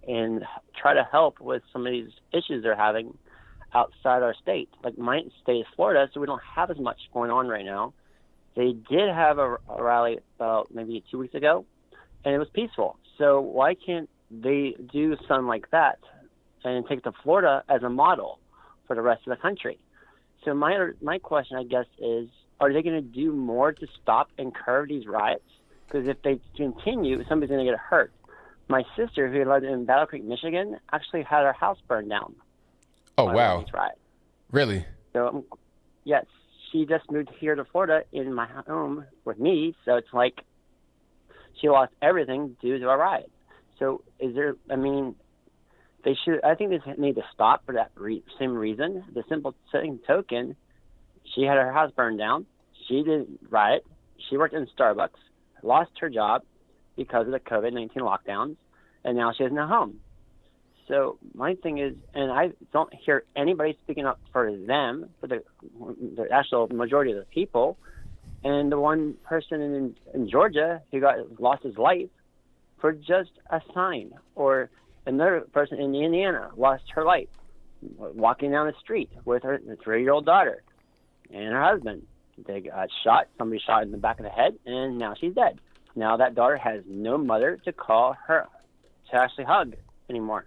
and try to help with some of these issues they're having outside our state. Like my state is Florida, so we don't have as much going on right now. They did have a rally about maybe 2 weeks ago, and it was peaceful. So why can't they do something like that and take to Florida as a model for the rest of the country? So my question, I guess, is, are they going to do more to stop and curb these riots? Because if they continue, somebody's going to get hurt. My sister, who lived in Battle Creek, Michigan, actually had her house burned down. Oh, wow. These riots. Really? So, yes, she just moved here to Florida in my home with me. So it's like she lost everything due to a riot. So is there, I mean, I think they need to stop for that same reason. The same token, she had her house burned down. She didn't riot. She worked in Starbucks, lost her job because of the COVID-19 lockdowns, and now she has no home. So my thing is, and I don't hear anybody speaking up for them, for the actual majority of the people, and the one person in Georgia who lost his life for just a sign, or another person in Indiana lost her life walking down the street with her 3-year-old daughter and her husband. They got shot. Somebody shot in the back of the head, and now she's dead. Now that daughter has no mother to call her, to actually hug anymore.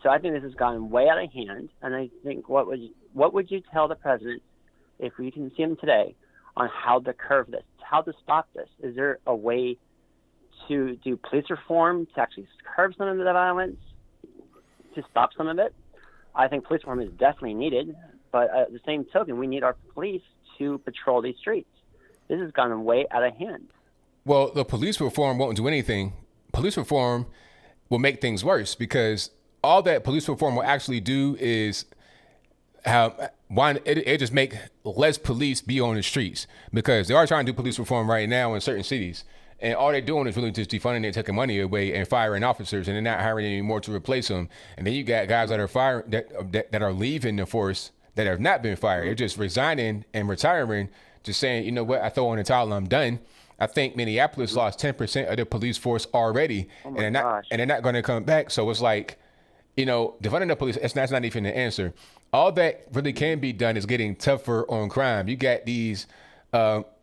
So I think this has gotten way out of hand. And I think what would you tell the president if we can see him today on how to curb this, how to stop this? Is there a way to do police reform to actually curb some of the violence, to stop some of it? I think police reform is definitely needed, but at the same token, we need our police to patrol these streets. This has gotten way out of hand. Well, the police reform won't do anything. Police reform will make things worse, because all that police reform will actually do is it just make less police be on the streets, because they are trying to do police reform right now in certain cities. And all they're doing is really just defunding it, taking money away, and firing officers, and they're not hiring any more to replace them. And then you got guys that are firing, that are leaving the force, that have not been fired. They're just resigning and retiring, just saying, you know what, I throw in the towel, I'm done. I think Minneapolis lost 10% of their police force already, and they're not going to come back. So it's like, you know, defunding the police, that's not even the answer. All that really can be done is getting tougher on crime. You got these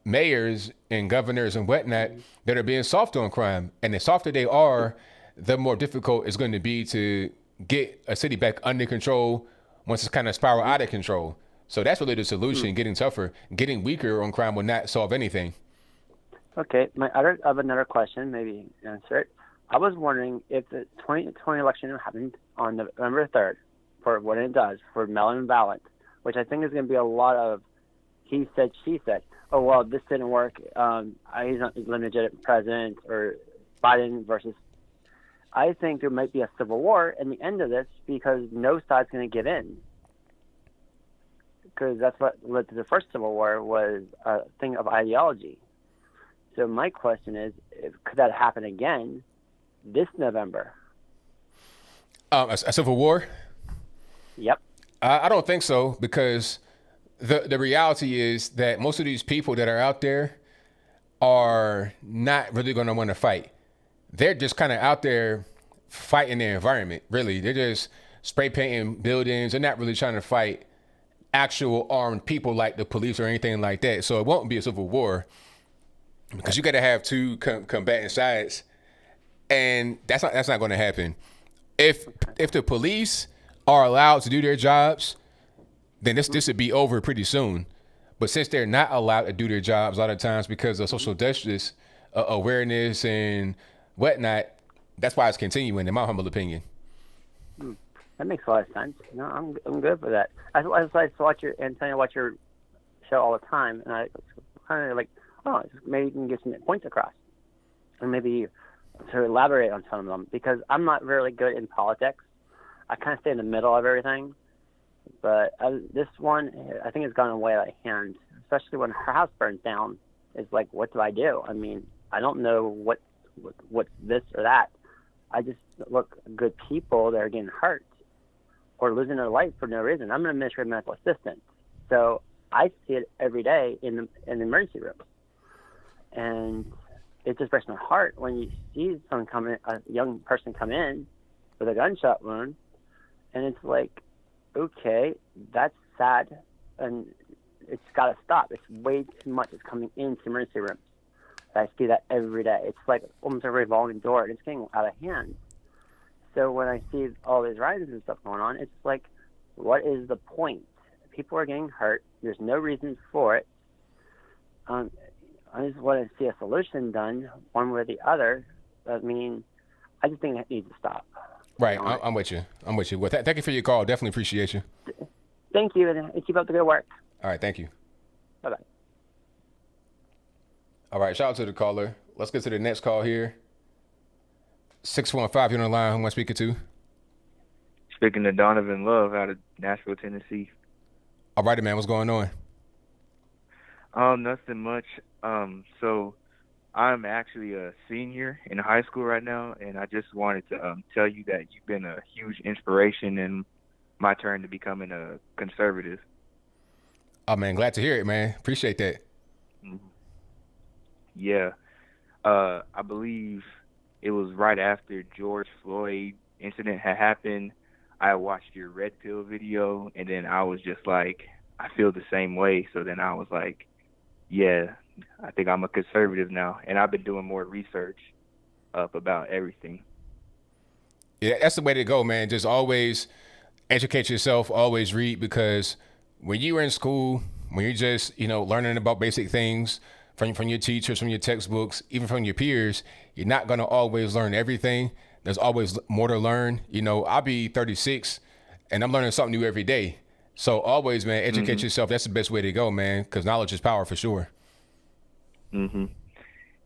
mayors and governors and whatnot that are being soft on crime, and the softer they are, the more difficult it's going to be to get a city back under control once it's kind of spiral out of control. So that's really the solution. Getting tougher. Getting weaker on crime will not solve anything. Okay, I have another question, maybe answer it. I was wondering if the 2020 election happened on November 3rd, for what it does for mail-in ballot, which I think is going to be a lot of he said, she said. Oh, well, this didn't work. He's not a legitimate president, or Biden versus. I think there might be a civil war in the end of this, because no side's going to give in. Because that's what led to the first Civil War, was a thing of ideology. So my question is, could that happen again this November? A civil war? Yep. I don't think so, because the reality is that most of these people that are out there are not really going to want to fight. They're just kind of out there fighting the environment, really. They're just spray painting buildings. They're not really trying to fight actual armed people like the police or anything like that. So it won't be a civil war, because you got to have two combatant sides, and that's not going to happen. If the police are allowed to do their jobs, then this would be over pretty soon. But since they're not allowed to do their jobs a lot of times because of social justice awareness and whatnot, that's why it's continuing, in my humble opinion. That makes a lot of sense. No, I'm good for that. I watch your Antonio watch your show all the time, and I kind of like, oh, maybe you can get some points across, and maybe to elaborate on some of them, because I'm not really good in politics. I kind of stay in the middle of everything. But this one, I think, has gone way out of hand, especially when her house burns down. It's like, what do I do? I mean, I don't know what's this or that. I just look good people that are getting hurt or losing their life for no reason. I'm an administrative medical assistant, so I see it every day in the emergency room, and it just breaks my heart when you see someone come in, a young person come in with a gunshot wound, and it's like, okay, that's sad, and it's got to stop. It's way too much. It's coming into emergency rooms. I see that every day. It's like almost a revolving door, and it's getting out of hand. So when I see all these riots and stuff going on, it's like, what is the point? People are getting hurt. There's no reason for it. I just want to see a solution done, one way or the other. I mean, I just think that needs to stop. Right, I'm with you. Well, thank you for your call. Definitely appreciate you. Thank you, and keep up the good work. All right, thank you. Bye-bye. All right, shout out to the caller. Let's get to the next call here. 615, you're on the line. Who am I speaking to? Speaking to Donovan Love out of Nashville, Tennessee. All righty, man. What's going on? Nothing much. So I'm actually a senior in high school right now, and I just wanted to tell you that you've been a huge inspiration in my turn to becoming a conservative. Oh, man, glad to hear it, man. Appreciate that. Mm-hmm. Yeah. I believe it was right after George Floyd incident had happened. I watched your red pill video, and then I was just like, I feel the same way. So then I was like, yeah, I think I'm a conservative now. And I've been doing more research up about everything. Yeah, that's the way to go, man. Just always educate yourself, always read, because when you were in school, when you're just, learning about basic things from your teachers, from your textbooks, even from your peers, you're not going to always learn everything. There's always more to learn. I'll be 36 and I'm learning something new every day. So always, man, educate yourself. That's the best way to go, man, because knowledge is power for sure. Mm-hmm.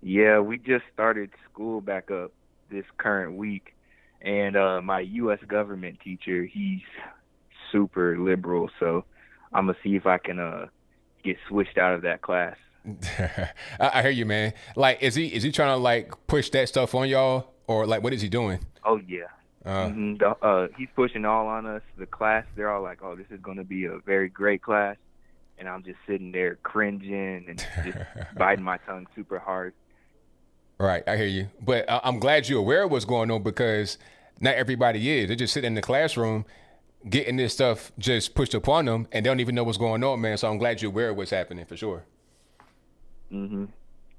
Yeah, we just started school back up this current week. And my U.S. government teacher, he's super liberal. So I'm going to see if I can get switched out of that class. I hear you, man. Like, is he trying to like push that stuff on y'all, or like what is he doing? Oh yeah, he's pushing all on us. The class, they're all like, "Oh, this is going to be a very great class," and I'm just sitting there cringing and just biting my tongue super hard. Right, I hear you, but I'm glad you're aware of what's going on, because not everybody is. They're just sitting in the classroom getting this stuff just pushed upon them, and they don't even know what's going on, man. So I'm glad you're aware of what's happening for sure. Mm-hmm.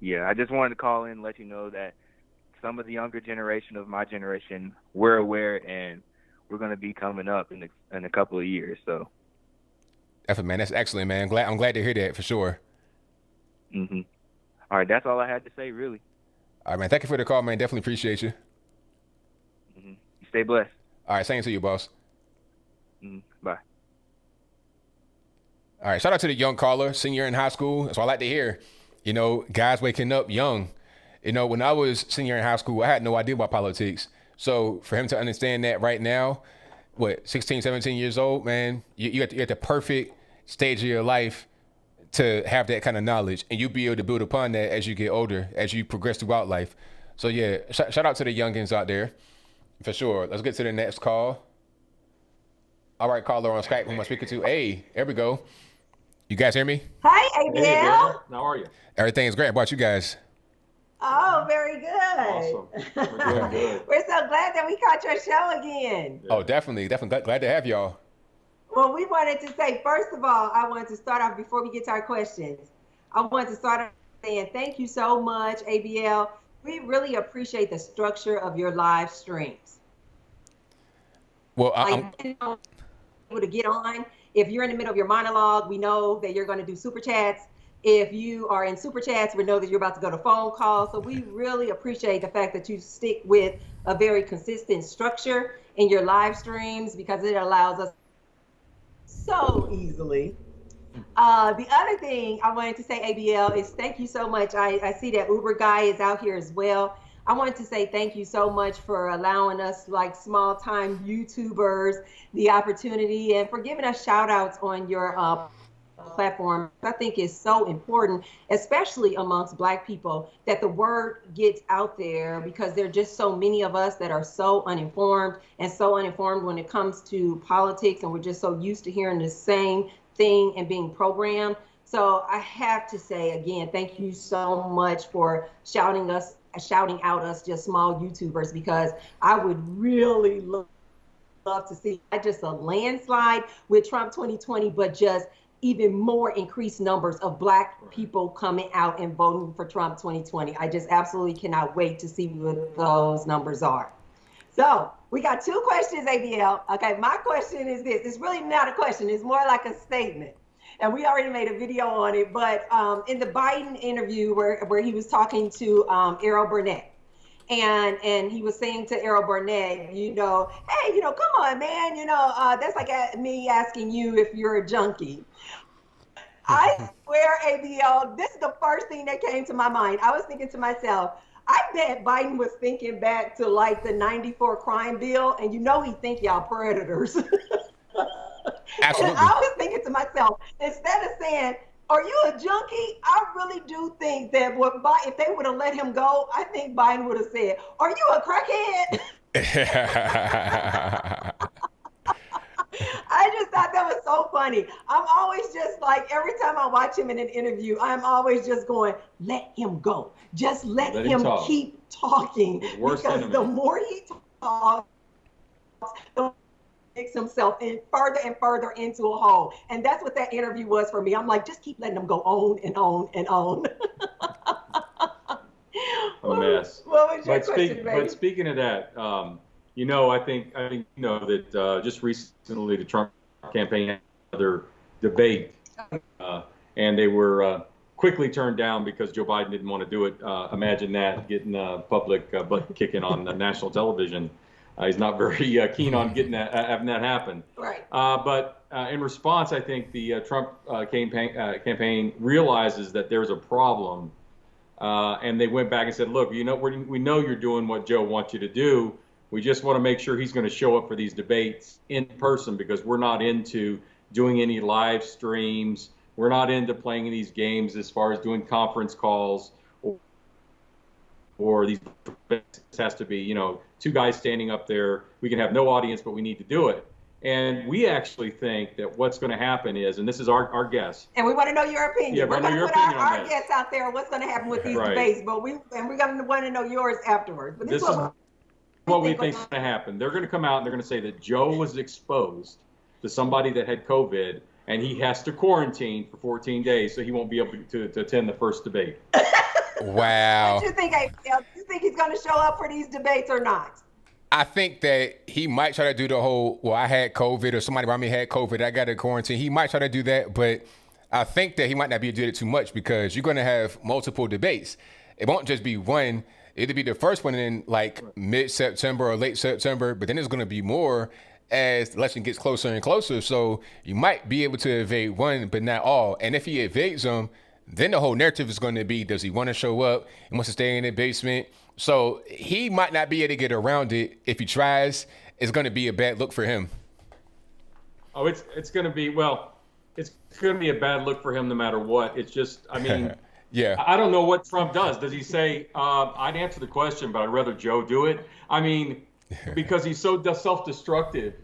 Yeah, I just wanted to call in and let you know that some of the younger generation of my generation, we're aware, and we're going to be coming up in a couple of years. So, man, that's excellent, man. I'm glad to hear that for sure. Mm-hmm. All right, that's all I had to say, really. All right, man. Thank you for the call, man. Definitely appreciate you. Mm-hmm. Stay blessed. All right, same to you, boss. Mm-hmm. Bye. All right, shout out to the young caller, senior in high school. That's what I like to hear. Guys waking up young. When I was senior in high school, I had no idea about politics. So for him to understand that right now, 16, 17 years old, man, you're at the perfect stage of your life to have that kind of knowledge, and you'll be able to build upon that as you get older, as you progress throughout life. So yeah, shout out to the youngins out there, for sure. Let's get to the next call. All right, caller on Skype, who am I speaking to? Hey, there we go. You guys hear me? Hi, ABL. Hey, how are you? Everything's great. How about you guys? Oh, very good. Awesome. We're doing good. We're so glad that we caught your show again. Yeah. Oh, definitely. Glad to have y'all. Well, we wanted to say, first of all, I wanted to start off before we get to our questions. I wanted to start off saying thank you so much, ABL. We really appreciate the structure of your live streams. Well, I'm able to get on. If you're in the middle of your monologue, we know that you're going to do super chats. If you are in super chats, we know that you're about to go to phone calls. So we really appreciate the fact that you stick with a very consistent structure in your live streams, because it allows us so easily. The other thing I wanted to say, ABL, is thank you so much. I see that Uber guy is out here as well. I wanted to say thank you so much for allowing us, like small time YouTubers, the opportunity, and for giving us shout outs on your platform. I think is so important, especially amongst Black people, that the word gets out there, because there are just so many of us that are so uninformed when it comes to politics, and we're just so used to hearing the same thing and being programmed. So I have to say again, thank you so much for shouting out us just small YouTubers, because I would really love to see not just a landslide with Trump 2020, but just even more increased numbers of Black people coming out and voting for Trump 2020. I just absolutely cannot wait to see what those numbers are. So we got two questions, ABL. Okay, my question is this. It's really not a question. It's more like a statement. And we already made a video on it, but in the Biden interview where he was talking to Errol Burnett, and he was saying to Errol Burnett, hey, come on, man, that's like me asking you if you're a junkie. I swear, ABL, this is the first thing that came to my mind. I was thinking to myself, I bet Biden was thinking back to like the '94 crime bill, and he think y'all predators. Absolutely. And I was thinking to myself, instead of saying, are you a junkie? I really do think that if they would have let him go, I think Biden would have said, are you a crackhead? I just thought that was so funny. I'm always just like, every time I watch him in an interview, I'm always just going, let him go. Just let him keep talking. Because the more he talks, the more he makes himself further and further into a hole. And that's what that interview was for me. I'm like, just keep letting him go on and on and on. A mess. What was your question, baby? But speaking of that, I think that just recently the Trump campaign had another debate, and they were quickly turned down because Joe Biden didn't want to do it. Imagine that, getting public butt kicking on national television. He's not very keen on having that happen. Right. But in response, I think the Trump campaign realizes that there's a problem, and they went back and said, "Look, we know you're doing what Joe wants you to do. We just want to make sure he's going to show up for these debates in person, because we're not into doing any live streams. We're not into playing these games as far as doing conference calls or these debates. It has to be, two guys standing up there. We can have no audience, but we need to do it." And we actually think that what's going to happen is, and this is our guess. And we want to know your opinion. Yeah, we're going to put our guess out there, what's going to happen with these Right. debates, but we're going to want to know yours afterwards. But This is what we think is going to happen. They're going to come out and they're going to say that Joe was exposed to somebody that had COVID, and he has to quarantine for 14 days, so he won't be able to attend the first debate. Wow. What do you think, ABL? Do you think he's going to show up for these debates or not? I think that he might try to do the whole, I had COVID, or somebody around me had COVID, I got to quarantine. He might try to do that, but I think that he might not be able to do it too much, because you're going to have multiple debates. It won't just be one. It'll be the first one in like mid-September or late September, but then there's going to be more as the election gets closer and closer. So you might be able to evade one, but not all. And if he evades them, then the whole narrative is going to be, does he want to show up? He wants to stay in the basement. So he might not be able to get around it. If he tries, it's going to be a bad look for him. Oh, it's going to be, it's going to be a bad look for him no matter what. It's just, yeah. I don't know what Trump does. Does he say, I'd answer the question, but I'd rather Joe do it? Because he's so self-destructive.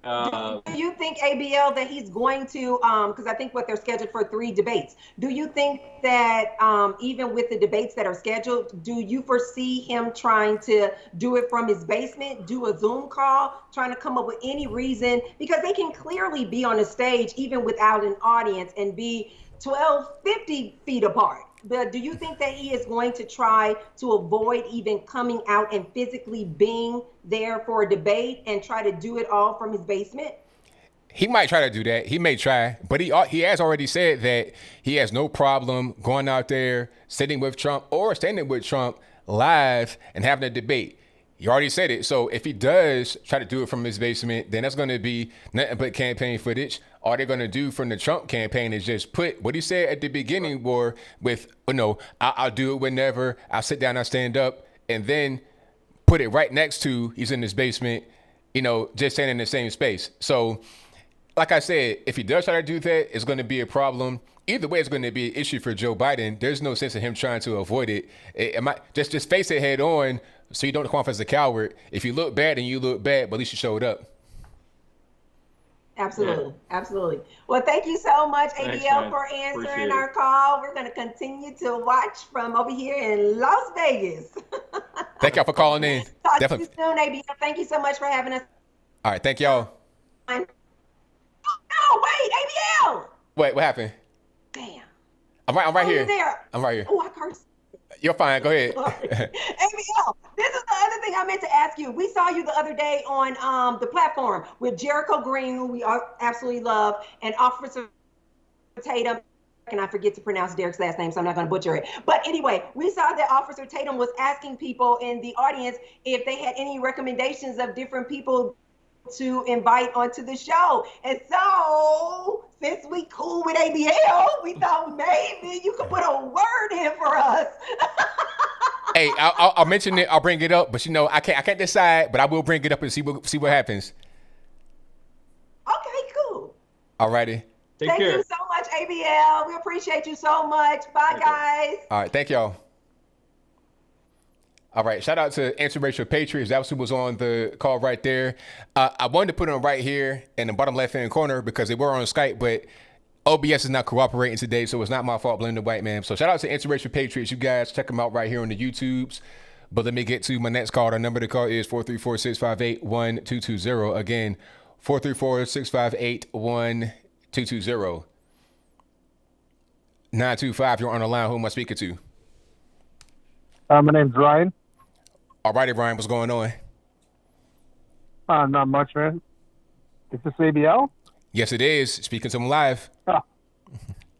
Do you think, ABL, that he's going to, because I think they're scheduled for 3 debates. Do you think that even with the debates that are scheduled, do you foresee him trying to do it from his basement, do a Zoom call, trying to come up with any reason? Because they can clearly be on a stage even without an audience and be 50 feet apart. But do you think that he is going to try to avoid even coming out and physically being there for a debate and try to do it all from his basement? He might try to do that. He may try, but he has already said that he has no problem going out there, sitting with Trump or standing with Trump live and having a debate. He already said it. So if he does try to do it from his basement, then that's going to be nothing but campaign footage. All they're going to do from the Trump campaign is just put what he said at the beginning war with, I'll do it whenever, I'll sit down, I'll stand up, and then put it right next to he's in his basement, just standing in the same space. So like I said, if he does try to do that, it's going to be a problem. Either way, it's going to be an issue for Joe Biden. There's no sense in him trying to avoid it. Just face it head on so you don't come off as a coward. If you look bad, then you look bad, but at least you showed up. Absolutely. Absolutely. Well, thank you so much, ABL, for answering our call. We're going to continue to watch from over here in Las Vegas. Thank y'all for calling in. Talk to you soon, ABL. Thank you so much for having us. All right. Thank y'all. No, wait, ABL. Wait, what happened? Damn. I'm right here. You're there. I'm right here. Oh, I cursed. You're fine. Go ahead. ABL, this is the other thing I meant to ask you. We saw you the other day on the platform with Jericho Green, who we absolutely love, and Officer Tatum. And I forget to pronounce Derek's last name, so I'm not going to butcher it. But anyway, we saw that Officer Tatum was asking people in the audience if they had any recommendations of different people to invite onto the show. And so, since we cool with ABL, we thought maybe you could put a word in for us. Hey, I'll mention it. I'll bring it up, but I can't decide. But I will bring it up and see what happens. Okay, cool. Alrighty. Thank you so much, ABL. We appreciate you so much. Bye, guys. All right, thank y'all. All right, shout out to Interracial Patriots. That was who was on the call right there. I wanted to put them right here in the bottom left-hand corner because they were on Skype, but OBS is not cooperating today, so it's not my fault blaming the white man. So shout out to Interracial Patriots. You guys check them out right here on the YouTubes. But let me get to my next call. Our number to call is 434-658-1220. Again, 434-658-1220. 925, you're on the line. Who am I speaking to? My name's Ryan. All righty, Ryan, what's going on? Not much, man. Is this ABL? Yes, it is. Speaking to him live.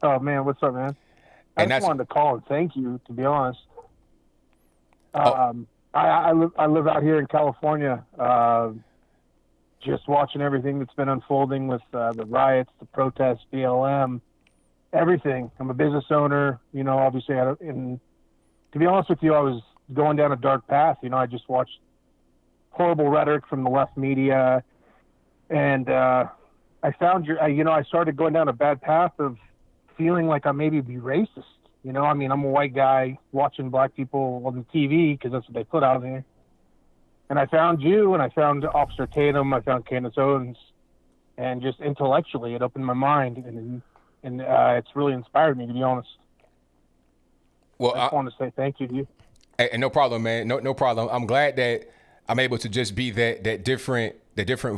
Oh, man, what's up, man? I just wanted to call and thank you, to be honest. I live out here in California, just watching everything that's been unfolding with the riots, the protests, BLM, everything. I'm a business owner, obviously, to be honest with you, I was going down a dark path. I just watched horrible rhetoric from the left media, and I found I started going down a bad path of feeling like I maybe be racist. I'm a white guy watching black people on the TV because that's what they put out there. And I found you, and I found Officer Tatum, I found Candace Owens, and just intellectually, it opened my mind, and it's really inspired me, to be honest. Well, I just want to say thank you to you. And no problem, man. No problem. I'm glad that I'm able to just be that different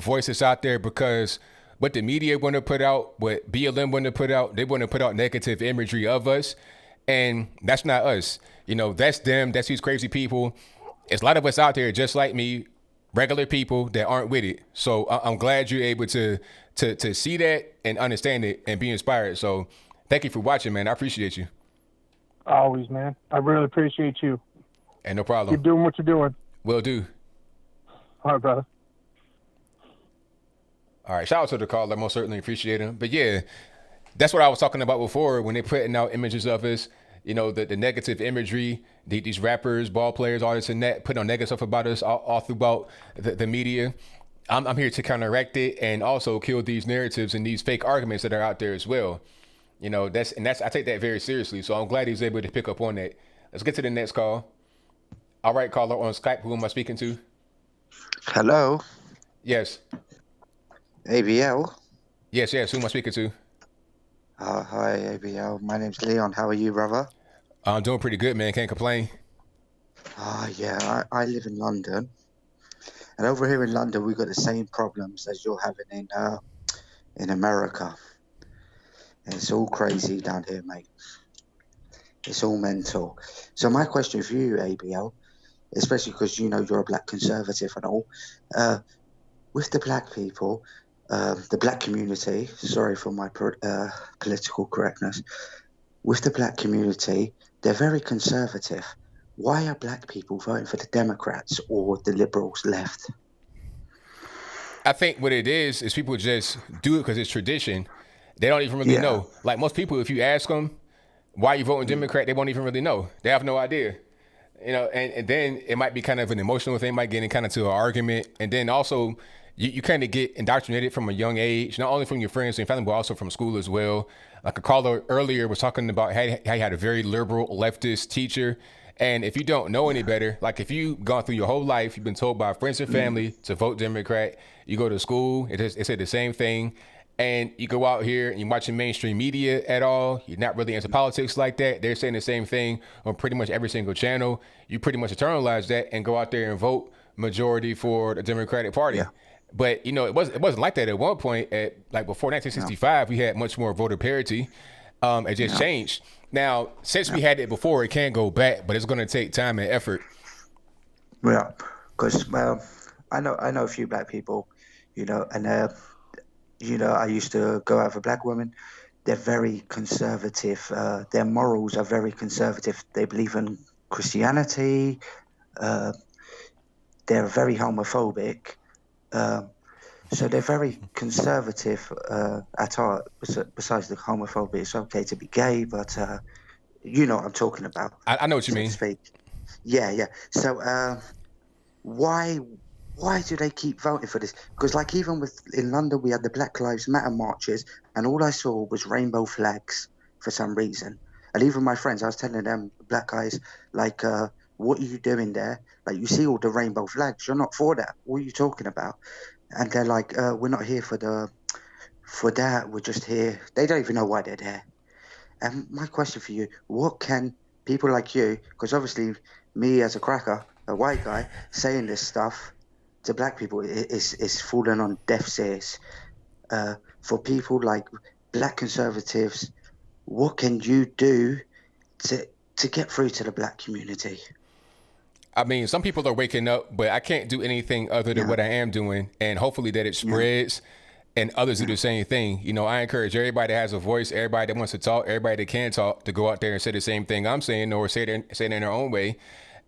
voices out there, because what the media want to put out, what BLM want to put out, they want to put out negative imagery of us, and that's not us. That's them. That's these crazy people. There's a lot of us out there just like me, regular people that aren't with it. So I'm glad you're able to see that and understand it and be inspired. So thank you for watching, man. I appreciate you. Always, man. I really appreciate you. And no problem. Keep doing what you're doing. Will do. All right, brother. All right. Shout out to the caller. I most certainly appreciate him. But yeah, that's what I was talking about before when they're putting out images of us, the negative imagery, these rappers, ball players, artists, and that, putting on negative stuff about us all throughout the media. I'm here to counteract it and also kill these narratives and these fake arguments that are out there as well. I take that very seriously. So I'm glad he was able to pick up on that. Let's get to the next call. All right, caller on Skype. Who am I speaking to? Hello. Yes. ABL. Yes. Who am I speaking to? Hi, ABL. My name's Leon. How are you, brother? I'm doing pretty good, man. Can't complain. Yeah. I live in London, and over here in London, we've got the same problems as you're having in America. And it's all crazy down here, mate. It's all mental. So my question for you, ABL, especially because you're a black conservative and all, with the black people, the black community, sorry for my political correctness, with the black community, they're very conservative. Why are black people voting for the Democrats or the liberals left? I think what it is people just do it because it's tradition. They don't even really know. Like most people, if you ask them why you voting Democrat, they won't even really know. They have no idea. You know, and then it might be kind of an emotional thing, might get in kind of to an argument. And then also you kind of get indoctrinated from a young age, not only from your friends and family, but also from school as well. Like a caller earlier was talking about how he had a very liberal leftist teacher. And if you don't know any better, like if you've gone through your whole life, you've been told by friends and family to vote Democrat, you go to school, it said the same thing. And you go out here and you're watching mainstream media at all, you're not really into politics like that. They're saying the same thing on pretty much every single channel. You pretty much internalize that and go out there and vote majority for the Democratic Party. Yeah. But, you know, it wasn't like that at one point. At like before 1965, we had much more voter parity. It just changed. Now, since we had it before, it can go back, but it's going to take time and effort. Yeah, because I know a few black people, you know, and you know, I used to go out with a black woman. They're very conservative. Their morals are very conservative. They believe in Christianity. They're very homophobic. So they're very conservative at heart. Besides the homophobia, it's okay to be gay, but you know what I'm talking about. I know what you mean. Yeah. So why do they keep voting for this? Because like even in London, we had the Black Lives Matter marches, and all I saw was rainbow flags for some reason. And even my friends, I was telling them, black guys, like, what are you doing there? Like, you see all the rainbow flags. You're not for that. What are you talking about? And they're like, we're not here for that. We're just here. They don't even know why they're there. And my question for you, what can people like you, because obviously me as a cracker, a white guy, saying this stuff to black people is falling on deaf ears. For people like black conservatives, what can you do to get through to the black community? I mean, some people are waking up, but I can't do anything other than what I am doing, and hopefully that it spreads and others do the same thing. You know, I encourage everybody that has a voice, everybody that wants to talk, everybody that can talk, to go out there and say the same thing I'm saying, or say it in their own way.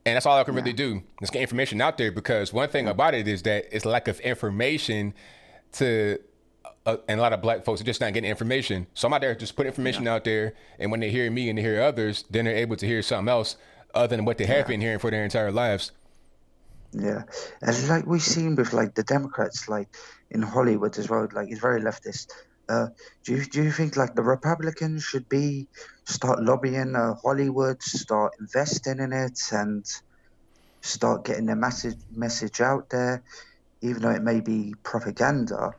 And that's all I can really do. Let's get information out there, because one thing about it is that it's lack of information and a lot of black folks are just not getting information. So I'm out there just put information out there, and when they hear me and they hear others, then they're able to hear something else other than what they have been hearing for their entire lives. Yeah, and like we've seen with like the Democrats, like in Hollywood as well, like it's very leftist. Do you think like the Republicans should start lobbying Hollywood, start investing in it, and start getting their message out there, even though it may be propaganda?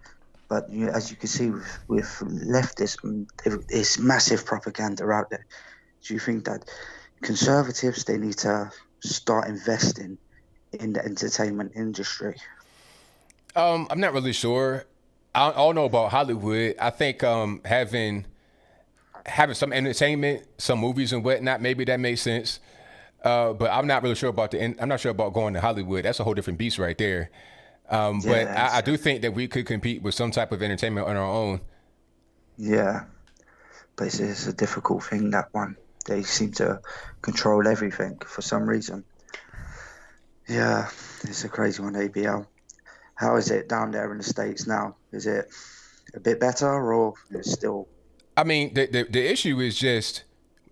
But as you can see with leftists, it's massive propaganda out there. Do you think that conservatives, they need to start investing in the entertainment industry? I'm not really sure. I don't know about Hollywood. I think having some entertainment, some movies and whatnot, maybe that makes sense. But I'm not really sure about I'm not sure about going to Hollywood. That's a whole different beast right there. But I do think that we could compete with some type of entertainment on our own. Yeah, but it's a difficult thing, that one. They seem to control everything for some reason. Yeah, it's a crazy one, ABL. How is it down there in the States now? Is it a bit better, or is it still? I mean, the issue is just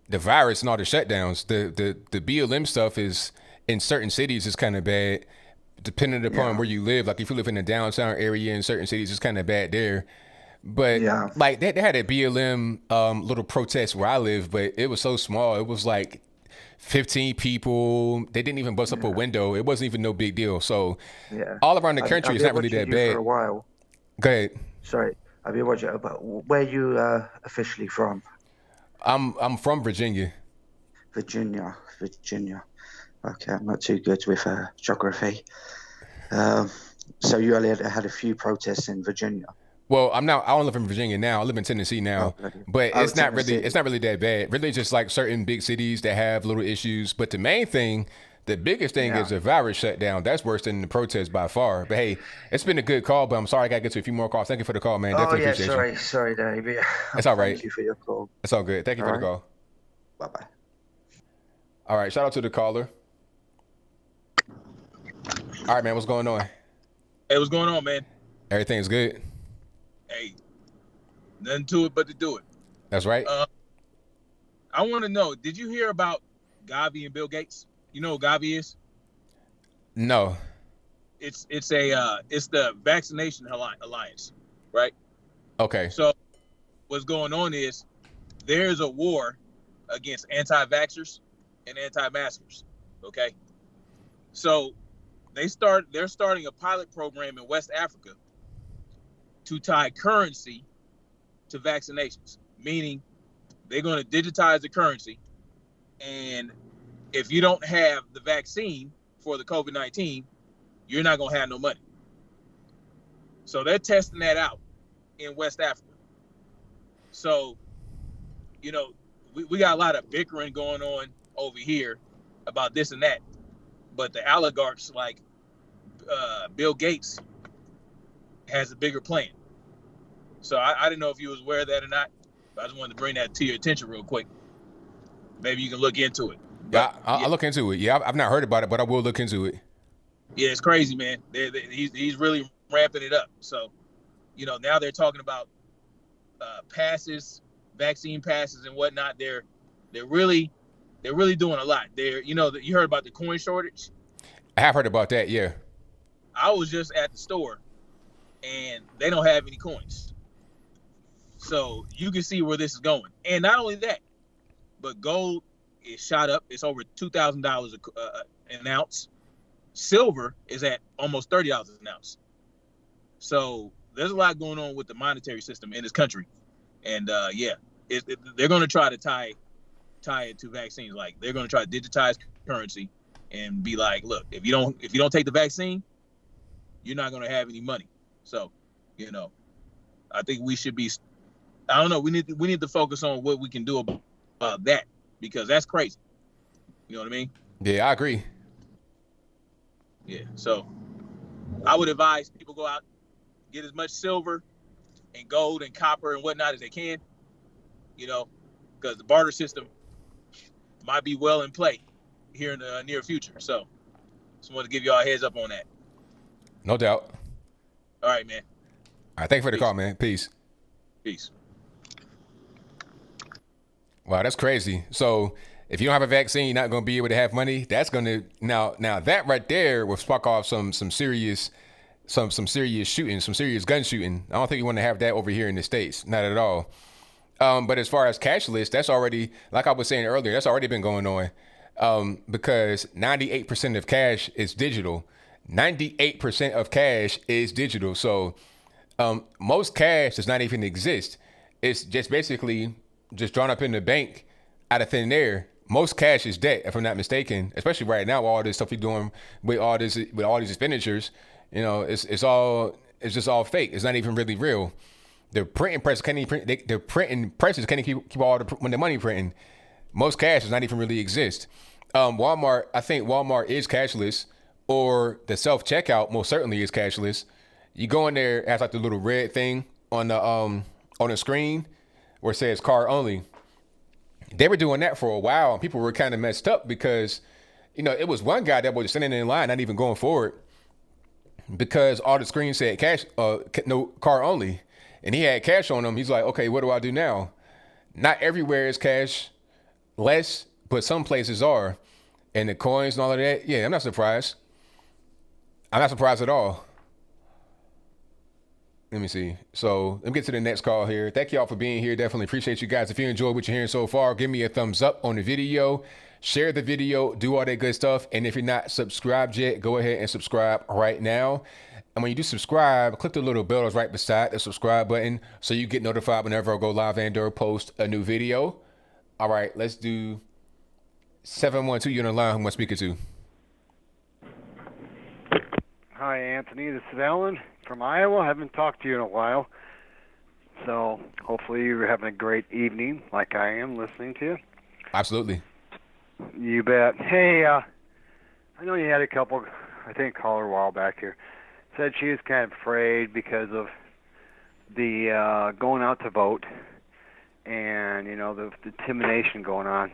the virus and all the shutdowns. The BLM stuff is in certain cities is kind of bad, depending upon where you live. Like if you live in the downtown area in certain cities, it's kind of bad there. But like they had a BLM little protest where I live, but it was so small. It was like 15 people. They didn't even bust up a window. It wasn't even no big deal. So all around the country, it's not really that bad. For a while. Go ahead. Sorry, I've been watching. But where are you officially from? I'm from Virginia. Virginia. Okay, I'm not too good with geography. So you only had a few protests in Virginia. Well, I don't live in Virginia now. I live in Tennessee now, but it's not really that bad. Really, just like certain big cities that have little issues. But the main thing The biggest thing is the virus shutdown. That's worse than the protest by far. But hey, it's been a good call, but I'm sorry I got to get to a few more calls. Thank you for the call, man. Definitely appreciate you. Sorry, Dave. It's all right. Thank you for your call. It's all good. Thank you for the call. Bye-bye. All right, shout out to the caller. All right, man, what's going on? Hey, what's going on, man? Everything's good. Hey, nothing to it but to do it. That's right. I want to know, did you hear about Gavi and Bill Gates? You know what Gavi is? No. It's the Vaccination Alliance, right? Okay. So what's going on is there's a war against anti-vaxxers and anti-maskers. Okay. So they're starting a pilot program in West Africa to tie currency to vaccinations, meaning they're going to digitize the currency, and if you don't have the vaccine for the COVID-19, you're not going to have no money. So they're testing that out in West Africa. So, you know, we got a lot of bickering going on over here about this and that, but the oligarchs like Bill Gates has a bigger plan. So I didn't know if you was aware of that or not. But I just wanted to bring that to your attention real quick. Maybe you can look into it. Yeah, I'll look into it. Yeah, I've not heard about it, but I will look into it. Yeah, it's crazy, man. He's really ramping it up. So, you know, now they're talking about passes, vaccine passes, and whatnot. They're really doing a lot. You heard about the coin shortage? I have heard about that. Yeah. I was just at the store, and they don't have any coins. So you can see where this is going. And not only that, but gold is shot up. It's over $2,000 an ounce. Silver is at almost $30 an ounce. So there's a lot going on with the monetary system in this country. And they're going to try to tie it to vaccines. Like they're going to try to digitize currency and be like, look, if you don't take the vaccine, you're not going to have any money. So, you know, I think we should be, I don't know, we need to focus on what we can do about that, because that's crazy. You know what I mean? Yeah, I agree. Yeah. So I would advise people go out, get as much silver and gold and copper and whatnot as they can, you know, because the barter system might be well in play here in the near future. So just wanted to give you all a heads up on that. No doubt. All right, man. All right, thank you for the call, man. Peace. Peace. Wow, that's crazy. So if you don't have a vaccine, you're not going to be able to have money. That's going to now that right there will spark off some serious shooting, some serious gun shooting. I don't think you want to have that over here in the States, not at all. But as far as cashless, that's already, like I was saying earlier, that's already been going on, because 98% of cash is digital. 98% of cash is digital. So most cash does not even exist. It's just basically just drawn up in the bank out of thin air. Most cash is debt, if I'm not mistaken, especially right now, all this stuff you're doing with all these expenditures. You know, it's just all fake. It's not even really real. The printing press can't even print. The printing presses can't keep all when the money printing. Most cash does not even really exist. Walmart, I think Walmart is cashless, or the self checkout most certainly is cashless. You go in there, it has like the little red thing on the screen where it says card only. They were doing that for a while, and people were kind of messed up because, you know, it was one guy that was standing in line, not even going forward, because all the screens said cash, no, card only, and he had cash on him. He's like, okay, what do I do now? Not everywhere is cash less, but some places are, and the coins and all of that. Yeah, I'm not surprised. I'm not surprised at all. Let me see. So let me get to the next call here. Thank y'all for being here. Definitely appreciate you guys. If you enjoyed what you're hearing so far, give me a thumbs up on the video, share the video, do all that good stuff. And if you're not subscribed yet, go ahead and subscribe right now. And when you do subscribe, click the little bell that's right beside the subscribe button so you get notified whenever I go live and or post a new video. All right, let's do 712. You're on the line. Who am I speaking to? Hi, Anthony. This is Alan from Iowa. I haven't talked to you in a while. So hopefully you're having a great evening like I am listening to you. Absolutely. You bet. Hey, I know you had a couple, I think, caller a while back here, said she was kind of afraid because of the going out to vote and, you know, the intimidation going on.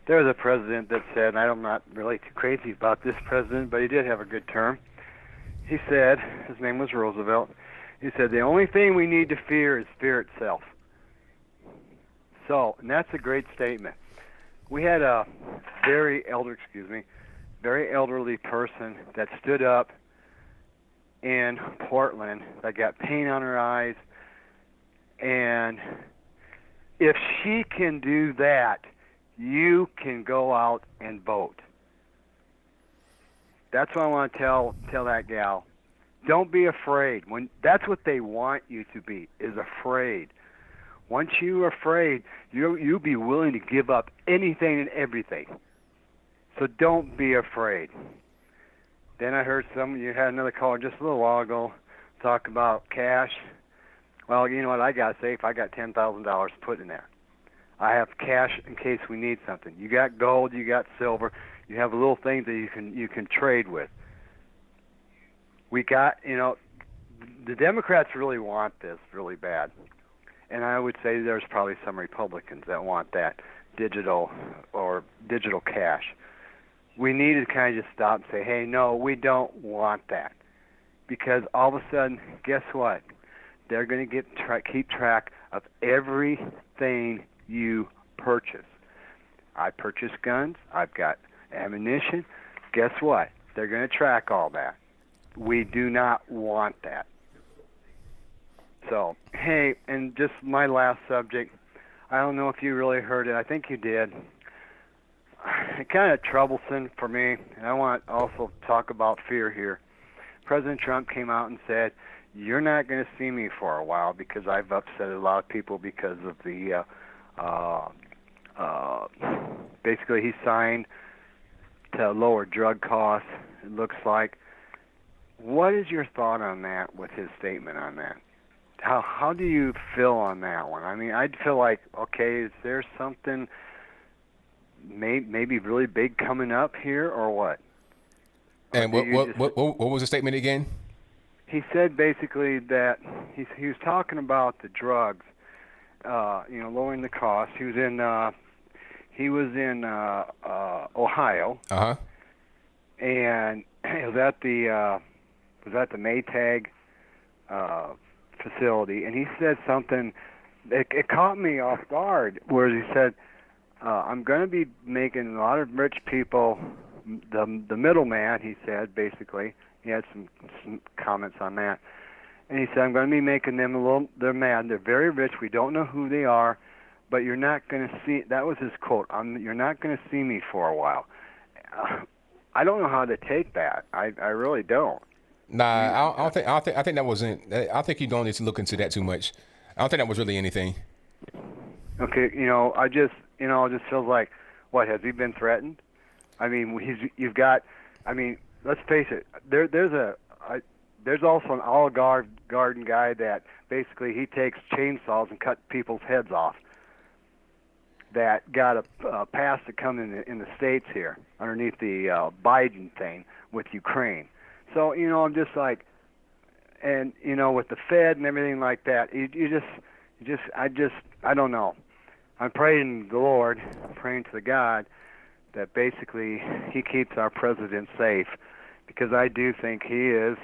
There was a president that said, and I'm not really too crazy about this president, but he did have a good term. He said, his name was Roosevelt, he said, the only thing we need to fear is fear itself. So, and that's a great statement. We had a very elderly person that stood up in Portland that got pain on her eyes, and if she can do that, you can go out and vote. That's what I want to tell that gal. Don't be afraid. When that's what they want you to be, is afraid. Once you're afraid, you'll be willing to give up anything and everything. So don't be afraid. Then I heard you had another caller just a little while ago talk about cash. Well, you know what I got to say? If I got $10,000 put in there, I have cash in case we need something. You got gold, you got silver, you have little things that you can trade with. We got, you know, the Democrats really want this really bad. And I would say there's probably some Republicans that want that digital cash. We need to kind of just stop and say, hey, no, we don't want that. Because all of a sudden, guess what? They're going to keep track of everything you purchase. I purchase guns. I've got ammunition. Guess what? They're going to track all that. We do not want that. So, hey, and just my last subject, I don't know if you really heard it. I think you did. It's kind of troublesome for me, and I want to also talk about fear here. President Trump came out and said, you're not going to see me for a while because I've upset a lot of people because of the, basically he signed to lower drug costs, it looks like. What is your thought on that with his statement on that? How do you feel on that one? I mean, I'd feel like, okay, is there something maybe really big coming up here or what? And what was the statement again? He said basically that he was talking about the drugs, lowering the cost. He was in Ohio. Uh-huh. And it was at the Maytag facility, and he said something. It caught me off guard, where he said, "I'm going to be making a lot of rich people the middleman." He said, basically, he had some comments on that, and he said, "I'm going to be making them they're mad. They're very rich. We don't know who they are, but you're not going to see." That was his quote. "You're not going to see me for a while." I don't know how to take that. I really don't. Nah, I think that wasn't. I think you don't need to look into that too much. I don't think that was really anything. Okay, I just, it just feels like, what, has he been threatened? I mean, let's face it. There's also an Olive Garden guy that basically he takes chainsaws and cut people's heads off. That got a pass to come in the States here underneath the Biden thing with Ukraine. So, I'm just like, and, with the Fed and everything like that, I don't know. I'm praying to the Lord, praying to the God that basically he keeps our president safe, because I do think he is,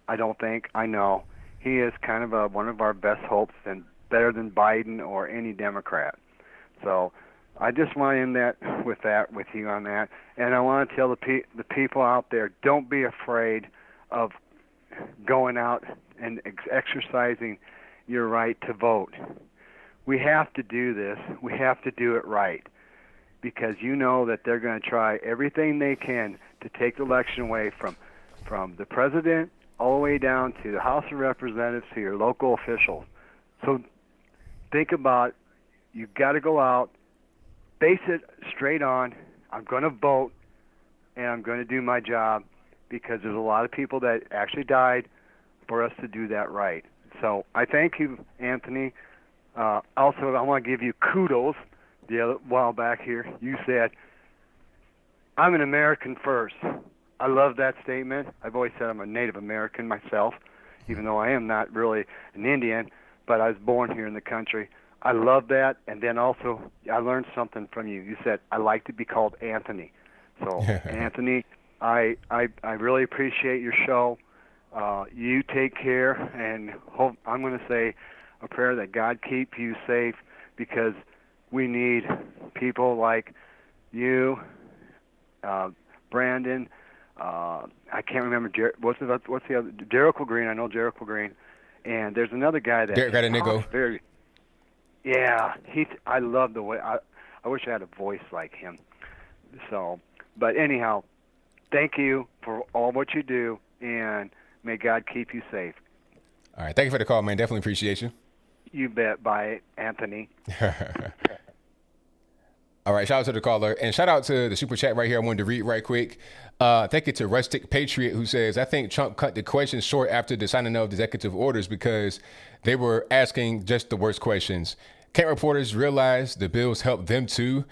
I know, he is kind of one of our best hopes, and better than Biden or any Democrat. So I just want to end with you on that. And I want to tell the people out there, don't be afraid of going out and exercising your right to vote. We have to do this. We have to do it right, because that they're going to try everything they can to take the election away from the president all the way down to the House of Representatives to your local officials. So think about, you've got to go out, base it straight on, I'm going to vote, and I'm going to do my job, because there's a lot of people that actually died for us to do that right. So I thank you, Anthony. Also, I want to give you kudos. The other while back here, you said, I'm an American first. I love that statement. I've always said I'm a Native American myself, even though I am not really an Indian, but I was born here in the country. I love that. And then also, I learned something from you. You said, I like to be called Anthony. So, Anthony, I really appreciate your show. You take care, and I'm going to say a prayer that God keep you safe, because we need people like you, Brandon. I can't remember what's the other, Jericho Green. I know Jericho Green, and there's another guy that talks very. Yeah, I love the way I wish I had a voice like him. So, but anyhow, thank you for all what you do, and may God keep you safe. All right, thank you for the call, man. Definitely appreciate you. You bet. Bye, Anthony. All right, shout out to the caller, and shout out to the super chat right here. I wanted to read right quick. Thank you to Rustic Patriot, who says, I think Trump cut the questions short after the signing of executive orders because they were asking just the worst questions. Can't reporters realize the bills help them too?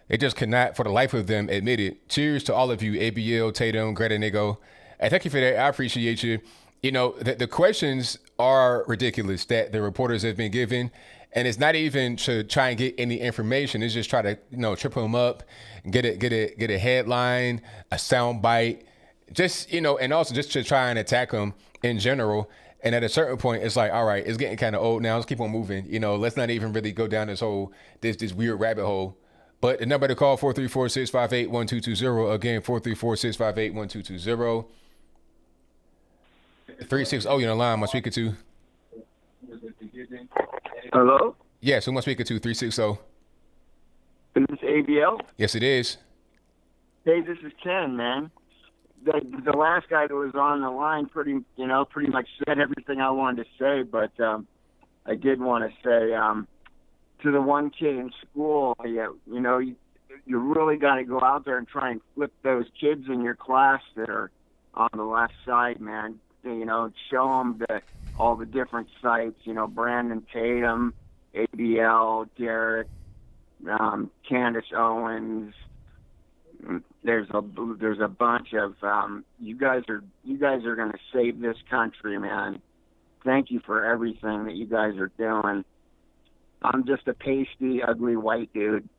They just cannot, for the life of them, admit it. Cheers to all of you, ABL, Tatum, Greta Nigo. And thank you for that. I appreciate you. You know, the questions are ridiculous that the reporters have been given. And it's not even to try and get any information. It's just try to, trip them up, get a headline, a sound bite, just, and also just to try and attack them in general. And at a certain point, it's like, all right, it's getting kind of old now. Let's keep on moving. Let's not even really go down this weird rabbit hole. But the number to call, 434-658-1220. Again, 434-658-1220. 360, you're on the line. Am I speaking to? Hello? Yes, who am I speaking to? 360. Is this ABL? Yes, it is. Hey, this is Ken, man. The last guy that was on the line pretty much said everything I wanted to say, but I did want to say to the one kid in school, you really got to go out there and try and flip those kids in your class that are on the left side, man. Show them all the different sites, Brandon Tatum, ABL, Derek, Candace Owens. There's a bunch of you guys are going to save this country, man. Thank you for everything that you guys are doing. I'm just a pasty, ugly white dude,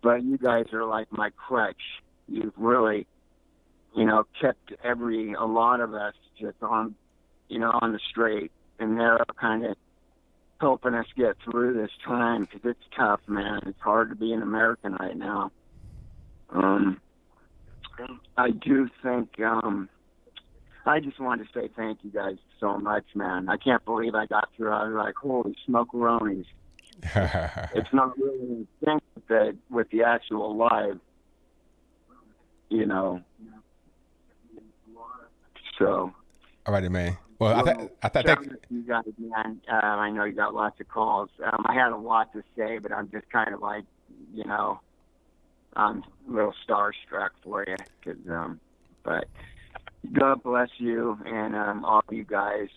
but you guys are like my crutch. You've really, kept a lot of us just on the straight and narrow, kind of helping us get through this time, because it's tough, man. It's hard to be an American right now. I do think, I just wanted to say thank you guys so much, man. I can't believe I got through. I was like, holy smoke-a-ronies. It's not really in sync with the actual live, So. All righty, man. Well, I thought you guys, man. I know you got lots of calls. I had a lot to say, but I'm just kind of like, I'm a little starstruck for you, but God bless you and all of you guys,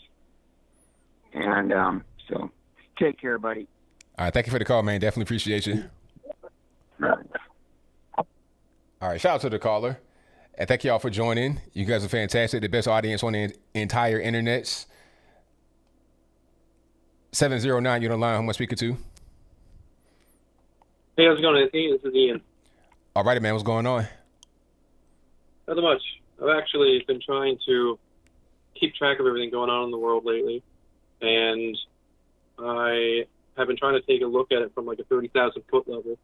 and so take care, buddy. All right, thank you for the call, man. Definitely appreciate you. All right, shout out to the caller, and thank you all for joining. You guys are fantastic. The best audience on the entire internet. 709, you're on the line. Who am I speaking to? Hey, how's it going, Anthony? This is Ian. All righty, man. What's going on? Not much. I've actually been trying to keep track of everything going on in the world lately, and I have been trying to take a look at it from like a 30,000-foot level.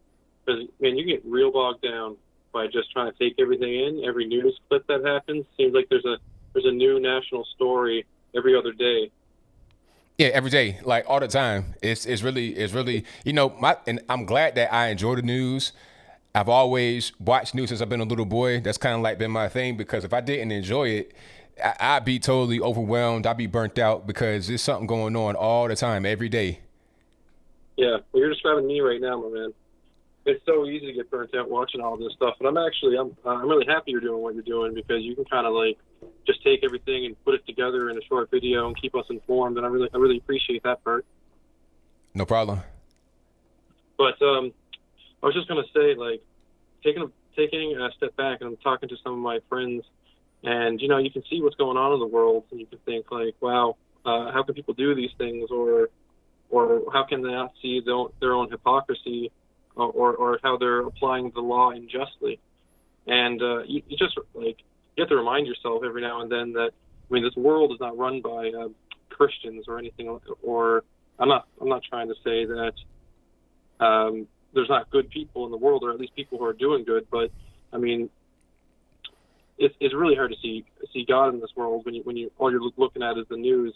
Because, man, you get real bogged down by just trying to take everything in. Every news clip that happens seems like there's a new national story every other day. Yeah, every day, like all the time. It's really, and I'm glad that I enjoy the news. I've always watched news since I've been a little boy. That's kind of like been my thing, because if I didn't enjoy it, I'd be totally overwhelmed. I'd be burnt out, because there's something going on all the time, every day. Yeah, well, you're describing me right now, my man. It's so easy to get burnt out watching all this stuff, but I'm really happy you're doing what you're doing, because you can kind of like just take everything and put it together in a short video and keep us informed, and I really appreciate that part. No problem. But I was just gonna say, like, taking taking a step back and I'm talking to some of my friends, and you can see what's going on in the world, and you can think like, wow, how can people do these things, or how can they not see their own hypocrisy, or how they're applying the law unjustly? And you just you have to remind yourself every now and then that this world is not run by Christians or anything. Or I'm not trying to say that there's not good people in the world, or at least people who are doing good. But it's really hard to see God in this world when you all you're looking at is the news.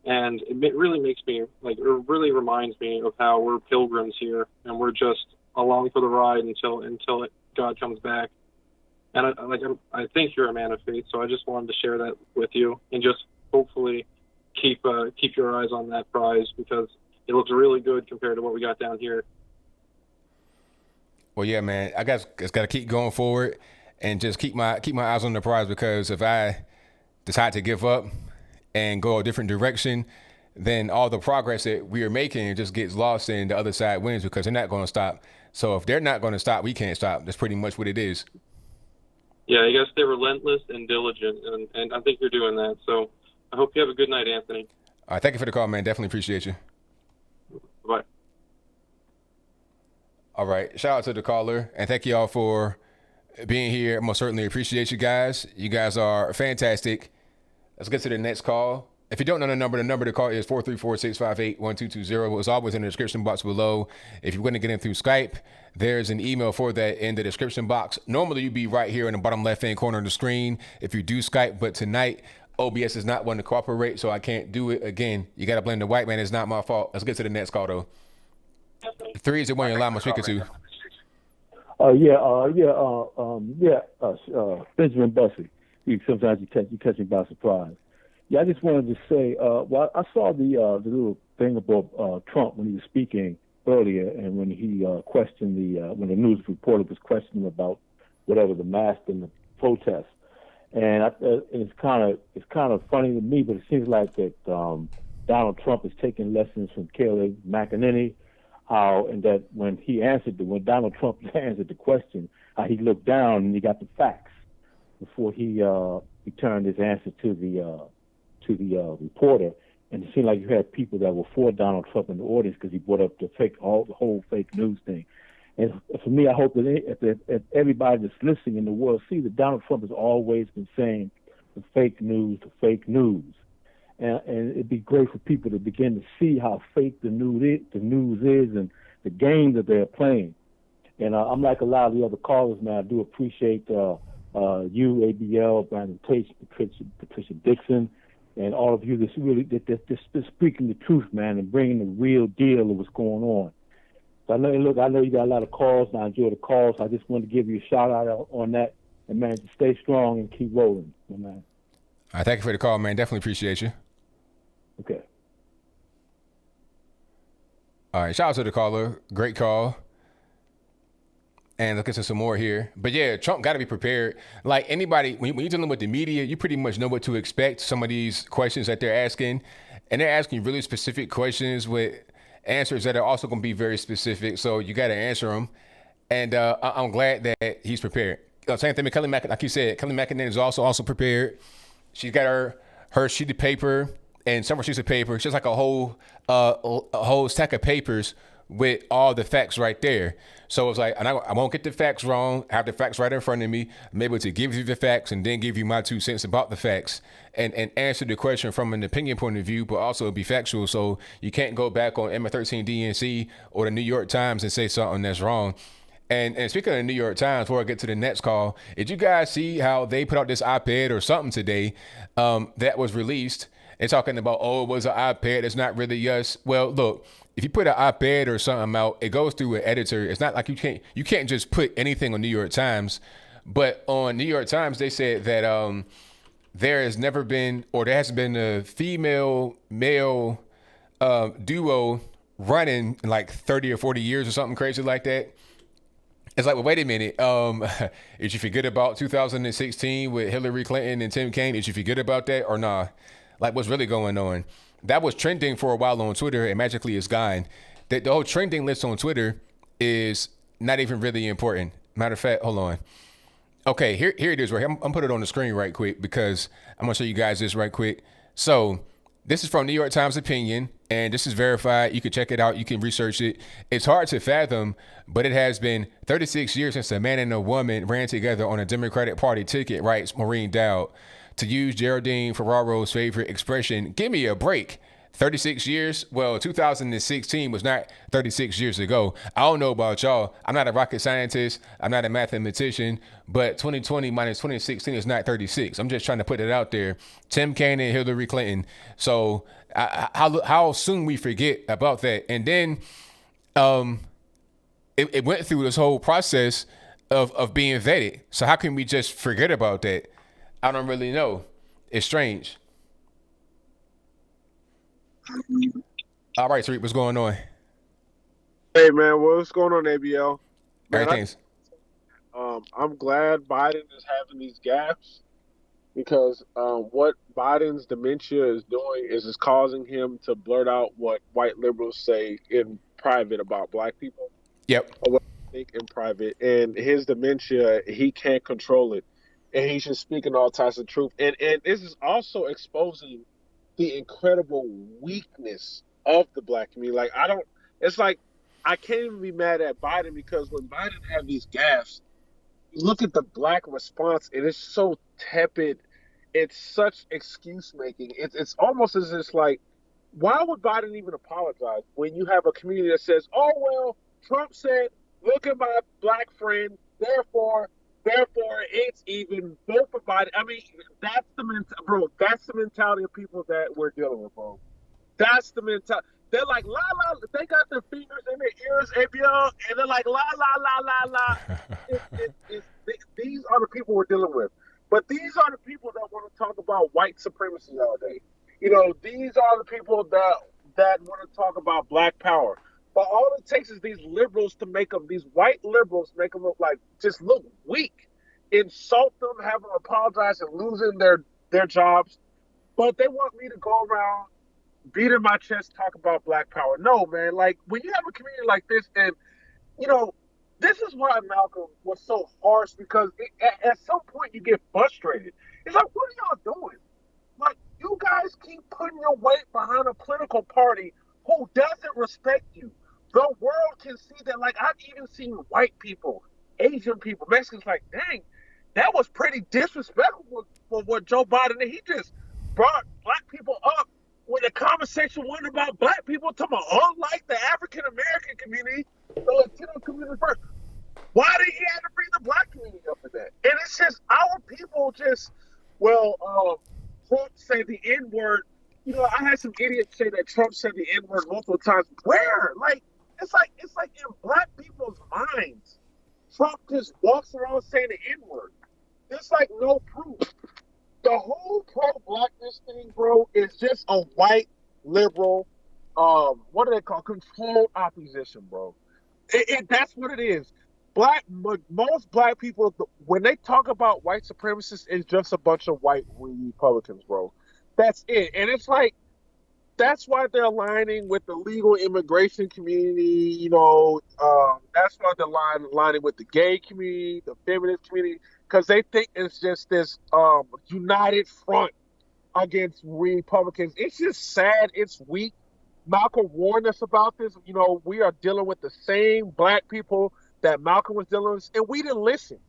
And it really makes me it really reminds me of how we're pilgrims here, and we're just along for the ride until God comes back. And I think you're a man of faith, so I just wanted to share that with you, and just hopefully keep your eyes on that prize, because it looks really good compared to what we got down here. Well, yeah, man, I got to keep going forward and just keep my eyes on the prize, because if I decide to give up and go a different direction, then all the progress that we are making just gets lost and the other side wins, because they're not going to stop. So if they're not going to stop, we can't stop. That's pretty much what it is. Yeah, I guess they're relentless and diligent, and I think you're doing that. So I hope you have a good night, Anthony. All right, thank you for the call, man. Definitely appreciate you. Bye. All right, shout out to the caller, and thank you all for being here. I most certainly appreciate you guys. You guys are fantastic. Let's get to the next call. If you don't know the number to call is 434-658-1220. It's always in the description box below. If you want to get in through Skype, there's an email for that in the description box. Normally, you'd be right here in the bottom left-hand corner of the screen if you do Skype, but tonight, OBS is not wanting to cooperate, so I can't do it again. You got to blame the white man. It's not my fault. Let's get to the next call, though. 3 is the one you're allowed to speak to. Benjamin Bussey. Sometimes you catch me by surprise. Yeah, I just wanted to say, I saw the little thing about Trump when he was speaking earlier, and when he questioned when the news reporter was questioning about whatever the mask and the protest, and it's kind of funny to me, but it seems like that Donald Trump is taking lessons from Kayleigh McEnany, and that when Donald Trump answered the question, how he looked down and he got the facts before he turned his answer to the reporter, and it seemed like you had people that were for Donald Trump in the audience because he brought up the whole fake news thing. And for me, I hope that if everybody that's listening in the world see that Donald Trump has always been saying the fake news, and it'd be great for people to begin to see how fake the news is, and the game that they're playing. And I'm like a lot of the other callers, man. I do appreciate you, ABL, Brandon Tate, Patricia Dixon, and all of you that's speaking the truth, man, and bringing the real deal of what's going on. So I know you got a lot of calls, and I enjoy the calls. I just wanted to give you a shout out on that, and man, just stay strong and keep rolling, man. All right, thank you for the call, man. Definitely appreciate you. Okay. All right, shout out to the caller. Great call. And let's get to some more here. But yeah, Trump got to be prepared. Like anybody, when you're dealing with the media, you pretty much know what to expect. Some of these questions that they're asking, and they're asking really specific questions with answers that are also going to be very specific. So you got to answer them. And I'm glad that he's prepared. Same thing with Kelly McEnany. Like you said, Kelly McEnany is also prepared. She's got her sheet of paper and several sheets of paper. She has like a whole stack of papers with all the facts right there. So it's like, and I won't get the facts wrong. I have the facts right in front of me. I'm able to give you the facts and then give you my 2 cents about the facts and answer the question from an opinion point of view, but also be factual. So you can't go back on M13 DNC or the New York Times and say something that's wrong. And speaking of the New York Times, before I get to the next call, did you guys see how they put out this op-ed or something today that was released? They're talking about, it was an op-ed. It's not really us. Well, look, if you put an op-ed or something out, it goes through an editor. It's not like you can't just put anything on New York Times. But on New York Times, they said that there has never been, or there hasn't been a female-male duo running in like 30 or 40 years or something crazy like that. It's like, well, wait a minute. Did you forget about 2016 with Hillary Clinton and Tim Kaine? Did you forget about that or nah? Like, what's really going on? That was trending for a while on Twitter, and magically it's gone. The whole trending list on Twitter is not even really important. Matter of fact, hold on. Okay, here it is. Right, I'm put it on the screen right quick because I'm gonna show you guys this right quick. So this is from New York Times opinion, and this is verified. You can check it out. You can research it. It's hard to fathom, but it has been 36 years since a man and a woman ran together on a Democratic Party ticket, writes Maureen Dowd. To use Geraldine Ferraro's favorite expression, give me a break. 36 years? Well, 2016 was not 36 years ago. I don't know about y'all. I'm not a rocket scientist. I'm not a mathematician. But 2020 minus 2016 is not 36. I'm just trying to put it out there. Tim Kaine and Hillary Clinton. So how soon we forget about that. And then it went through this whole process of being vetted. So how can we just forget about that? I don't really know. It's strange. All right, Tariq, what's going on? Hey, man, what's going on, ABL? Man, Everything's. I'm glad Biden is having these gaps because what Biden's dementia is doing is causing him to blurt out what white liberals say in private about black people. Yep. Or what they think in private. And his dementia, he can't control it. And he's just speaking all types of truth. And this is also exposing the incredible weakness of the black community. Like, it's like, I can't even be mad at Biden because when Biden had these gaffes, you look at the black response and it's so tepid. It's such excuse making. It's almost as if it's like, why would Biden even apologize when you have a community that says, oh, well, Trump said, look at my black friend, therefore it's even both of Biden. I mean, that's the mentality of people that we're dealing with, bro. That's the mentality. They're like, la, la, they got their fingers in their ears, ABL, and they're like, la, la, la, la, la. These are the people we're dealing with. But these are the people that want to talk about white supremacy all day. You know, these are the people that want to talk about black power. But all it takes is these liberals to make them, these white liberals, make them look like, just look weak, insult them, have them apologize and losing their jobs. But they want me to go around, beating my chest, talk about black power. No, man, like when you have a community like this, and, you know, this is why Malcolm was so harsh because at some point you get frustrated. It's like, what are y'all doing? Like, you guys keep putting your weight behind a political party who doesn't respect you. The world can see that. Like, I've even seen white people, Asian people, Mexicans, like, dang, that was pretty disrespectful for what Joe Biden did. He just brought black people up when the conversation wasn't about black people, talking about unlike the African American community, the Latino community first. Why did he have to bring the black community up in that? And it's just our people just, Trump said the N-word. You know, I had some idiots say that Trump said the N-word multiple times. Where? Like, it's like in black people's minds, Trump just walks around saying the N-word. There's like no proof. The whole pro-blackness thing, bro, is just a white liberal, what do they call, controlled opposition, bro. That's what it is. Most black people, when they talk about white supremacists, it's just a bunch of white Republicans, bro. That's it. And it's like, that's why they're aligning with the legal immigration community, you know, that's why they're aligning with the gay community, the feminist community, because they think it's just this united front against Republicans. It's just sad. It's weak. Malcolm warned us about this. You know, we are dealing with the same black people that Malcolm was dealing with, and we didn't listen.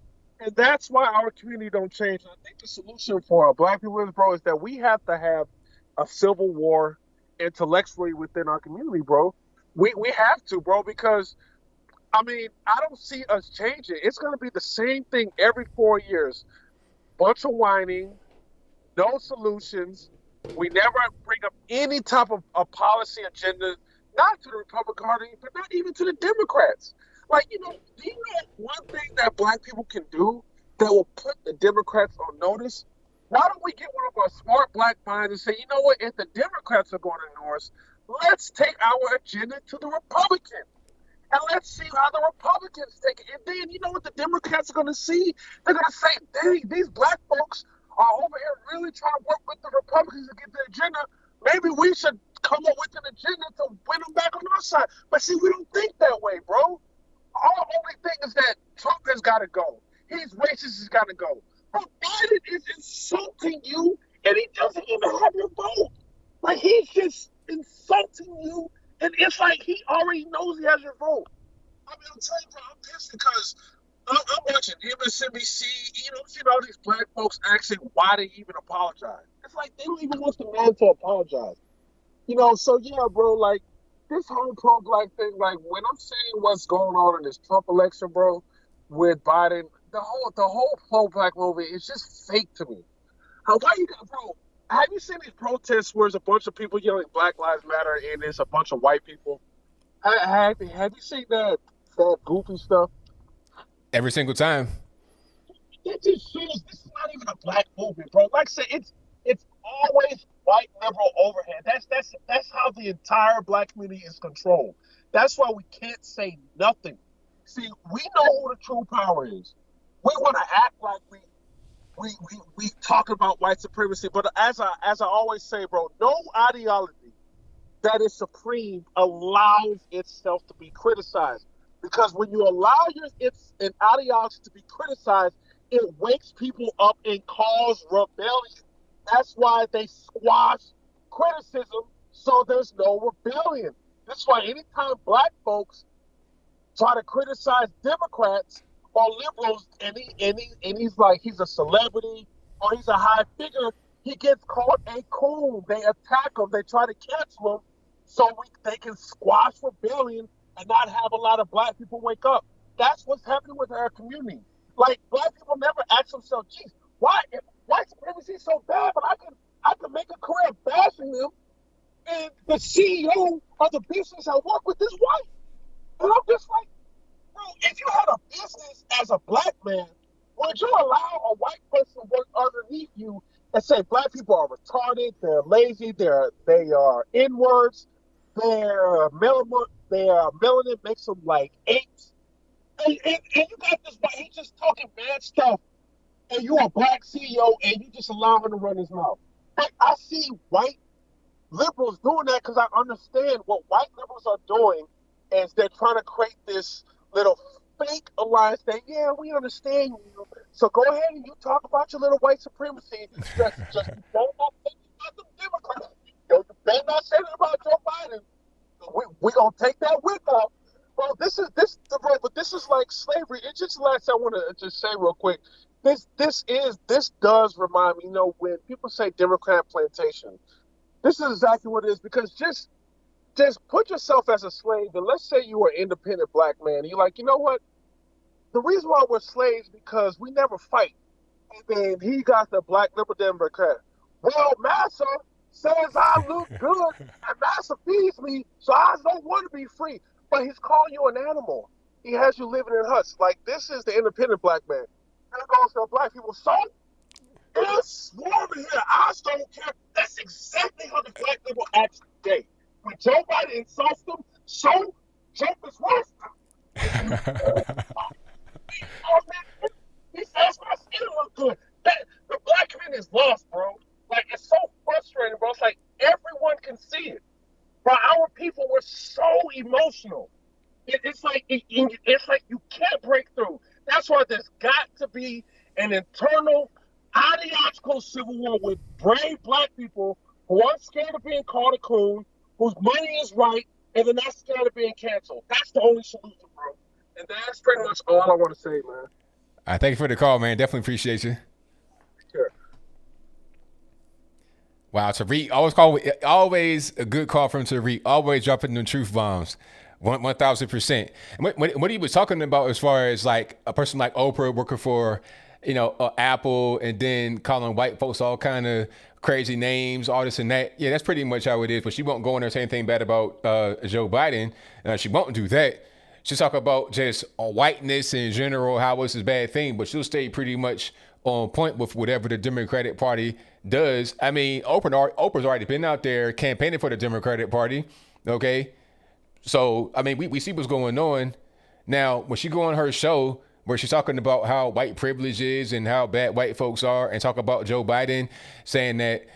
And that's why our community don't change. I think the solution for black people, bro, is that we have to have a civil war intellectually within our community, bro. We have to, bro, because, I mean, I don't see us changing. It's going to be the same thing every 4 years. Bunch of whining, no solutions. We never bring up any type of policy agenda, not to the Republican Party, but not even to the Democrats. Like, you know, do you know one thing that black people can do that will put the Democrats on notice? Why don't we get one of our smart black minds and say, you know what, if the Democrats are going to ignore us, let's take our agenda to the Republicans. And let's see how the Republicans take it. And then, you know what the Democrats are going to see? They're going to say, dang, these black folks are over here really trying to work with the Republicans to get their agenda. Maybe we should come up with an agenda to win them back on our side. But see, we don't think that way, bro. Our only thing is that Trump has got to go. He's racist, he's got to go. But Biden is insulting you, and he doesn't even have your vote. Like, he's just insulting you, and it's like he already knows he has your vote. I mean, I'm telling you, bro, I'm pissed because I'm watching MSNBC, seeing all these black folks asking why they even apologize. It's like they don't even want the man to apologize. So yeah, bro, like, this whole pro-black thing, like, when I'm seeing what's going on in this Trump election, bro, with Biden, the whole pro-black movement is just fake to me. Why you got, bro? Have you seen these protests where there's a bunch of people yelling Black Lives Matter and there's a bunch of white people? Have you seen that goofy stuff? Every single time. It just shows this is not even a black movement, bro. Like I said, it's always white liberal overhead. That's how the entire black community is controlled. That's why we can't say nothing. See, we know who the true power is. We want to act like we talk about white supremacy, but as I always say, bro, no ideology that is supreme allows itself to be criticized. Because when you allow an ideology to be criticized, it wakes people up and cause rebellion. That's why they squash criticism, so there's no rebellion. That's why anytime black folks try to criticize Democrats or liberals, and he's like, he's a celebrity or he's a high figure, he gets called a coon. They attack him. They try to cancel him so they can squash rebellion and not have a lot of black people wake up. That's what's happening with our community. Like, black people never ask themselves, geez, why supremacy is so bad, but I can make a career bashing them, and the CEO of the business I work with is white. And I'm just like, bro, if you had a business as a black man, would you allow a white person to work underneath you and say black people are retarded, they're lazy, they are N-words, their melanin makes them like apes. And you got this guy, he's just talking bad stuff, and you're a black CEO, and you just allow him to run his mouth. I see white liberals doing that because I understand what white liberals are doing is they're trying to create this little fake alliance that, yeah, we understand you, so go ahead and you talk about your little white supremacy. Just don't not say about the Democrats. You better not say that about Joe Biden. We're going to take that wig off. Well, this is like slavery. It's just the last thing I want to just say real quick. This does remind me, when people say Democrat plantation, this is exactly what it is, because just put yourself as a slave, and let's say you were an independent black man, and you're like, you know what? The reason why we're slaves because we never fight. And then he got the black liberal Democrat. Well, Massa says I look good, and Massa feeds me, so I don't want to be free. But he's calling you an animal. He has you living in huts. Like, this is the independent black man. And it goes to black people, so it's swarming here. I don't care. That's exactly how the black people act today. When Joe Biden insults them, so Trump is worse. He says my skin look good. The black community is lost, bro. Like, it's so frustrating, bro. It's like everyone can see it. But our people were so emotional. It's like you can't break through. That's why there's got to be an internal ideological civil war with brave black people who aren't scared of being called a coon, whose money is right, and they're not scared of being canceled. That's the only solution, bro. And that's pretty much all I want to say, man. I thank you for the call, man. Definitely appreciate you. Sure. Wow, Tariq, always a good call from Tariq. Always dropping the truth bombs, 1,000%. What he was talking about as far as like a person like Oprah working for, Apple, and then calling white folks all kind of crazy names, all this and that. Yeah, that's pretty much how it is. But she won't go in there and say anything bad about Joe Biden. She won't do that. She'll talk about just whiteness in general, how it's a bad thing, but she'll stay pretty much on point with whatever the Democratic Party does. I mean, Oprah's already been out there campaigning for the Democratic Party, okay? So, I mean, we see what's going on. Now, when she go on her show, where she's talking about how white privilege is and how bad white folks are, and talk about Joe Biden saying that,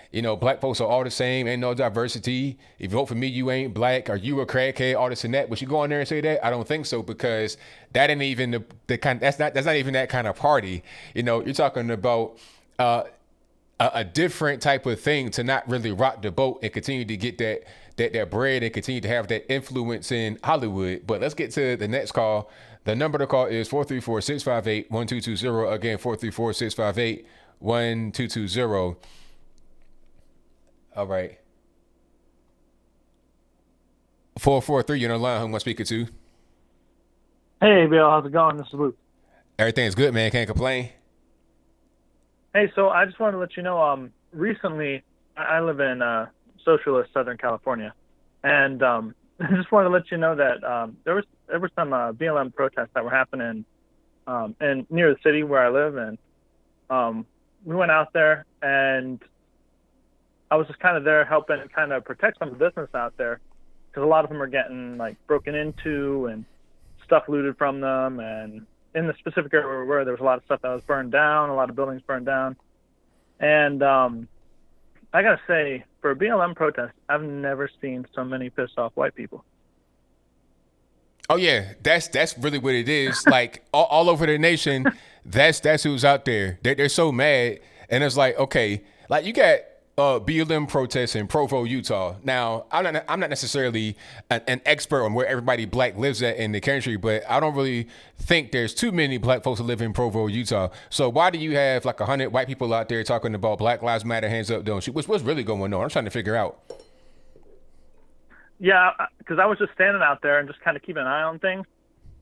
black folks are all the same, ain't no diversity. If you vote for me, you ain't black. Are you a crackhead? All this and that. Would she go on there and say that? I don't think so, because that ain't even the kind. That's not even that kind of party. You're talking about a different type of thing to not really rock the boat and continue to get that bread and continue to have that influence in Hollywood. But let's get to the next call. The number to call is 434-658-1220. Again, 434-658-1220. All right. 443, you're on the line. Who am I speaking to? Hey, Bill, how's it going? This is Luke. Everything's good, man. Can't complain. Hey, so I just wanted to let you know, recently I live in socialist Southern California, and I just wanted to let you know that there were some BLM protests that were happening and near the city where I live, and we went out there, and I was just kind of there helping kind of protect some of the business out there, because a lot of them are getting like broken into and stuff looted from them, and in the specific area where there was a lot of stuff that was burned down, a lot of buildings burned down. And I gotta say, for a BLM protest, I've never seen so many pissed off white people. Oh yeah, that's really what it is. Like all over the nation, that's who's out there. They're so mad, and it's like, okay, like you got BLM protests in Provo, Utah. Now, I'm not necessarily an expert on where everybody black lives at in the country, but I don't really think there's too many black folks who live in Provo, Utah. So why do you have like 100 white people out there talking about Black Lives Matter, hands up, don't shoot? What's really going on? I'm trying to figure out. Yeah, because I was just standing out there and just kind of keeping an eye on things,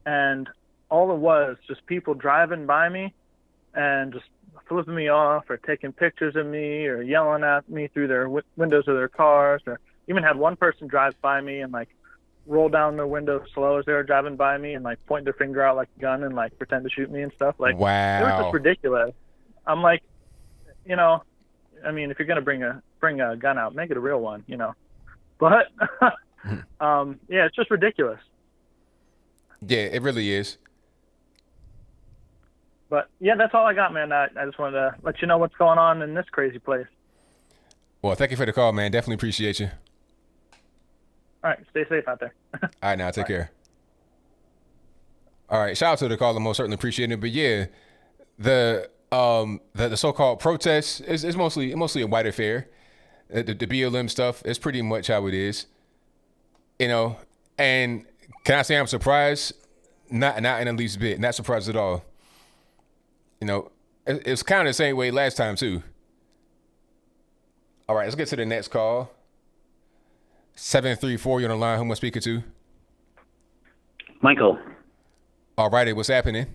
and all it was just people driving by me and just flipping me off or taking pictures of me or yelling at me through their windows of their cars, or even had one person drive by me and like roll down their window slow as they were driving by me and like point their finger out like a gun and like pretend to shoot me and stuff. Like, wow, it was just ridiculous. I'm like, I mean, if you're gonna bring a gun out, make it a real one, But yeah, it's just ridiculous. Yeah, it really is. But yeah, that's all I got, man. I just wanted to let you know what's going on in this crazy place. Well, thank you for the call, man. Definitely appreciate you. All right, stay safe out there. All right, now take care. All right, shout out to the caller. Most certainly appreciate it. But yeah, the so-called protests is mostly a white affair. The BLM stuff is pretty much how it is. And can I say I'm surprised? Not in the least bit. Not surprised at all. It's kind of the same way last time too. All right, let's get to the next call. 734, you're on the line. Who am I speaking to? Michael. All righty, what's happening?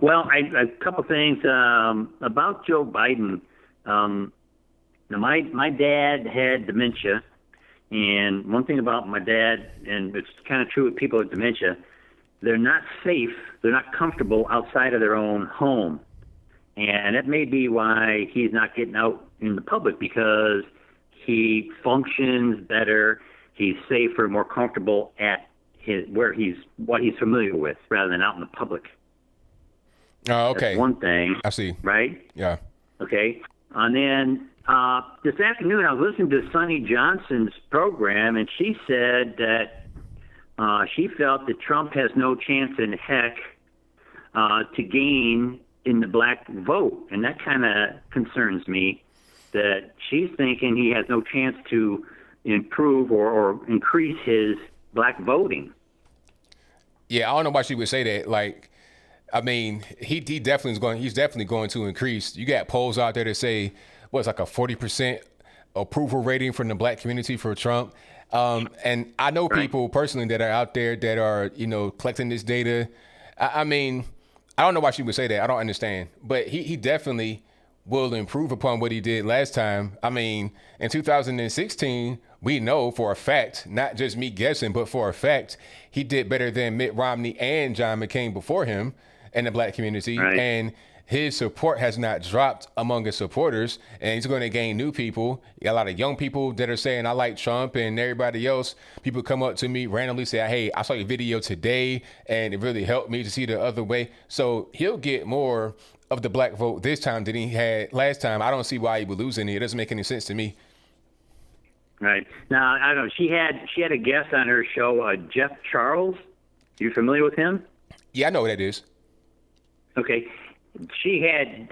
Well, a couple things about Joe Biden. My dad had dementia, and one thing about my dad, and it's kind of true with people with dementia, they're not safe, they're not comfortable outside of their own home. And that may be why he's not getting out in the public, because he functions better, he's safer, more comfortable at what he's familiar with, rather than out in the public. Oh, okay. That's one thing. I see. Right? Yeah. Okay. And then this afternoon I was listening to Sonny Johnson's program, and she said that she felt that Trump has no chance in heck to gain in the black vote. And that kind of concerns me, that she's thinking he has no chance to improve or increase his black voting. Yeah, I don't know why she would say that. Like, I mean, he's definitely going to increase. You got polls out there that say, what's like a 40% approval rating from the black community for Trump. And I know people personally that are out there that are, collecting this data. I mean, I don't know why she would say that. I don't understand. But he definitely will improve upon what he did last time. I mean, in 2016, we know for a fact, not just me guessing, but for a fact, he did better than Mitt Romney and John McCain before him in the black community. Right. And his support has not dropped among his supporters, and he's going to gain new people. You got a lot of young people that are saying, I like Trump, and everybody else. People come up to me randomly, say, hey, I saw your video today, and it really helped me to see the other way. So he'll get more of the black vote this time than he had last time. I don't see why he would lose any. It doesn't make any sense to me. Right. Now, I don't know. She had a guest on her show, Jeff Charles. You familiar with him? Yeah, I know what that is. Okay. She had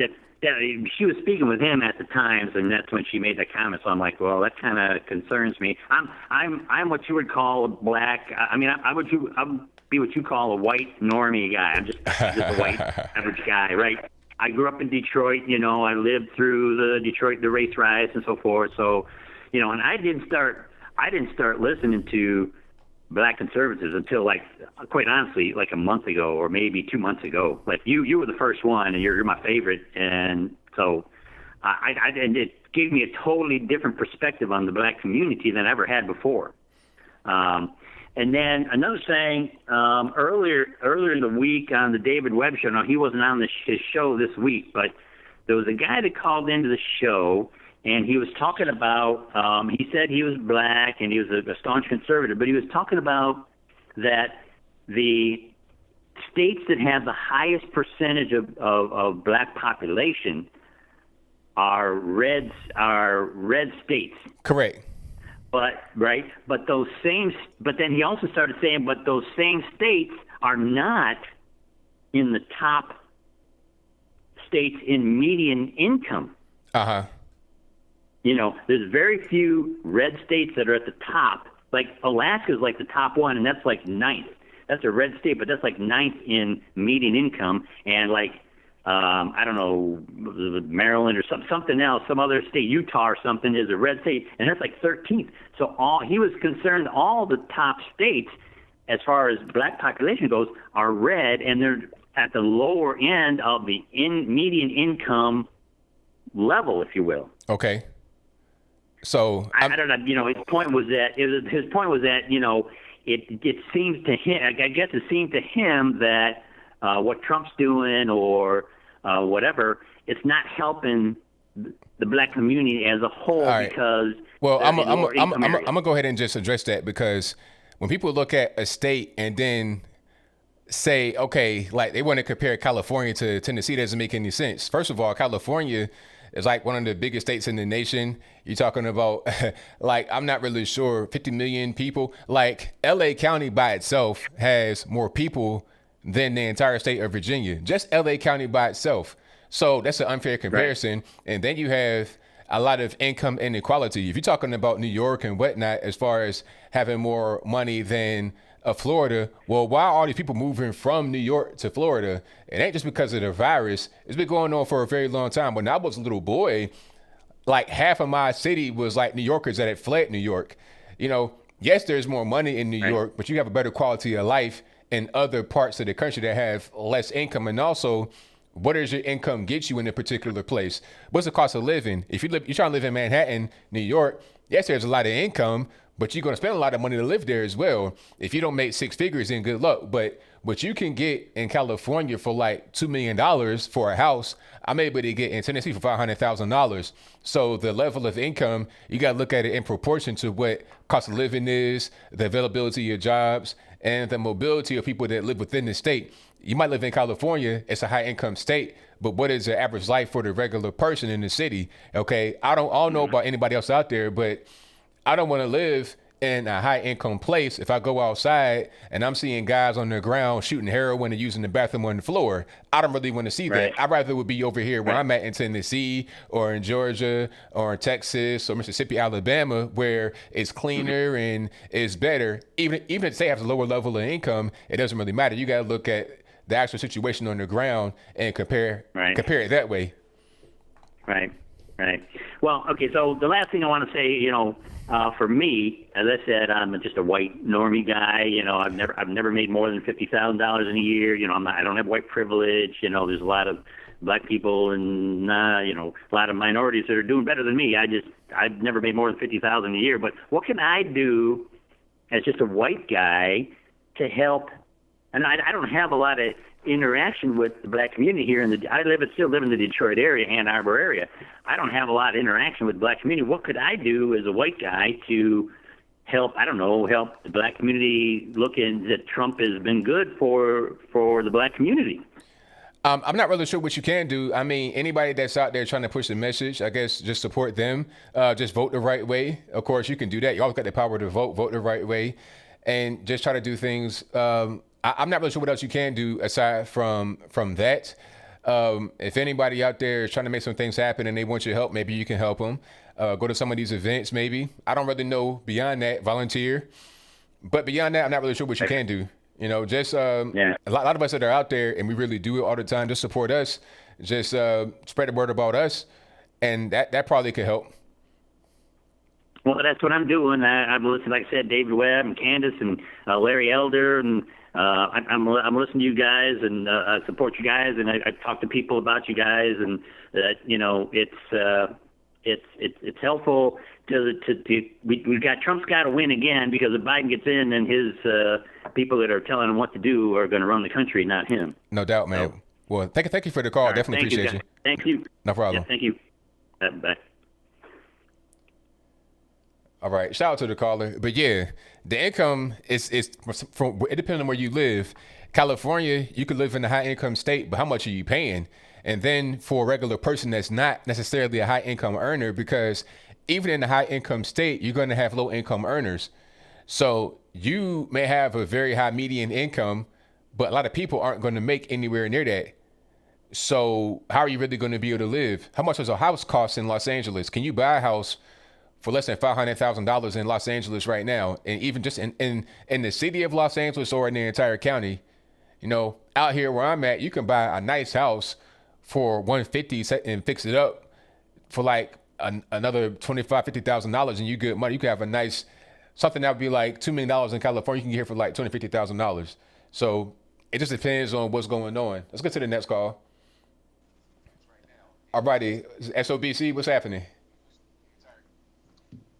she was speaking with him at the Times, and that's when she made that comment. So I'm like, well, that kind of concerns me. I'm what you would call a black. I mean, I would be what you call a white normie guy. I'm just a white average guy, right? I grew up in Detroit. You know, I lived through the race riots and so forth. So, you know, and I didn't start listening to black conservatives until, like, quite honestly, like a month ago or maybe 2 months ago. Like you were the first one, and you're my favorite, and so and it gave me a totally different perspective on the black community than I ever had before. And then another thing, earlier in the week on the David Webb show. Now, he wasn't on his show this week, but there was a guy that called into the show. And he was talking about, he said he was black and he was a staunch conservative, but he was talking about that the states that have the highest percentage of black population are red states. Correct. But then he also started saying, but those same states are not in the top states in median income. Uh-huh. You know, there's very few red states that are at the top. Like Alaska's like the top one, and that's like ninth. That's a red state, but that's like ninth in median income. And like, I don't know, Maryland or something else, some other state, Utah or something, is a red state, and that's like 13th. So he was concerned all the top states, as far as black population goes, are red, and they're at the lower end of the median income level, if you will. Okay. So I don't know. You know, his point was that you know, it seems to him. I guess it seemed to him that what Trump's doing or whatever, it's not helping the black community as a whole. Right. Because I'm gonna go ahead and just address that, because when people look at a state and then say, okay, like they want to compare California to Tennessee, doesn't make any sense. First of all, California is like one of the biggest states in the nation. You're talking about, like, I'm not really sure, 50 million people. Like, LA County by itself has more people than the entire state of Virginia. Just LA County by itself. So that's an unfair comparison. Right. And then you have a lot of income inequality. If you're talking about New York and whatnot, as far as having more money than Florida, well, why are all these people moving from New York to Florida? It ain't just because of the virus. It's been going on for a very long time. When I was a little boy, like half of my city was like New Yorkers that had fled New York. You know, yes, there's more money in New York, but you have a better quality of life in other parts of the country that have less income. And also, what does your income get you in a particular place? What's the cost of living? If you're trying to live in Manhattan, New York, yes, there's a lot of income, but you're going to spend a lot of money to live there as well. If you don't make six figures, then good luck. But what you can get in California for like $2 million for a house, I'm able to get in Tennessee for $500,000. So the level of income, you got to look at it in proportion to what cost of living is, the availability of jobs, and the mobility of people that live within the state. You might live in California, it's a high income state, but what is the average life for the regular person in the city? Okay, I don't know about anybody else out there, but I don't want to live in a high income place if I go outside and I'm seeing guys on the ground shooting heroin and using the bathroom on the floor. I don't really want to see that. I'd rather would be over here where I'm at in Tennessee or in Georgia or in Texas or Mississippi, Alabama, where it's cleaner and it's better. Even if they have a lower level of income, it doesn't really matter. You got to look at the actual situation on the ground and compare it that way. Right. Well, okay, so the last thing I want to say, you know, for me, as I said, I'm just a white normie guy. You know, I've never made more than $50,000 in a year. You know, I don't have white privilege. You know, there's a lot of black people and you know, a lot of minorities that are doing better than me. I've never made more than $50,000 a year. But what can I do as just a white guy to help? And I don't have a lot of interaction with the black community here still live in the Detroit area, Ann Arbor area. I don't have a lot of interaction with the black community. What could I do as a white guy to help the black community look in that Trump has been good for the black community? I'm not really sure what you can do. I mean, anybody that's out there trying to push the message, I guess just support them. Just vote the right way. Of course, you can do that. You always got the power to vote the right way, and just try to do things. I'm not really sure what else you can do aside from that. If anybody out there is trying to make some things happen and they want your help, maybe you can help them. Go to some of these events, maybe. I don't really know beyond that. Volunteer. But beyond that, I'm not really sure what you can do. You know, just a lot of us that are out there, and we really do it all the time, just support us. Just spread the word about us, and that probably could help. Well, that's what I'm doing. I'm listening, like I said, David Webb and Candace and Larry Elder, and I'm listening to you guys and I support you guys, and I talk to people about you guys, and it's helpful we got Trump's got to win again, because if Biden gets in, then his people that are telling him what to do are going to run the country, not him. No doubt, man. So, well, thank you for the call. Right, definitely appreciate you. Thank you. No problem. Yeah, thank you. Bye. All right. Shout out to the caller. But yeah, the income is from, it depends on where you live. California, you could live in a high income state, but how much are you paying? And then for a regular person that's not necessarily a high income earner, because even in a high income state, you're going to have low income earners. So you may have a very high median income, but a lot of people aren't going to make anywhere near that. So how are you really going to be able to live? How much does a house cost in Los Angeles? Can you buy a house for less than $500,000 in Los Angeles right now? And even just in the city of Los Angeles or in the entire county, you know, out here where I'm at, you can buy a nice house for $150 and fix it up for like another $25,000-$50,000, and you good money. You can have a nice something that would be like $2 million in California. You can get here for like $250,000. So it just depends on what's going on. Let's get to the next call. All righty, SOBC, what's happening?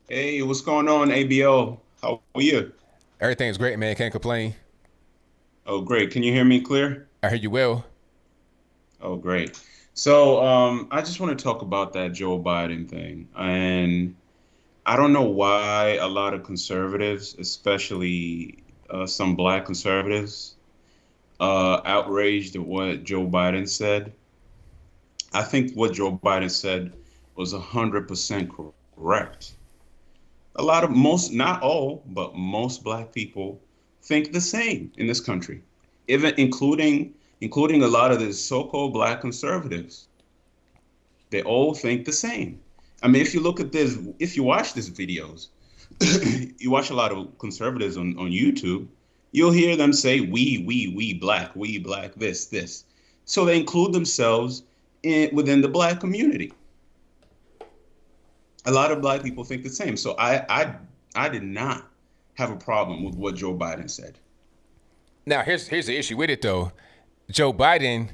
Hey, what's going on, ABL? How are you? Everything's great, man. Can't complain. Oh, great. Can you hear me clear? I hear you well. Oh, great. So I just want to talk about that Joe Biden thing. And I don't know why a lot of conservatives, especially some black conservatives, outraged at what Joe Biden said. I think what Joe Biden said was 100% correct. Not all, but most black people think the same in this country, even including a lot of the so-called black conservatives. They all think the same. I mean, if you look at this, if you watch these videos, you watch a lot of conservatives on YouTube, you'll hear them say, we black, this. So they include themselves within the black community. A lot of black people think the same. So I did not have a problem with what Joe Biden said. Now, here's the issue with it, though. Joe Biden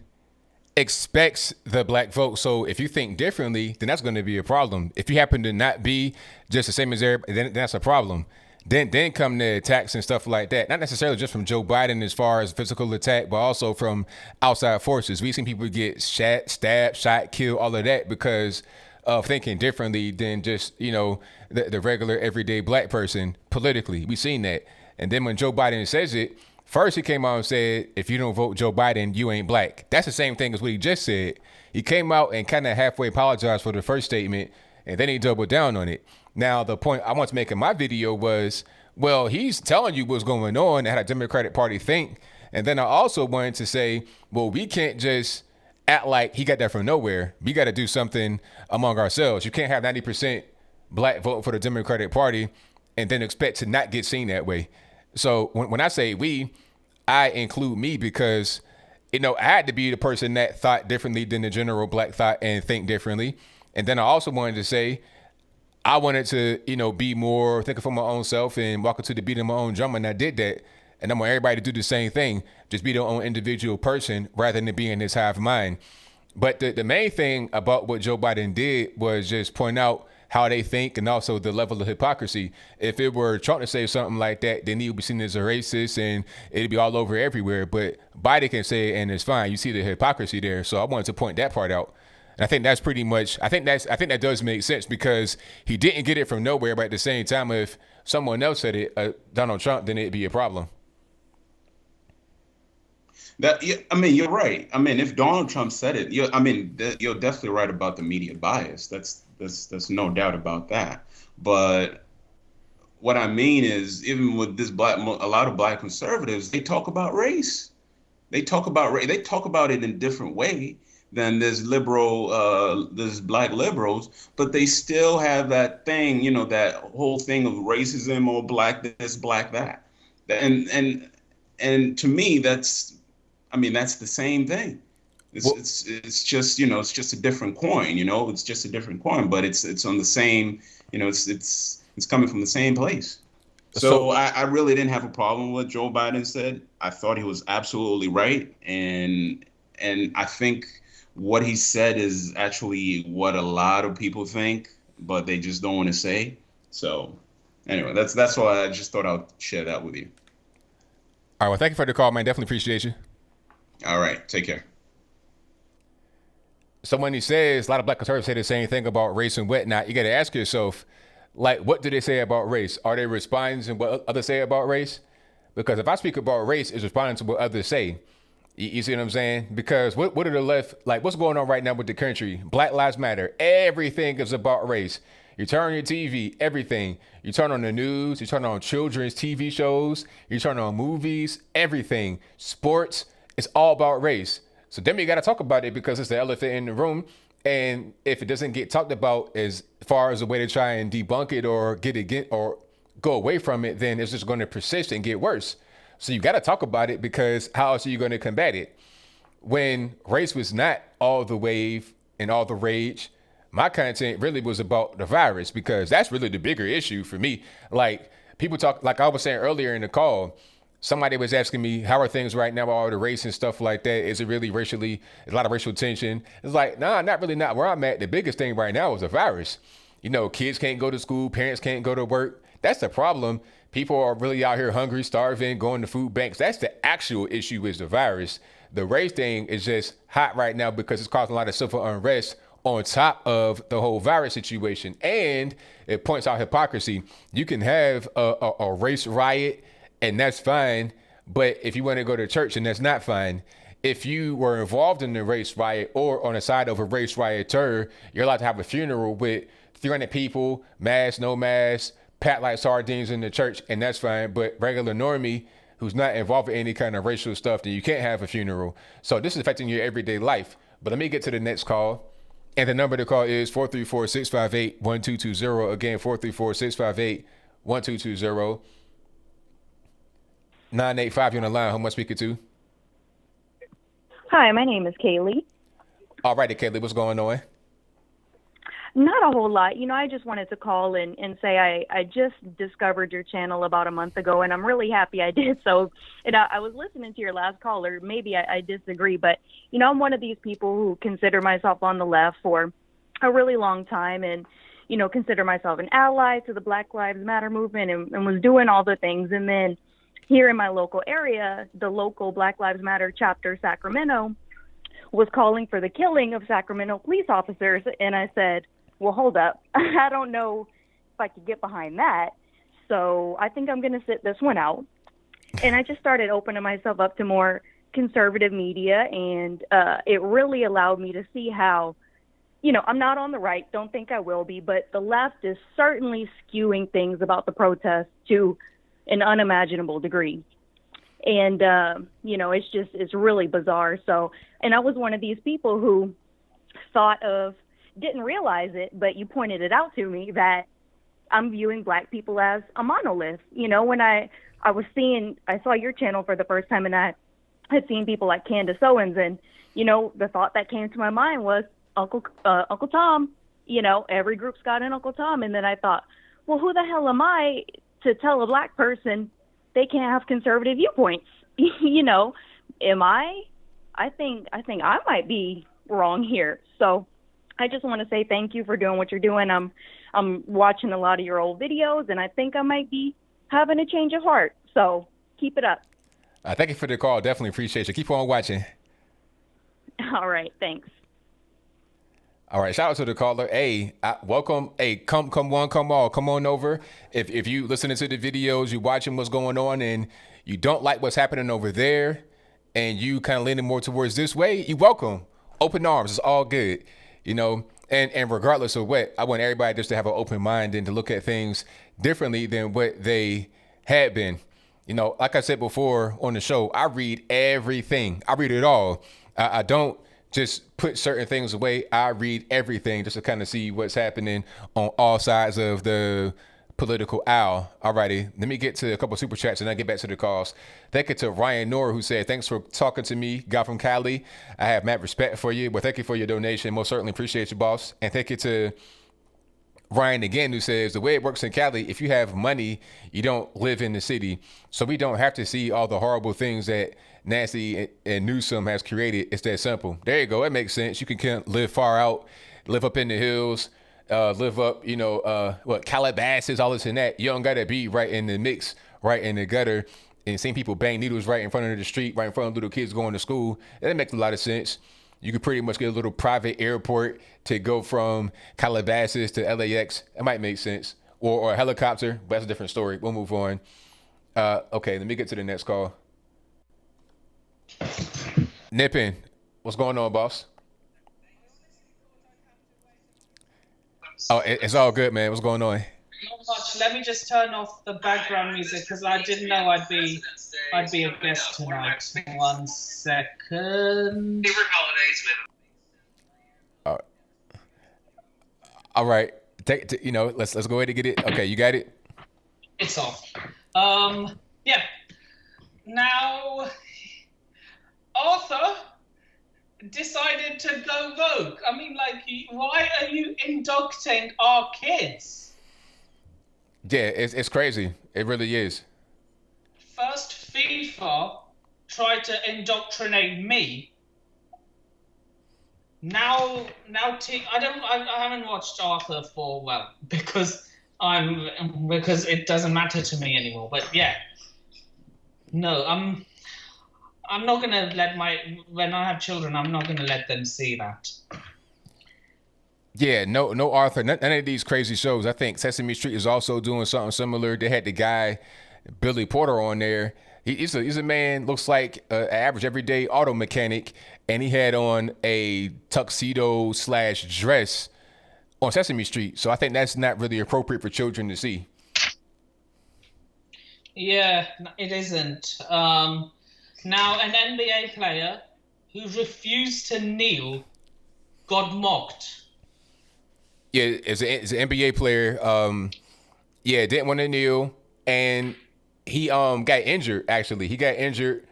expects the black vote. So if you think differently, then that's going to be a problem. If you happen to not be just the same as everybody, then that's a problem. Then come the attacks and stuff like that. Not necessarily just from Joe Biden as far as physical attack, but also from outside forces. We've seen people get stabbed, shot, killed, all of that because of thinking differently than just, you know, the regular everyday black person politically. We've seen that. And then when Joe Biden says it, first he came out and said, if you don't vote Joe Biden, you ain't black. That's the same thing as what he just said. He came out and kind of halfway apologized for the first statement, and then he doubled down on it. Now, the point I want to make in my video was, well, he's telling you what's going on and how the Democratic Party think. And then I also wanted to say, well, we can't just act like he got that from nowhere. We got to do something among ourselves. You can't have 90% black vote for the Democratic Party and then expect to not get seen that way. So when I say we, I include me because, you know, I had to be the person that thought differently than the general black thought and think differently. And then I also wanted to say, I wanted to, you know, be more thinking for my own self and walking to the beat of my own drum, and I did that. And I want everybody to do the same thing, just be their own individual person rather than being this hive mind. But the main thing about what Joe Biden did was just point out how they think and also the level of hypocrisy. If it were Trump to say something like that, then he would be seen as a racist and it'd be all over everywhere. But Biden can say it and it's fine. You see the hypocrisy there. So I wanted to point that part out. And I think that's pretty much, I think that does make sense because he didn't get it from nowhere. But at the same time, if someone else said it, Donald Trump, then it'd be a problem. You're right. I mean, if Donald Trump said it, you're definitely right about the media bias. That's no doubt about that. But what I mean is, even with a lot of black conservatives, they talk about race. They talk about race. They talk about it in a different way than there's black liberals, but they still have that thing, that whole thing of racism or black this, black that, and to me, that's the same thing. It's just a different coin. It's just a different coin, but it's on the same. It's coming from the same place. So I really didn't have a problem with what Joe Biden said. I thought he was absolutely right, and I think what he said is actually what a lot of people think, but they just don't want to say. So anyway, that's why I just thought I'd share that with you. All right. Well, thank you for the call, man. Definitely appreciate you. All right. Take care. So when he says, a lot of black conservatives say the same thing about race and whatnot, you got to ask yourself, like, what do they say about race? Are they responding to what others say about race? Because if I speak about race, it's responding to what others say. You see what I'm saying? Because what are the left, like, what's going on right now with the country? Black Lives Matter. Everything is about race. You turn on your TV, everything. You turn on the news, you turn on children's TV shows, you turn on movies, everything. Sports, it's all about race. So then we got to talk about it because it's the elephant in the room. And if it doesn't get talked about as far as a way to try and debunk it or or go away from it, then it's just going to persist and get worse. So you got to talk about it because how else are you going to combat it? When race was not all the wave and all the rage, my content really was about the virus because that's really the bigger issue for me. Like people talk, like I was saying earlier in the call, somebody was asking me, how are things right now, all the race and stuff like that? Is it really racially, a lot of racial tension? It's like, nah, not really, not where I'm at. The biggest thing right now is a virus. Kids can't go to school, parents can't go to work. That's the problem. People are really out here hungry, starving, going to food banks. That's the actual issue is the virus. The race thing is just hot right now because it's causing a lot of civil unrest on top of the whole virus situation. And it points out hypocrisy. You can have a race riot and that's fine. But if you want to go to church and that's not fine. If you were involved in the race riot or on the side of a race rioter, you're allowed to have a funeral with 300 people, mask, no mask, pat like sardines in the church, and that's fine. But regular normie who's not involved in any kind of racial stuff, then you can't have a funeral. So this is affecting your everyday life. But let me get to the next call. And the number to call is 434-658-1220. Again, 434-658-1220. 985, you're on the line. Who am I speaking to? Hi, my name is Kaylee. All righty, Kaylee, what's going on? Not a whole lot. I just wanted to call and say I just discovered your channel about a month ago, and I'm really happy I did so. And I was listening to your last caller. Maybe I disagree, but, I'm one of these people who consider myself on the left for a really long time and, consider myself an ally to the Black Lives Matter movement and was doing all the things. And then here in my local area, the local Black Lives Matter chapter, Sacramento, was calling for the killing of Sacramento police officers. And I said, well, hold up. I don't know if I could get behind that. So I think I'm going to sit this one out. And I just started opening myself up to more conservative media. And it really allowed me to see how, I'm not on the right, don't think I will be, but the left is certainly skewing things about the protests to an unimaginable degree. And, it's really bizarre. So, and I was one of these people who didn't realize it, but you pointed it out to me that I'm viewing Black people as a monolith. When I saw your channel for the first time and I had seen people like Candace Owens and, the thought that came to my mind was Uncle Tom, every group's got an Uncle Tom. And then I thought, well, who the hell am I to tell a Black person they can't have conservative viewpoints? Am I? I think I might be wrong here. So I just want to say thank you for doing what you're doing. I'm I'm watching a lot of your old videos, and I think I might be having a change of heart. So keep it up. Thank you for the call. Definitely appreciate you. Keep on watching. All right. Thanks. All right, shout out to the caller. Hey, welcome. Hey, come on over. If you listening to the videos, you watching what's going on, and you don't like what's happening over there, and you kind of leaning more towards this way, you welcome. Open arms. It's all good, you know. And regardless of what, I want everybody just to have an open mind and to look at things differently than what they had been. You know, like I said before on the show, I read everything. I read it all. I don't just put certain things away. I read everything just to kind of see what's happening on all sides of the political aisle. Alrighty, let me get to a couple of super chats and I get back to the calls. Thank you to Ryan Noor, who said, thanks for talking to me. Guy from Cali. I have mad respect for you. Well, thank you for your donation. Most certainly appreciate you, boss. And thank you to Ryan again, who says, the way it works in Cali, if you have money, you don't live in the city. So we don't have to see all the horrible things that Nancy and Newsom has created. It's that simple. There you go. That makes sense. You can live far out, live up in the hills, live up, Calabasas, all this and that. You don't got to be right in the mix, right in the gutter, and seeing people bang needles right in front of the street, right in front of little kids going to school. That makes a lot of sense. You could pretty much get a little private airport to go from Calabasas to LAX. It might make sense. Or a helicopter, but that's a different story. We'll move on. Okay, let me get to the next call. Nippin, what's going on, boss? Oh, it's all good, man. What's going on? Not much. Let me just turn off the background music because I didn't know I'd be a guest tonight. 1 second. Favorite holidays with. All right. Let's go ahead and get it. Okay, you got it. It's off. Yeah. Now, Arthur decided to go rogue. I mean, why are you inducting our kids? Yeah, it's crazy. It really is. First, FIFA tried to indoctrinate me. Now, I haven't watched Arthur because it doesn't matter to me anymore. But yeah, no, I'm not gonna when I have children, I'm not gonna let them see that. Yeah, no Arthur, none of these crazy shows. I think Sesame Street is also doing something similar. They had the guy Billy Porter on there. He's a man, looks like an average everyday auto mechanic, and he had on a tuxedo / dress on Sesame Street. So I think that's not really appropriate for children to see. Yeah, it isn't. Now, an NBA player who refused to kneel got mocked. Yeah, it's an NBA player. Didn't want to kneel, and he got injured. Actually, he got injured.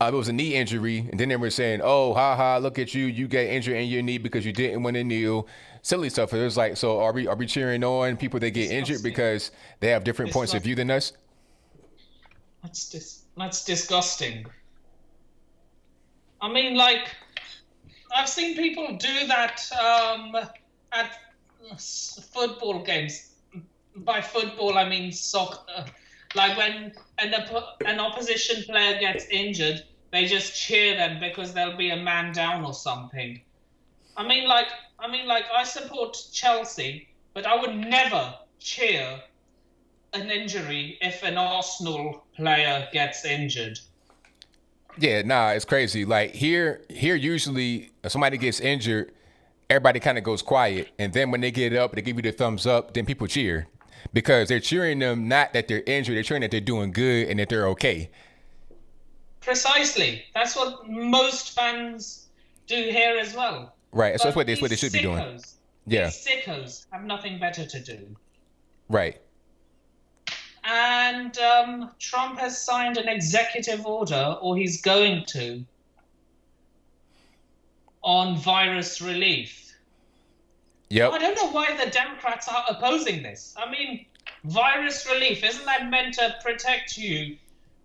It was a knee injury, and then they were saying, "Oh, haha, look at you! You got injured in your knee because you didn't want to kneel." Silly stuff. It was like, so are we cheering on people that get injured because they have different points of view than us? That's disgusting. I mean, I've seen people do that at football games. By football, I mean soccer. Like when an opposition player gets injured, they just cheer them because there'll be a man down or something. I mean, I support Chelsea, but I would never cheer an injury if an Arsenal player gets injured. Yeah, nah, it's crazy. Like here usually if somebody gets injured, everybody kind of goes quiet. And then when they get up, they give you the thumbs up, then people cheer. Because they're cheering them not that they're injured, they're cheering that they're doing good and that they're okay. Precisely. That's what most fans do here as well. Right, so that's what they should be doing. Yeah. These sickos have nothing better to do. Right. And Trump has signed an executive order, or he's going to, on virus relief. Yep. I don't know why the Democrats are opposing this. I mean, virus relief, isn't that meant to protect you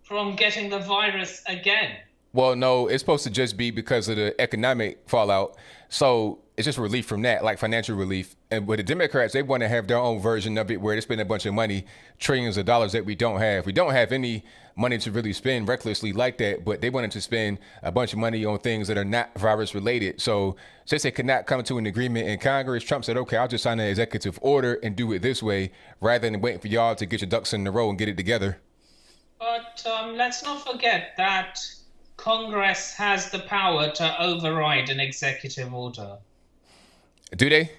from getting the virus again? Well, no, it's supposed to just be because of the economic fallout. So it's just relief from that, like financial relief. And with the Democrats, they want to have their own version of it where they spend a bunch of money, trillions of dollars that we don't have. We don't have any money to really spend recklessly like that, but they wanted to spend a bunch of money on things that are not virus related. So since they could not come to an agreement in Congress, Trump said, okay, I'll just sign an executive order and do it this way rather than waiting for y'all to get your ducks in a row and get it together. But let's not forget that Congress has the power to override an executive order. Do they?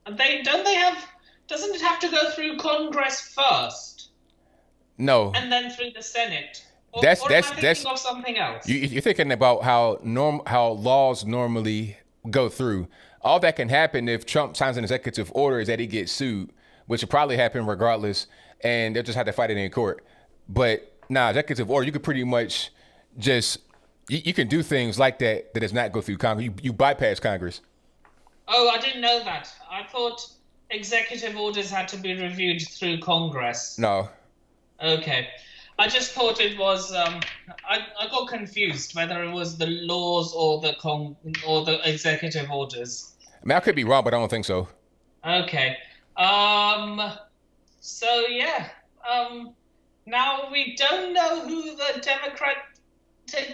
Doesn't it have to go through Congress first? No. And then through the Senate? Or That's am I thinking of something else? You're thinking about how laws normally go through. All that can happen if Trump signs an executive order is that he gets sued, which will probably happen regardless, and they'll just have to fight it in court. But executive order, you could pretty much just you can do things like that does not go through Congress. You bypass Congress. Oh, I didn't know that. I thought executive orders had to be reviewed through Congress. No. Okay. I just thought it was. I got confused whether it was the laws or the executive orders. I mean, I could be wrong, but I don't think so. Okay. So yeah. Now we don't know who the Democratic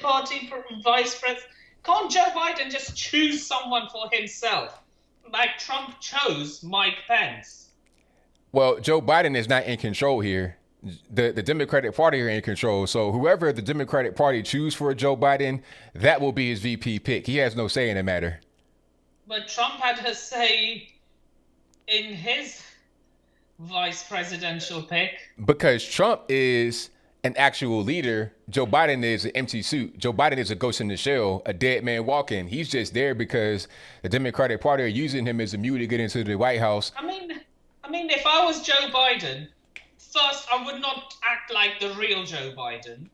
Party vice president. Can't Joe Biden just choose someone for himself? Like Trump chose Mike Pence. Well, Joe Biden is not in control here. The Democratic Party are in control. So whoever the Democratic Party choose for Joe Biden, that will be his VP pick. He has no say in the matter. But Trump had a say in his vice presidential pick. Because Trump is an actual leader, Joe Biden is an empty suit. Joe Biden is a ghost in the shell, a dead man walking. He's just there because the Democratic Party are using him as a mule to get into the White House. I mean, if I was Joe Biden, first, I would not act like the real Joe Biden.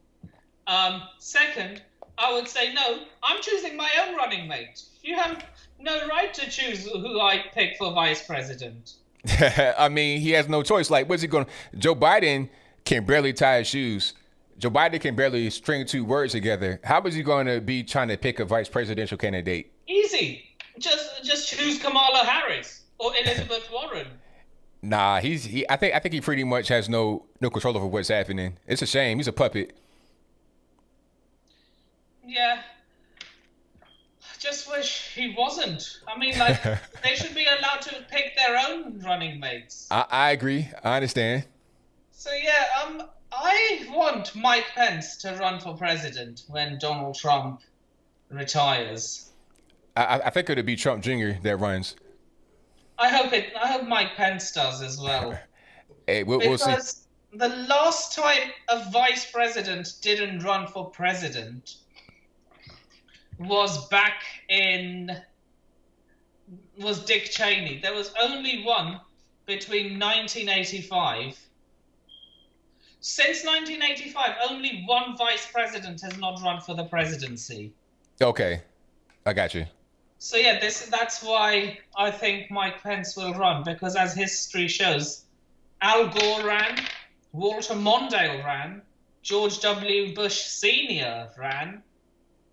Second, I would say, no, I'm choosing my own running mate. You have no right to choose who I pick for vice president. I mean, he has no choice. Like, what's he going to... Joe Biden can barely tie his shoes. Joe Biden can barely string two words together. How is he going to be trying to pick a vice presidential candidate? Easy. Just choose Kamala Harris or Elizabeth Warren. Nah, I think he pretty much has no control over what's happening. It's a shame. He's a puppet. Yeah. Just wish he wasn't. I mean, like, they should be allowed to pick their own running mates. I agree. I understand. So yeah, I want Mike Pence to run for president when Donald Trump retires. I think it'll be Trump Jr. that runs. I hope Mike Pence does as well. Hey, we'll see. Because the last time a vice president didn't run for president was Dick Cheney. There was only one between 1985. Since 1985, only one vice president has not run for the presidency. Okay, I got you. So yeah, that's why I think Mike Pence will run, because as history shows, Al Gore ran, Walter Mondale ran, George W. Bush Sr. ran.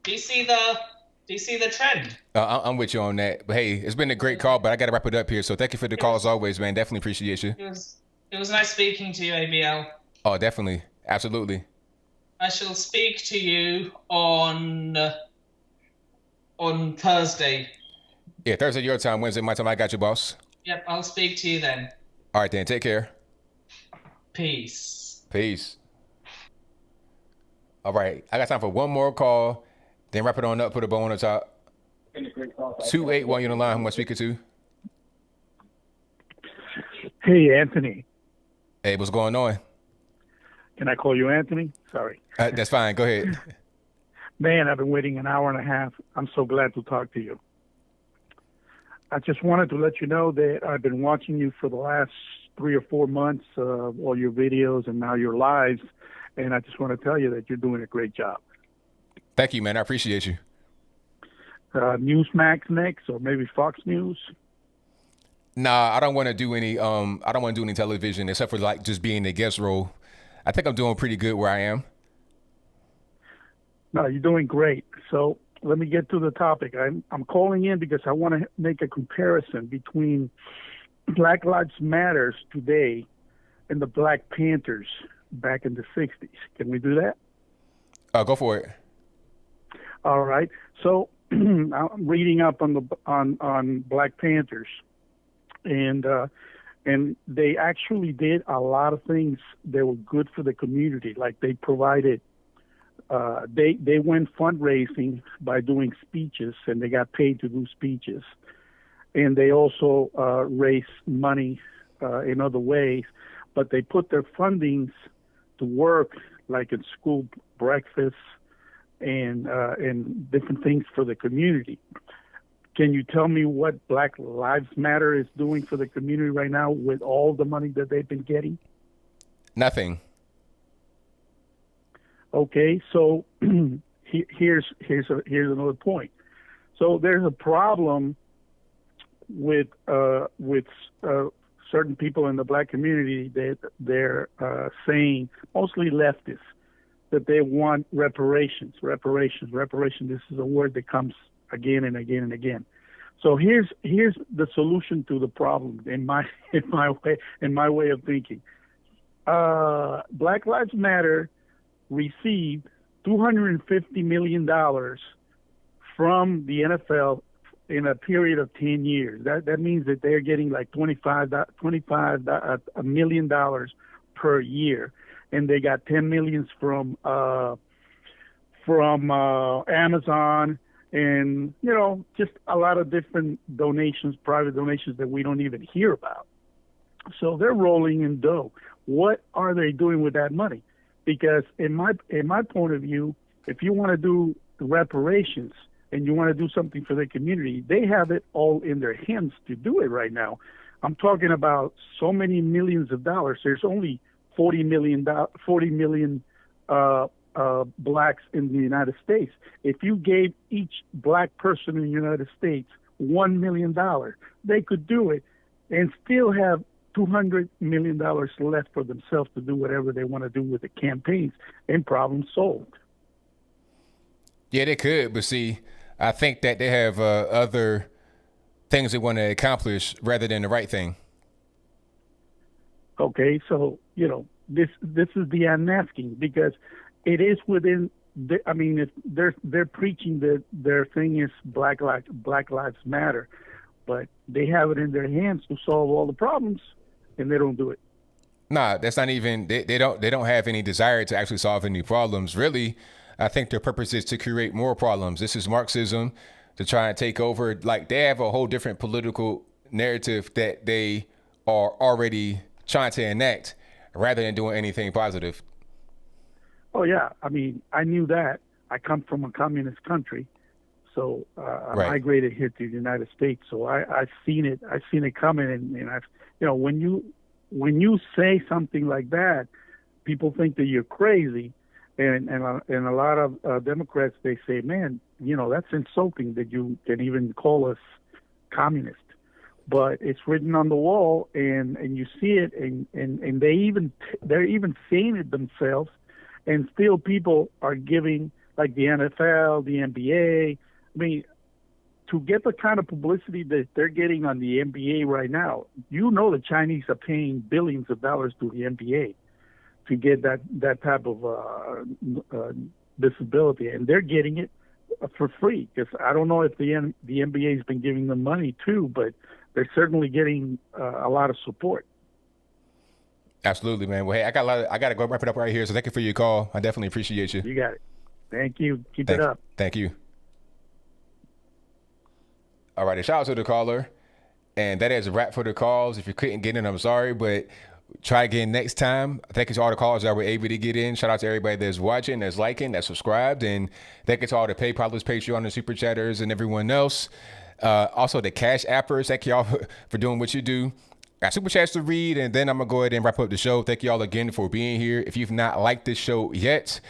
Do you see the trend? I'm with you on that. But hey, it's been a great call, but I got to wrap it up here. So thank you for the call as always, man. Definitely appreciate you. It was nice speaking to you, ABL. Oh, definitely. Absolutely. I shall speak to you on Thursday. Yeah, Thursday your time, Wednesday my time. I got you, boss. Yep, I'll speak to you then. All right, then. Take care. Peace. Peace. All right. I got time for one more call. Then wrap it on up, put a bow on the top. 281, you're on the line. Who am I speaking to? Hey, Anthony. Hey, what's going on? Can I call you Anthony? Sorry. That's fine. Go ahead. Man, I've been waiting an hour and a half. I'm so glad to talk to you. I just wanted to let you know that I've been watching you for the last 3 or 4 months, all your videos and now your lives, and I just want to tell you that you're doing a great job. Thank you, man. I appreciate you. Newsmax next, or maybe Fox News? Nah, I don't want to do any. I don't want to do any television except for like just being a guest role. I think I'm doing pretty good where I am. No, you're doing great. So let me get to the topic. I'm calling in because I want to make a comparison between Black Lives Matters today and the Black Panthers back in the 60s. Can we do that? Go for it. All right. So I'm reading up on Black Panthers, and they actually did a lot of things that were good for the community. Like they provided, they went fundraising by doing speeches, and they got paid to do speeches, and they also raised money in other ways, but they put their fundings to work, like in school breakfasts and different things for the community. Can you tell me what Black Lives Matter is doing for the community right now with all the money that they've been getting? Nothing. Okay, so here's another point. So there's a problem with certain people in the Black community that they're saying, mostly leftists, that they want reparations. This is a word that comes again and again and again. So here's the solution to the problem in my way of thinking. Black Lives Matter received $250 million from the NFL in a period of 10 years. That means that they're getting like $25 million per year, and they got 10 millions from Amazon, and just a lot of different donations, private donations that we don't even hear about. So they're rolling in dough. What are they doing with that money? Because in my point of view, if you want to do reparations and you want to do something for the community, they have it all in their hands to do it right now. I'm talking about so many millions of dollars. There's only 40 million blacks in the United States. If you gave each black person in the United States $1 million, they could do it and still have $200 million left for themselves to do whatever they want to do with the campaigns, and problem solved. Yeah, they could, but see, I think that they have other things they want to accomplish rather than the right thing. Okay, so this is the unmasking, because it is within. If they're preaching that their thing is Black Lives Matter, but they have it in their hands to solve all the problems, and they don't do it. Nah, that's not even. They don't have any desire to actually solve any problems. Really, I think their purpose is to create more problems. This is Marxism, to try and take over. Like, they have a whole different political narrative that they are already trying to enact, rather than doing anything positive. Oh yeah, I knew that. I come from a communist country, so I migrated here to the United States. So I've seen it. I've seen it coming, and I've, when you say something like that, people think that you're crazy, and a lot of Democrats, they say, man, that's insulting that you can even call us communist. But it's written on the wall, and you see it, and they're even saying it themselves, and still people are giving, like the NFL, the NBA. To get the kind of publicity that they're getting on the NBA right now, the Chinese are paying billions of dollars to the NBA to get that type of visibility, and they're getting it for free. Because I don't know if the NBA has been giving them money too, but they're certainly getting a lot of support. Absolutely, man. Well, hey, I got to go wrap it up right here. So thank you for your call. I definitely appreciate you. You got it. Thank you. Keep it up. Thank you. All right, a shout out to the caller. And that is a wrap for the calls. If you couldn't get in, I'm sorry, but try again next time. Thank you to all the callers that were able to get in. Shout out to everybody that's watching, that's liking, that's subscribed. And thank you to all the PayPalers, Patreon, and Super Chatters, and everyone else. Also, the Cash Appers. Thank you all for doing what you do. Got Super Chats to read, and then I'm going to go ahead and wrap up the show. Thank you all again for being here. If you've not liked this show yet,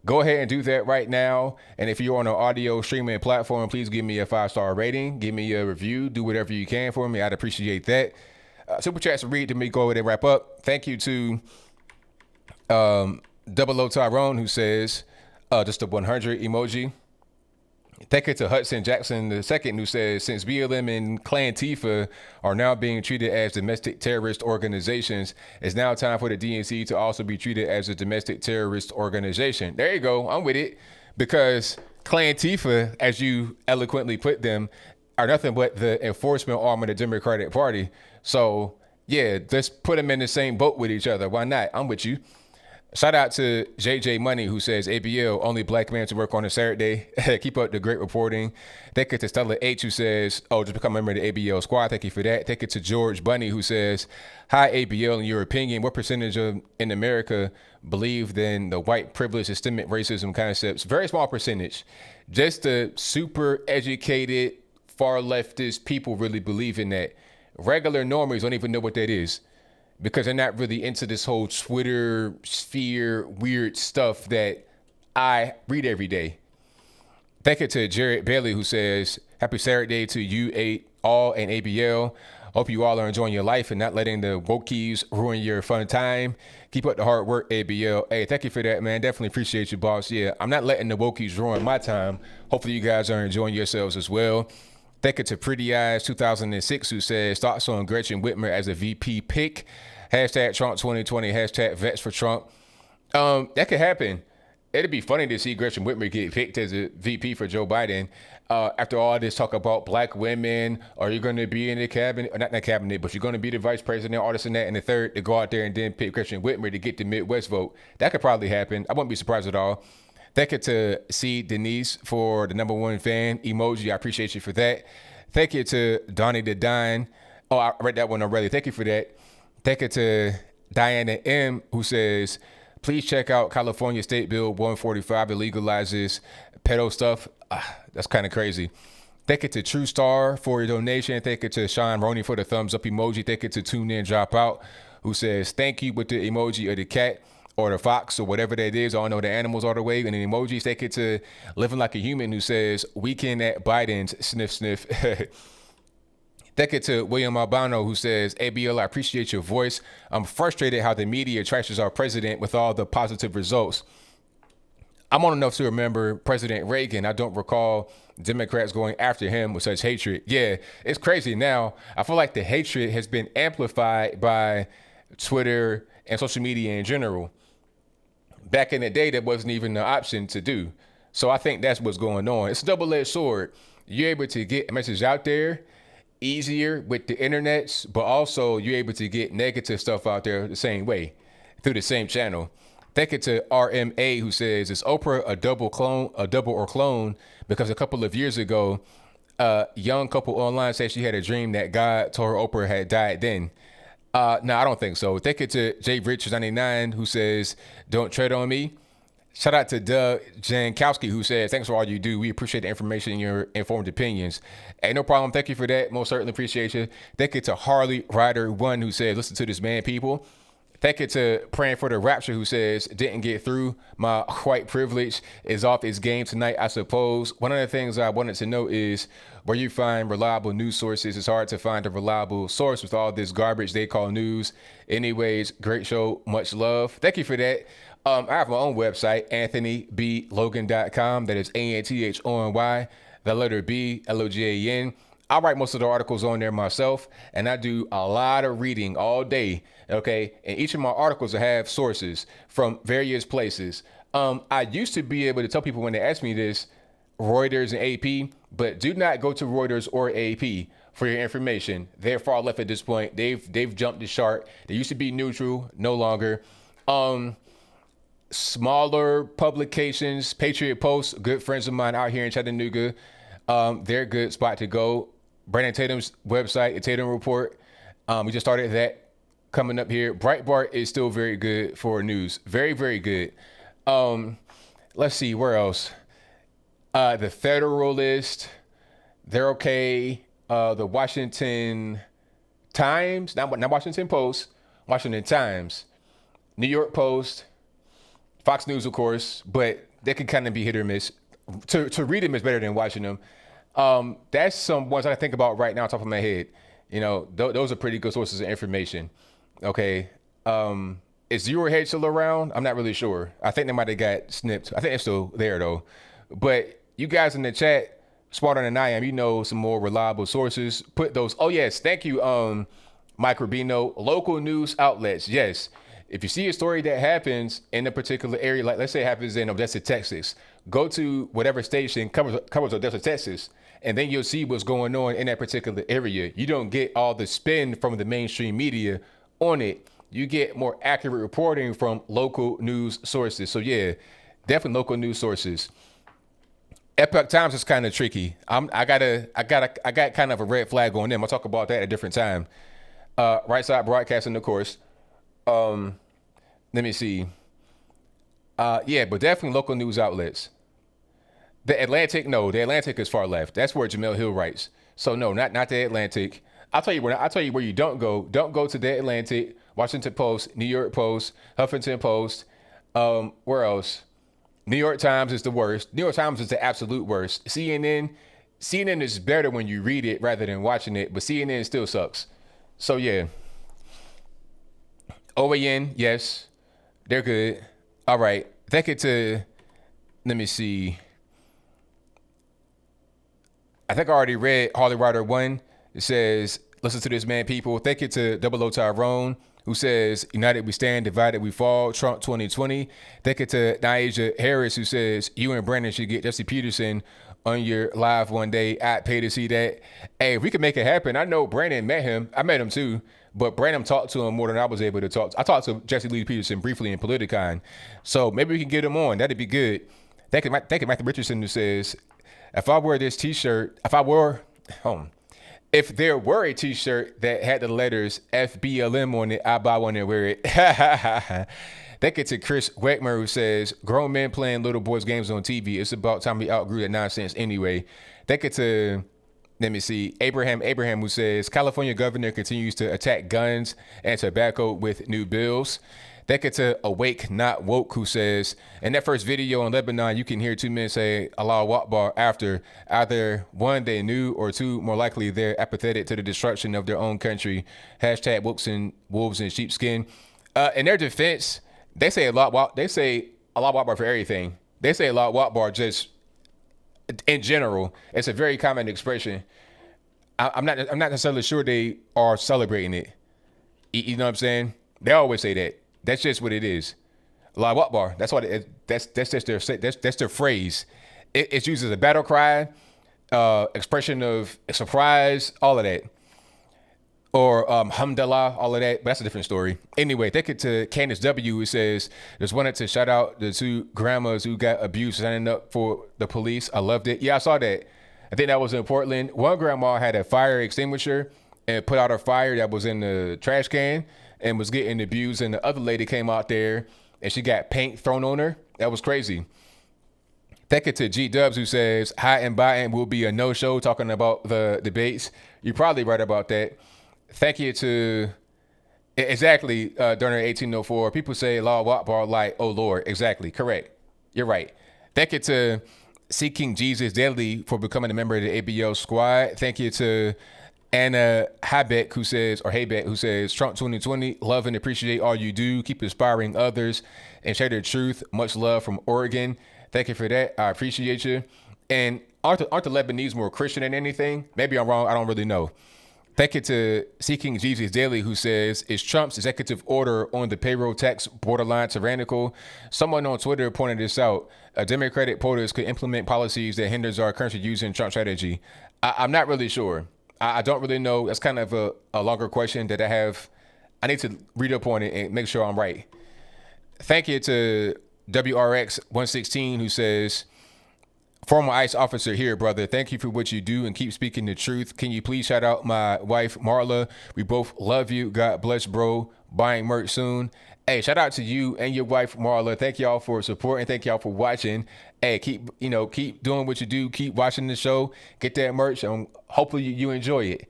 go ahead and do that right now. And if you're on an audio streaming platform, please give me a 5-star rating. Give me a review. Do whatever you can for me. I'd appreciate that. Super Chats to read, to me, go ahead and wrap up. Thank you to Double O Tyrone, who says just a 100 emoji. Thank you to Hudson Jackson II, who says, since BLM and Clan Antifa are now being treated as domestic terrorist organizations, it's now time for the DNC to also be treated as a domestic terrorist organization. There you go. I'm with it. Because Clan Antifa, as you eloquently put them, are nothing but the enforcement arm of the Democratic Party. So, yeah, let's put them in the same boat with each other. Why not? I'm with you. Shout out to JJ Money, who says, ABL, only black man to work on a Saturday. Keep up the great reporting. Thank you to Stella H, who says, oh, just become a member of the ABL squad. Thank you for that. Thank you to George Bunny, who says, hi, ABL, in your opinion, what percentage of in America believe in the white privilege systemic racism concepts? Very small percentage. Just the super educated, far leftist people really believe in that. Regular normies don't even know what that is, because they're not really into this whole Twitter sphere weird stuff that I read every day. Thank you to Jared Bailey, who says, happy Saturday to you all and ABL. Hope you all are enjoying your life and not letting the wokies ruin your fun time. Keep up the hard work, ABL. Hey, thank you for that, man. Definitely appreciate you, boss. Yeah, I'm not letting the wokies ruin my time. Hopefully you guys are enjoying yourselves as well. Thank you to Pretty Eyes 2006, who says, thoughts on Gretchen Whitmer as a VP pick. Hashtag Trump 2020, hashtag vets for Trump. That could happen. It'd be funny to see Gretchen Whitmer get picked as a VP for Joe Biden. After all this talk about black women, are you going to be in the cabinet, or not in the cabinet, but you're going to be the vice president, all this and that, and the third to go out there and then pick Gretchen Whitmer to get the Midwest vote. That could probably happen. I wouldn't be surprised at all. Thank you to C. Denise for the #1 fan emoji. I appreciate you for that. Thank you to Donnie the Dine. Oh, I read that one already. Thank you for that. Thank you to Diana M, who says, please check out California State Bill 145 that legalizes pedo stuff. That's kind of crazy. Thank you to True Star for your donation. Thank you to Sean Roney for the thumbs up emoji. Thank you to Tune In Drop Out, who says, thank you with the emoji of the cat or the fox or whatever that is. I don't know the animals all the way. And the emojis. Thank you to Living Like a Human, who says, weekend at Biden's, sniff, sniff. Thank you to William Albano, who says, ABL, I appreciate your voice. I'm frustrated how the media trashes our president with all the positive results. I'm old enough to remember President Reagan. I don't recall Democrats going after him with such hatred. Yeah, it's crazy now. I feel like the hatred has been amplified by Twitter and social media in general. Back in the day, that wasn't even an option to do. So I think that's what's going on. It's a double-edged sword. You're able to get a message out there easier with the internets, but also you're able to get negative stuff out there the same way through the same channel. Thank you to RMA, who says, is Oprah a double or clone? Because a couple of years ago, a young couple online said she had a dream that God told her Oprah had died then. No, I don't think so. Thank you to Jay Richards 99, who says, don't tread on me. Shout out to Doug Jankowski, who says, thanks for all you do. We appreciate the information and your informed opinions. Hey, no problem. Thank you for that. Most certainly appreciate you. Thank you to Harley Rider 1, who says, listen to this man, people. Thank you to Praying for the Rapture, who says, didn't get through. My white privilege is off its game tonight, I suppose. One of the things I wanted to know is where you find reliable news sources. It's hard to find a reliable source with all this garbage they call news. Anyways, great show. Much love. Thank you for that. I have my own website, anthonyblogan.com. That is ANTHONY, the letter B, LOGAN. I write most of the articles on there myself, and I do a lot of reading all day, okay? And each of my articles have sources from various places. I used to be able to tell people when they ask me this, Reuters and AP, but do not go to Reuters or AP for your information. They're far left at this point. They've jumped the shark. They used to be neutral, no longer. Smaller publications, Patriot Post, good friends of mine out here in Chattanooga. They're a good spot to go. Brandon Tatum's website, the Tatum Report. We just started that coming up here. Breitbart is still very good for news. Very, very good. Let's see, where else? The Federalist, they're okay. The Washington Times, not Washington Post, Washington Times, New York Post, Fox News, of course, but they can kind of be hit or miss. To read them is better than watching them. That's some ones I think about right now on top of my head. You know, those are pretty good sources of information. Okay. Is Zero Hedge still around? I'm not really sure. I think they might have got snipped. I think it's still there though. But you guys in the chat, smarter than I am, you know some more reliable sources. Put those. Oh yes, thank you, Mike Rubino. Local news outlets. Yes, if you see a story that happens in a particular area, like let's say it happens in Odessa, Texas, go to whatever station covers Odessa, Texas, and then you'll see what's going on in that particular area. You don't get all the spin from the mainstream media on it. You get more accurate reporting from local news sources. So yeah, definitely local news sources. Epoch Times is kind of tricky. I got kind of a red flag on them. I'll talk about that at a different time. Right Side Broadcasting, of course. Let me see. Yeah, but definitely local news outlets. The Atlantic is far left. That's where Jamel Hill writes. So no, not the Atlantic. I'll tell you where you don't go. Don't go to the Atlantic, Washington Post, New York Post, Huffington Post. Where else? New York Times is the worst. New York Times is the absolute worst. CNN is better when you read it rather than watching it, but CNN still sucks. So yeah. OAN, yes, they're good. All right, take it to. Let me see. I think I already read Harley Rider 1. It says, listen to this, man, people. Thank you to Double O Tyrone, who says, united we stand, divided we fall, Trump 2020. Thank you to Niaja Harris, who says, you and Brandon should get Jesse Peterson on your live one day. I'd pay to see that. Hey, if we could make it happen. I know Brandon met him. I met him too, but Brandon talked to him more than I was able to talk. I talked to Jesse Lee Peterson briefly in Politicon. So maybe we can get him on. That'd be good. Thank you, Matthew Richardson, who says, if there were a t-shirt that had the letters FBLM on it, I'd buy one and wear it. That gets to Chris Weckmer, who says, grown men playing little boys games on TV. It's about time we outgrew that nonsense anyway. That gets to, let me see, Abraham, who says, California governor continues to attack guns and tobacco with new bills. That gets to Awake Not Woke, who says, in that first video on Lebanon, you can hear two men say Allahu Akbar after either one, they knew, or two, more likely they're apathetic to the destruction of their own country. Hashtag wolves in sheepskin. In their defense, they say Allahu Akbar for everything. They say Allahu Akbar just in general. It's a very common expression. I'm not necessarily sure they are celebrating it. You know what I'm saying? They always say that. That's just what it is. Allahu Akbar. That's what that's just their phrase. It's used as a battle cry, expression of surprise, all of that. Or hamdallah, all of that. But that's a different story. Anyway, take it to Candace W, who says, just wanted to shout out the two grandmas who got abused standing up for the police. I loved it. Yeah, I saw that. I think that was in Portland. One grandma had a fire extinguisher and put out a fire that was in the trash can and was getting abused, and the other lady came out there and she got paint thrown on her. That was crazy. Thank you to G Dubs, who says, high and Biden will be a no-show, talking about the debates. You're probably right about that. Thank you to, exactly, Durner 1804. People say Allahu Akbar like, oh Lord. Exactly, correct. You're right. Thank you to Seeking Jesus Daily for becoming a member of the ABL squad. Thank you to Anna Haybeck, who says, Trump 2020, love and appreciate all you do. Keep inspiring others and share the truth. Much love from Oregon. Thank you for that. I appreciate you. And aren't the Lebanese more Christian than anything? Maybe I'm wrong. I don't really know. Thank you to Seeking Jesus Daily, who says, is Trump's executive order on the payroll tax borderline tyrannical? Someone on Twitter pointed this out. Democratic voters could implement policies that hinders our country using Trump strategy. I'm not really sure. I don't really know. That's kind of a longer question that I have. I need to read up on it and make sure I'm right. Thank you to WRX116, who says, former ICE officer here, brother. Thank you for what you do and keep speaking the truth. Can you please shout out my wife, Marla? We both love you. God bless, bro. Buying merch soon. Hey, shout out to you and your wife, Marla. Thank y'all for supporting. Thank y'all for watching. Hey, keep doing what you do. Keep watching the show. Get that merch, and hopefully you enjoy it.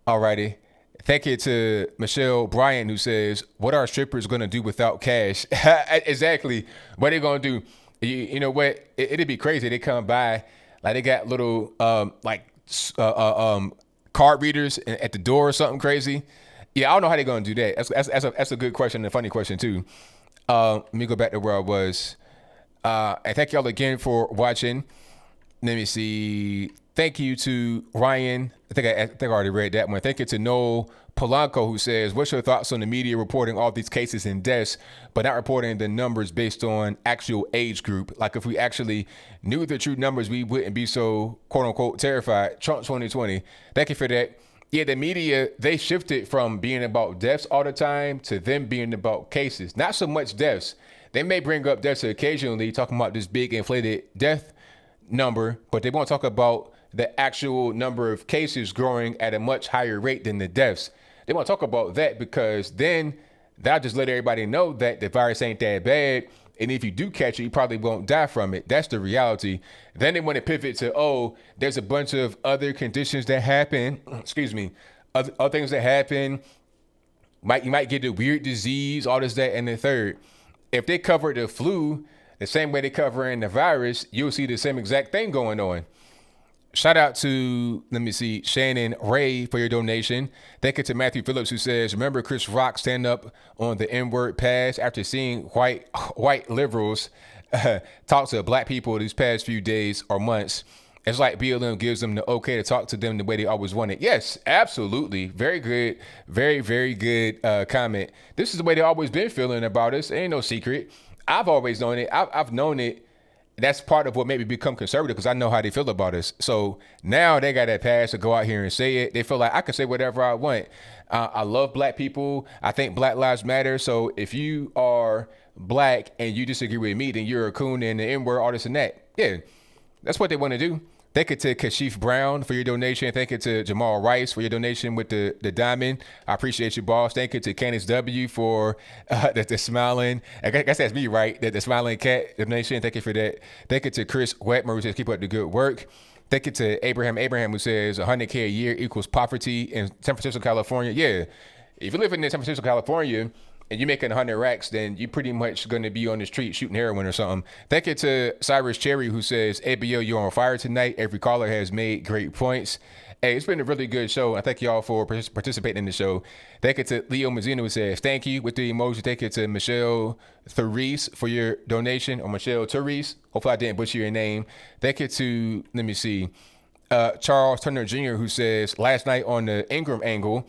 Alrighty. Thank you to Michelle Bryant, who says, what are strippers going to do without cash? Exactly. What are they going to do? You know what? It'd be crazy. They come by, like they got little card readers at the door or something crazy. Yeah, I don't know how they're going to do that. That's a good question and a funny question too. Let me go back to where I was. And thank y'all again for watching. Let me see. Thank you to Ryan. I think I already read that one. Thank you to Noel Polanco, who says, what's your thoughts on the media reporting all these cases and deaths, but not reporting the numbers based on actual age group? Like, if we actually knew the true numbers, we wouldn't be so, quote unquote, terrified. Trump 2020. Thank you for that. Yeah, the media, they shifted from being about deaths all the time to them being about cases. Not so much deaths. They may bring up deaths occasionally, talking about this big inflated death number, but they won't talk about the actual number of cases growing at a much higher rate than the deaths. They won't talk about that because then that'll just let everybody know that the virus ain't that bad. And if you do catch it, you probably won't die from it. That's the reality. Then they want to pivot to, oh, there's a bunch of other conditions that happen. Excuse me. Other things that happen. You might get a weird disease, all this, that, and the third. If they cover the flu the same way they covering the virus, you'll see the same exact thing going on. Shout out to, let me see, Shannon Ray for your donation. Thank you to Matthew Phillips, who says, remember Chris Rock stand up on the N-word pass after seeing white liberals talk to black people these past few days or months. It's like BLM gives them the okay to talk to them the way they always wanted. Yes, absolutely. Very good. Very, very good comment. This is the way they always been feeling about us. Ain't no secret. I've always known it. I've known it. That's part of what made me become conservative, because I know how they feel about us. So now they got that pass to go out here and say it. They feel like I can say whatever I want. I love black people. I think Black Lives Matter. So if you are black and you disagree with me, then you're a coon and the N-word, all this and that. Yeah, that's what they want to do. Thank you to Kashif Brown for your donation. Thank you to Jamal Rice for your donation with the diamond. I appreciate you, boss. Thank you to Candace W for the smiling. I guess that's me, right? The smiling cat donation. Thank you for that. Thank you to Chris Wetmer, who says keep up the good work. Thank you to Abraham, who says 100K a year equals poverty in San Francisco, California. Yeah, if you're living in San Francisco, California, and you're making 100 racks, then you're pretty much going to be on the street shooting heroin or something. Thank you to Cyrus Cherry, who says, ABL, you're on fire tonight. Every caller has made great points. Hey, it's been a really good show. I thank y'all for participating in the show. Thank you to Leo Mazzino, who says, thank you with the emoji. Thank you to Michelle Therese for your donation, or Michelle Therese. Hopefully I didn't butcher your name. Thank you to, let me see, Charles Turner Jr., who says, last night on the Ingram Angle,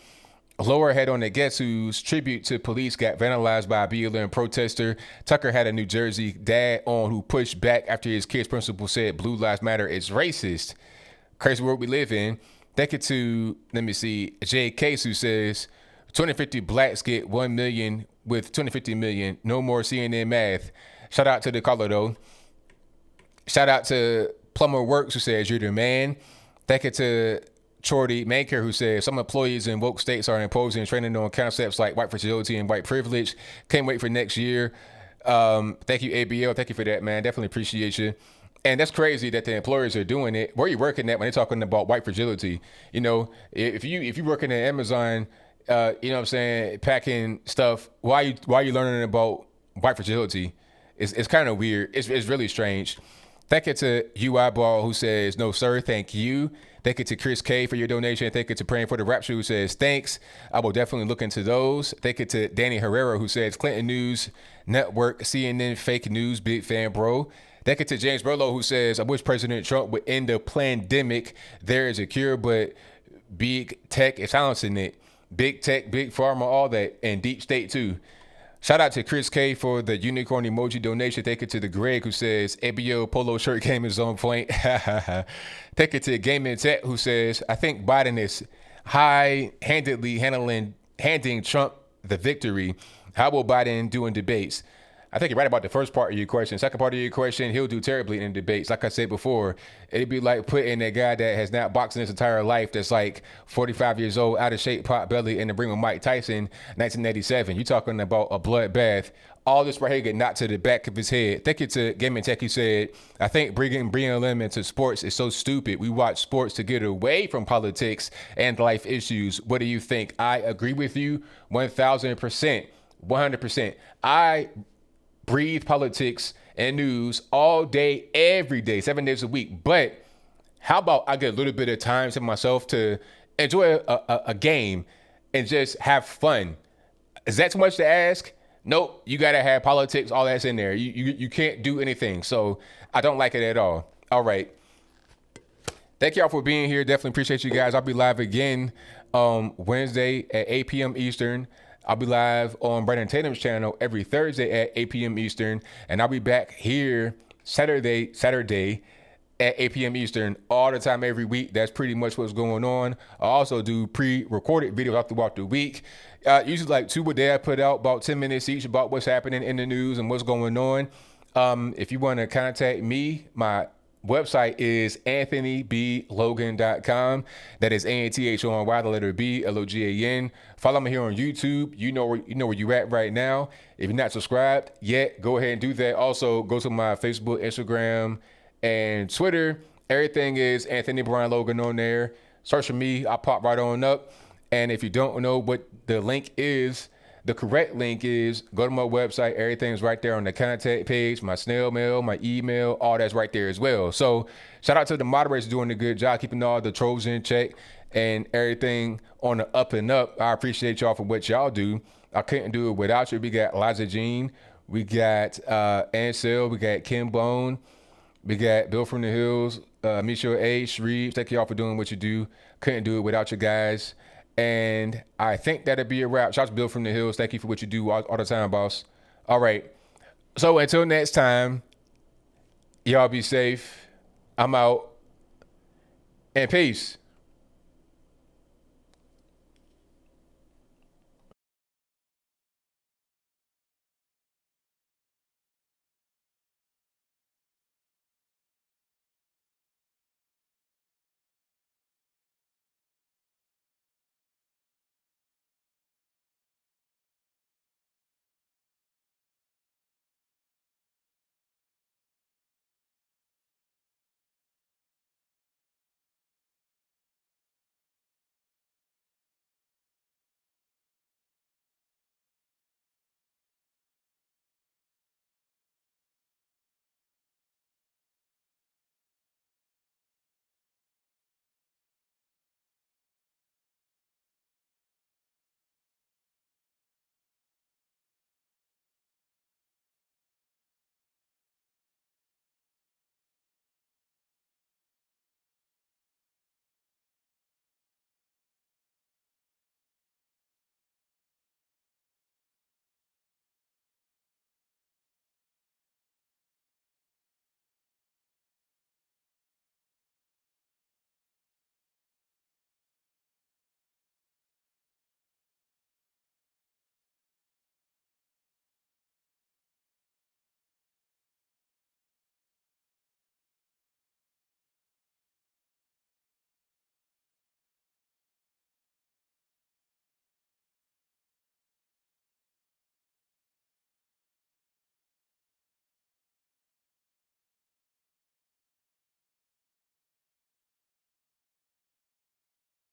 Lower had on the Guess Who's tribute to police got vandalized by a BLM protester. Tucker had a New Jersey dad on who pushed back after his kid's principal said Blue Lives Matter is racist. Crazy world we live in. Thank you to, let me see, Jay Case, who says 250 blacks get 1 million with 250 million. No more CNN math. Shout out to the caller, though. Shout out to Plumber Works, who says you're the man. Thank you to Chorty Manker, who says some employees in woke states are imposing training on concepts like white fragility and white privilege. Can't wait for next year. Thank you, ABL. Thank you for that, man. Definitely appreciate you. And that's crazy that the employers are doing it. Where are you working at when they're talking about white fragility? You know, if you're working at Amazon, you know what I'm saying, packing stuff, why are you learning about white fragility? It's kind of weird. It's really strange. Thank you to UI Ball, who says, no, sir, thank you. Thank you to Chris K for your donation. Thank you to Praying for the Rapture, who says, thanks. I will definitely look into those. Thank you to Danny Herrera, who says, Clinton News Network, CNN, fake news, big fan, bro. Thank you to James Burlow, who says, I wish President Trump would end the pandemic. There is a cure, but big tech is silencing it. Big tech, big pharma, all that, and deep state too. Shout out to Chris K for the unicorn emoji donation. Thank you to the Greg, who says, ABO polo shirt game is on point. Thank you to Gaming Tech, who says, I think Biden is high-handedly handing Trump the victory. How will Biden do in debates? I think you're right about the first part of your question. Second part of your question, he'll do terribly in debates. Like I said before, it'd be like putting a guy that has not boxed in his entire life, that's like 45 years old, out of shape, pot belly, in the ring with Mike Tyson, 1987. You're talking about a bloodbath. All this right here get knocked to the back of his head. Thank you to Gaming Tech, who said, I think bringing BLM into sports is so stupid. We watch sports to get away from politics and life issues. What do you think? I agree with you 1,000%, 100%. I breathe politics and news all day, every day, 7 days a week. But how about I get a little bit of time to myself to enjoy a game and just have fun? Is that too much to ask? Nope. You got to have politics, all that's in there. You can't do anything. So I don't like it at all. All right. Thank y'all for being here. Definitely appreciate you guys. I'll be live again Wednesday at 8 p.m. Eastern. I'll be live on Brandon Tatum's channel every Thursday at 8 p.m. Eastern. And I'll be back here Saturday at 8 p.m. Eastern all the time every week. That's pretty much what's going on. I also do pre-recorded videos throughout the week. Usually like 2 a day I put out, about 10 minutes each, about what's happening in the news and what's going on. If you want to contact me, my website is anthonyblogan.com. That is ANTHONY, the letter B, LOGAN. Follow me here on YouTube. You know where you're at right now. If you're not subscribed yet, go ahead and do that. Also, go to my Facebook, Instagram, and Twitter. Everything is Anthony Brian Logan on there. Search for me. I'll pop right on up. And if you don't know what the link is, the correct link is go to my website. Everything's right there on the contact page, my snail mail, my email, all that's right there as well. So shout out to the moderators doing a good job, keeping all the trolls in check and everything on the up and up. I appreciate y'all for what y'all do. I couldn't do it without you. We got Liza Jean, we got Ansel, we got Kim Bone, we got Bill from the Hills, Michelle A, Shreve. Thank y'all for doing what you do. Couldn't do it without you guys. And I think that'd be a wrap. Shout out to Bill from the Hills. Thank you for what you do all the time, boss. All right. So until next time, y'all be safe. I'm out. And peace.